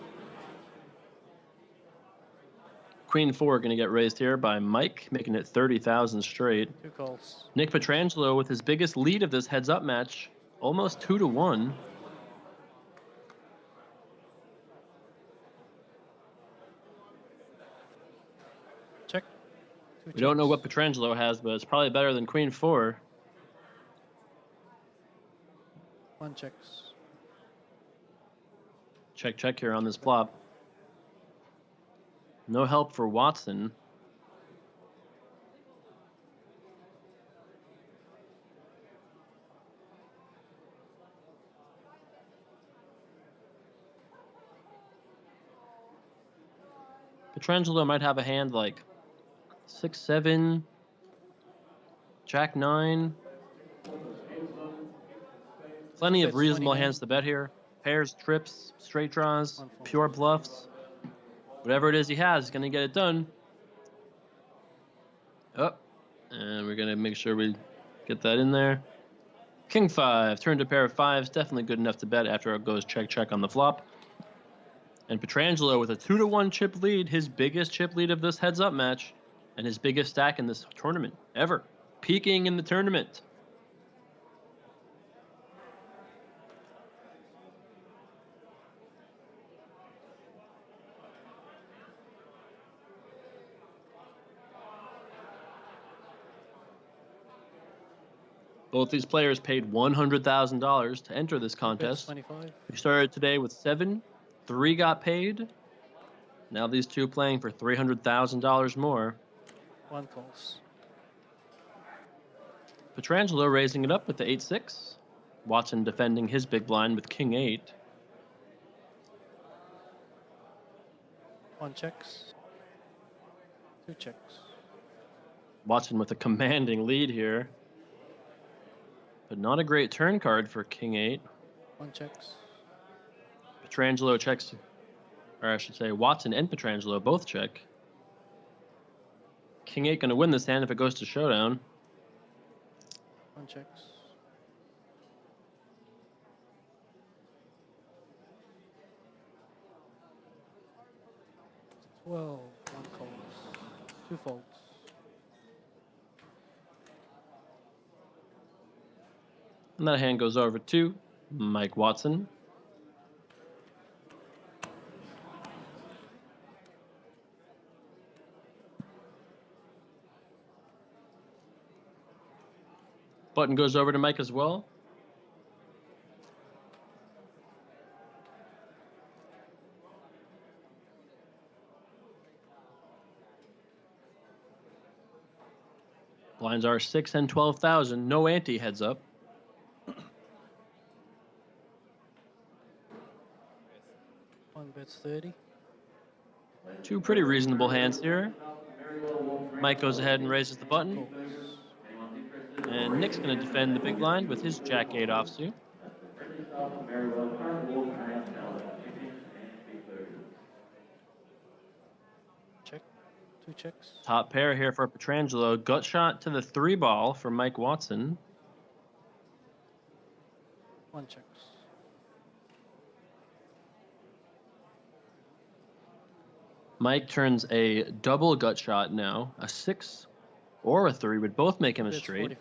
Queen 4 going to get raised here by Mike, making it 30,000 straight. 2 calls. Nick Petrangelo with his biggest lead of this heads-up match, almost 2-1. Check. We don't know what Petrangelo has, but it's probably better than Queen 4. 1 checks. Check, check here on this flop. No help for Watson. Petrangelo might have a hand like 6-7, Jack 9. Plenty of reasonable hands to bet here. Pairs, trips, straight draws, pure bluffs. Whatever it is he has, he's going to get it done. Oh, and we're going to make sure we get that in there. King 5, turned a pair of 5s, definitely good enough to bet after it goes check, check on the flop. And Petrangelo with a 2-1 chip lead, his biggest chip lead of this heads-up match, and his biggest stack in this tournament ever, peaking in the tournament. Both these players paid $100,000 to enter this contest. 25. We started today with 7, 3 got paid. Now these two playing for $300,000 more. 1 calls. Petrangelo raising it up with the 8-6. Watson defending his big blind with King 8. 1 checks. 2 checks. Watson with a commanding lead here. But not a great turn card for King 8. 1 checks. Petrangelo checks, or I should say Watson and Petrangelo both check. King 8 going to win this hand if it goes to showdown. 1 checks. 12. 1 calls. 2 folds. And that hand goes over to Mike Watson. Button goes over to Mike as well. Blinds are 6 and 12,000. No ante heads up. Bets 30. Two pretty reasonable hands here. Mike goes ahead and raises the button. And Nick's going to defend the big blind with his Jack 8 offsuit. Check. 2 checks. Top pair here for Petrangelo. Gut shot to the 3 ball for Mike Watson. 1 checks. Mike turns a double gut shot now. A 6 or a 3 would both make him a straight.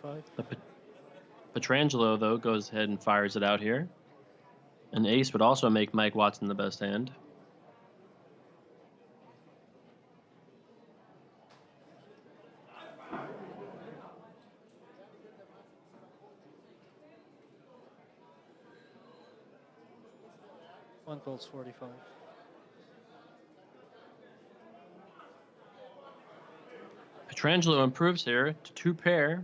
Petrangelo, though, goes ahead and fires it out here. An ace would also make Mike Watson the best hand. One calls 45. Petrangelo improves here to 2 pair.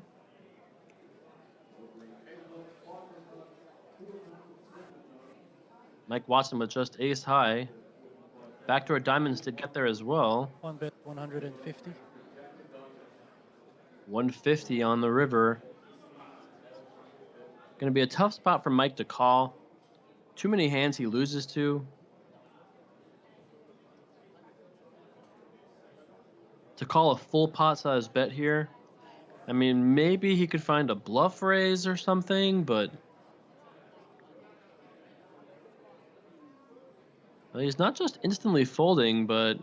Mike Watson with just ace high. Backdoor diamonds did get there as well. 1 bet 150. 150 on the river. Going to be a tough spot for Mike to call. Too many hands he loses to. To call a full pot size bet here. I mean, maybe he could find a bluff raise or something, but Well, he's not just instantly folding, but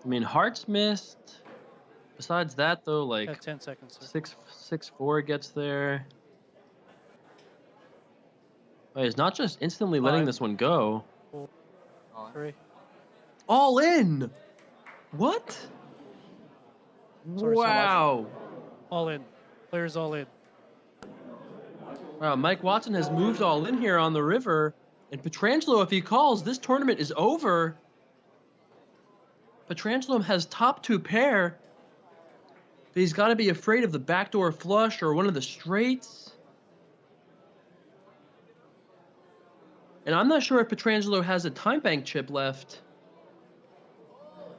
I mean, hearts missed. Besides that, though, like 10 seconds. Sir. 6-4 gets there. Oh, he's not just instantly letting this one go. 4, 3. All in. What? Sorry, Wow. All in. Players all in. Wow, Mike Watson has moved all in here on the river. And Petrangelo, if he calls, this tournament is over. Petrangelo has top 2 pair. But he's got to be afraid of the backdoor flush or one of the straights. And I'm not sure if Petrangelo has a time bank chip left.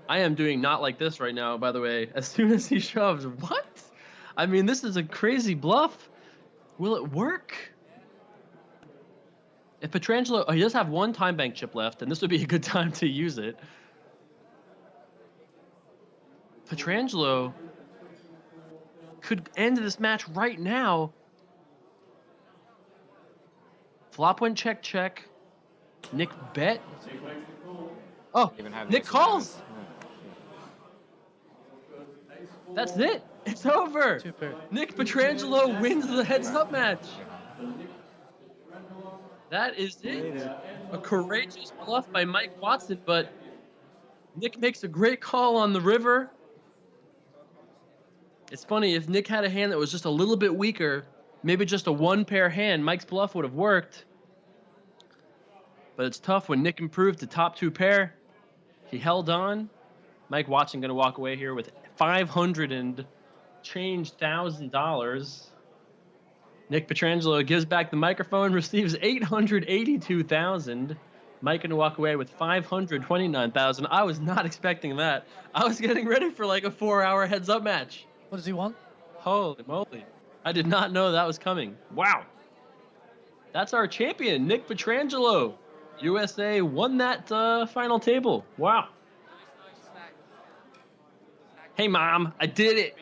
I am doing not like this right now, by the way. As soon as he shoves, what? I mean, this is a crazy bluff. Will it work? If Petrangelo, he does have one time bank chip left, and this would be a good time to use it. Petrangelo could end this match right now. Flop went check, check. Nick bet. Oh, Nick calls. That's it. It's over. Nick Petrangelo wins the heads-up match. That is it. A courageous bluff by Mike Watson, but Nick makes a great call on the river. It's funny, if Nick had a hand that was just a little bit weaker, maybe just a one-pair hand, Mike's bluff would have worked. But it's tough when Nick improved to top 2 pair. He held on. Mike Watson going to walk away here with $500 and change $1,000. Nick Petrangelo gives back the microphone, receives $882,000. Mike going to walk away with $529,000. I was not expecting that. I was getting ready for like a 4-hour heads-up match. What does he want? Holy moly. I did not know that was coming. Wow. That's our champion, Nick Petrangelo. USA won that final table. Wow. Hey, Mom, I did it.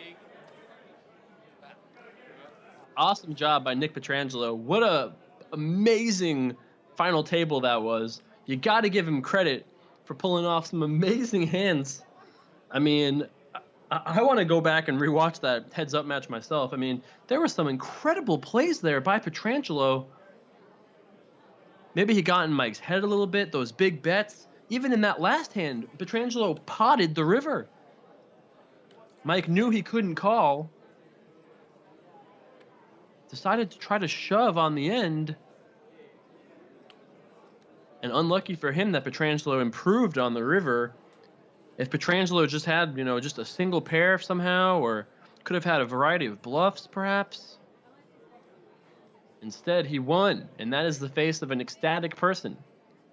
Awesome job by Nick Petrangelo. What a amazing final table that was. You got to give him credit for pulling off some amazing hands. I mean, I want to go back and rewatch that heads-up match myself. I mean, there were some incredible plays there by Petrangelo. Maybe he got in Mike's head a little bit, those big bets. Even in that last hand, Petrangelo potted the river. Mike knew he couldn't call. Decided to try to shove on the end. And unlucky for him that Petrangelo improved on the river. If Petrangelo just had, you know, just a single pair somehow, or could have had a variety of bluffs, perhaps. Instead, he won, and that is the face of an ecstatic person.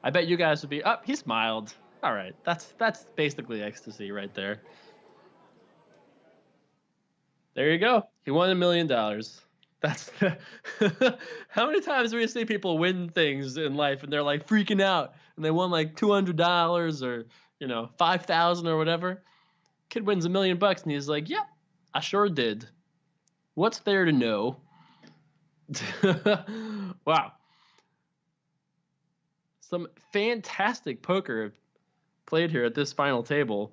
I bet you guys would be, oh, he smiled. All right, that's basically ecstasy right there. There you go. He won $1 million. That's how many times do we see people win things in life and they're like freaking out and they won like $200 or, you know, $5,000 or whatever. Kid wins $1 million and he's like, yep, I sure did. What's there to know? Wow. Some fantastic poker played here at this final table.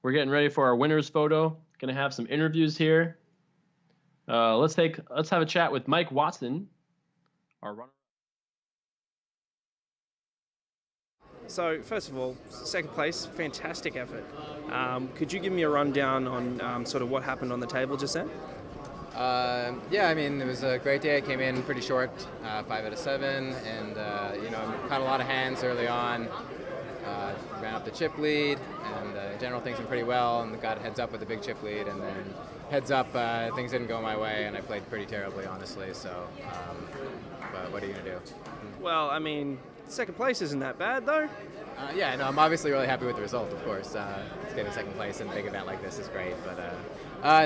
We're getting ready for our winner's photo. Gonna have some interviews here. Let's have a chat with Mike Watson, our runner. So first of all, second place, fantastic effort. Could you give me a rundown on sort of what happened on the table just then? Yeah, I mean, it was a great day. I came in pretty short, 5 out of 7, and you know, caught a lot of hands early on. Ran up the chip lead, and in general things went pretty well, and got heads up with a big chip lead, and then heads up, things didn't go my way, and I played pretty terribly, honestly. So, but what are you gonna do? Well, I mean, second place isn't that bad, though. Yeah, no, I'm obviously really happy with the result, of course. Getting second place in a big event like this is great, but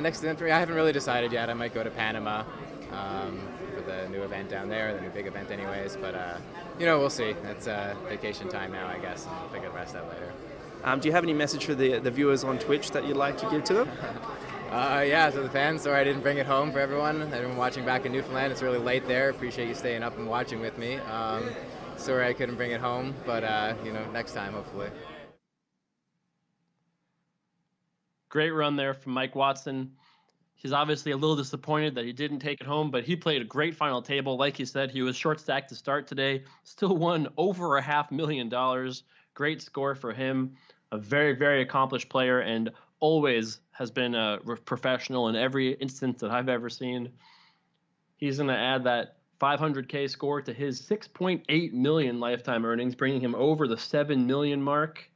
next to entry, I haven't really decided yet. I might go to Panama for the new event down there, the new big event anyways, but you know, we'll see. It's vacation time now, I guess, and we'll figure the rest out later. Do you have any message for the viewers on Twitch that you'd like to give to them? Yeah, so the fans, sorry I didn't bring it home for everyone watching back in Newfoundland. It's really late there. Appreciate you staying up and watching with me. sorry I couldn't bring it home, but you know, next time hopefully. Great run there from Mike Watson. He's obviously a little disappointed that he didn't take it home, but he played a great final table. Like he said, he was short stacked to start today. Still won over $500,000. Great score for him. A very, very accomplished player, and always has been a professional in every instance that I've ever seen. He's going to add that 500K score to his 6.8 million lifetime earnings, bringing him over the 7 million mark.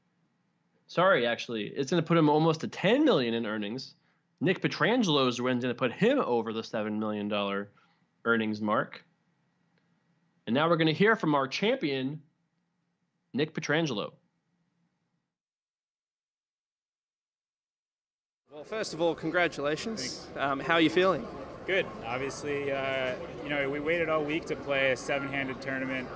Sorry, actually, it's going to put him almost to 10 million in earnings. Nick Petrangelo's win's going to put him over the $7 million earnings mark. And now we're going to hear from our champion, Nick Petrangelo. Well, first of all, congratulations. How are you feeling? Good. Obviously, you know, we waited all week to play a 7-handed tournament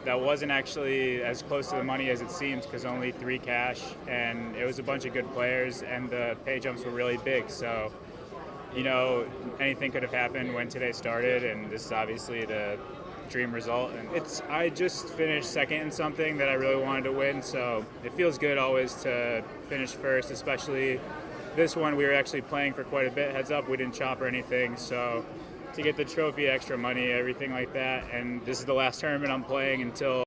that wasn't actually as close to the money as it seemed, because only 3 cash, and it was a bunch of good players, and the pay jumps were really big. So, you know, anything could have happened when today started, and this is obviously the dream result. And I just finished second in something that I really wanted to win, so it feels good always to finish first, especially this one. We were actually playing for quite a bit. Heads up, we didn't chop or anything, so to get the trophy, extra money, everything like that. And this is the last tournament I'm playing until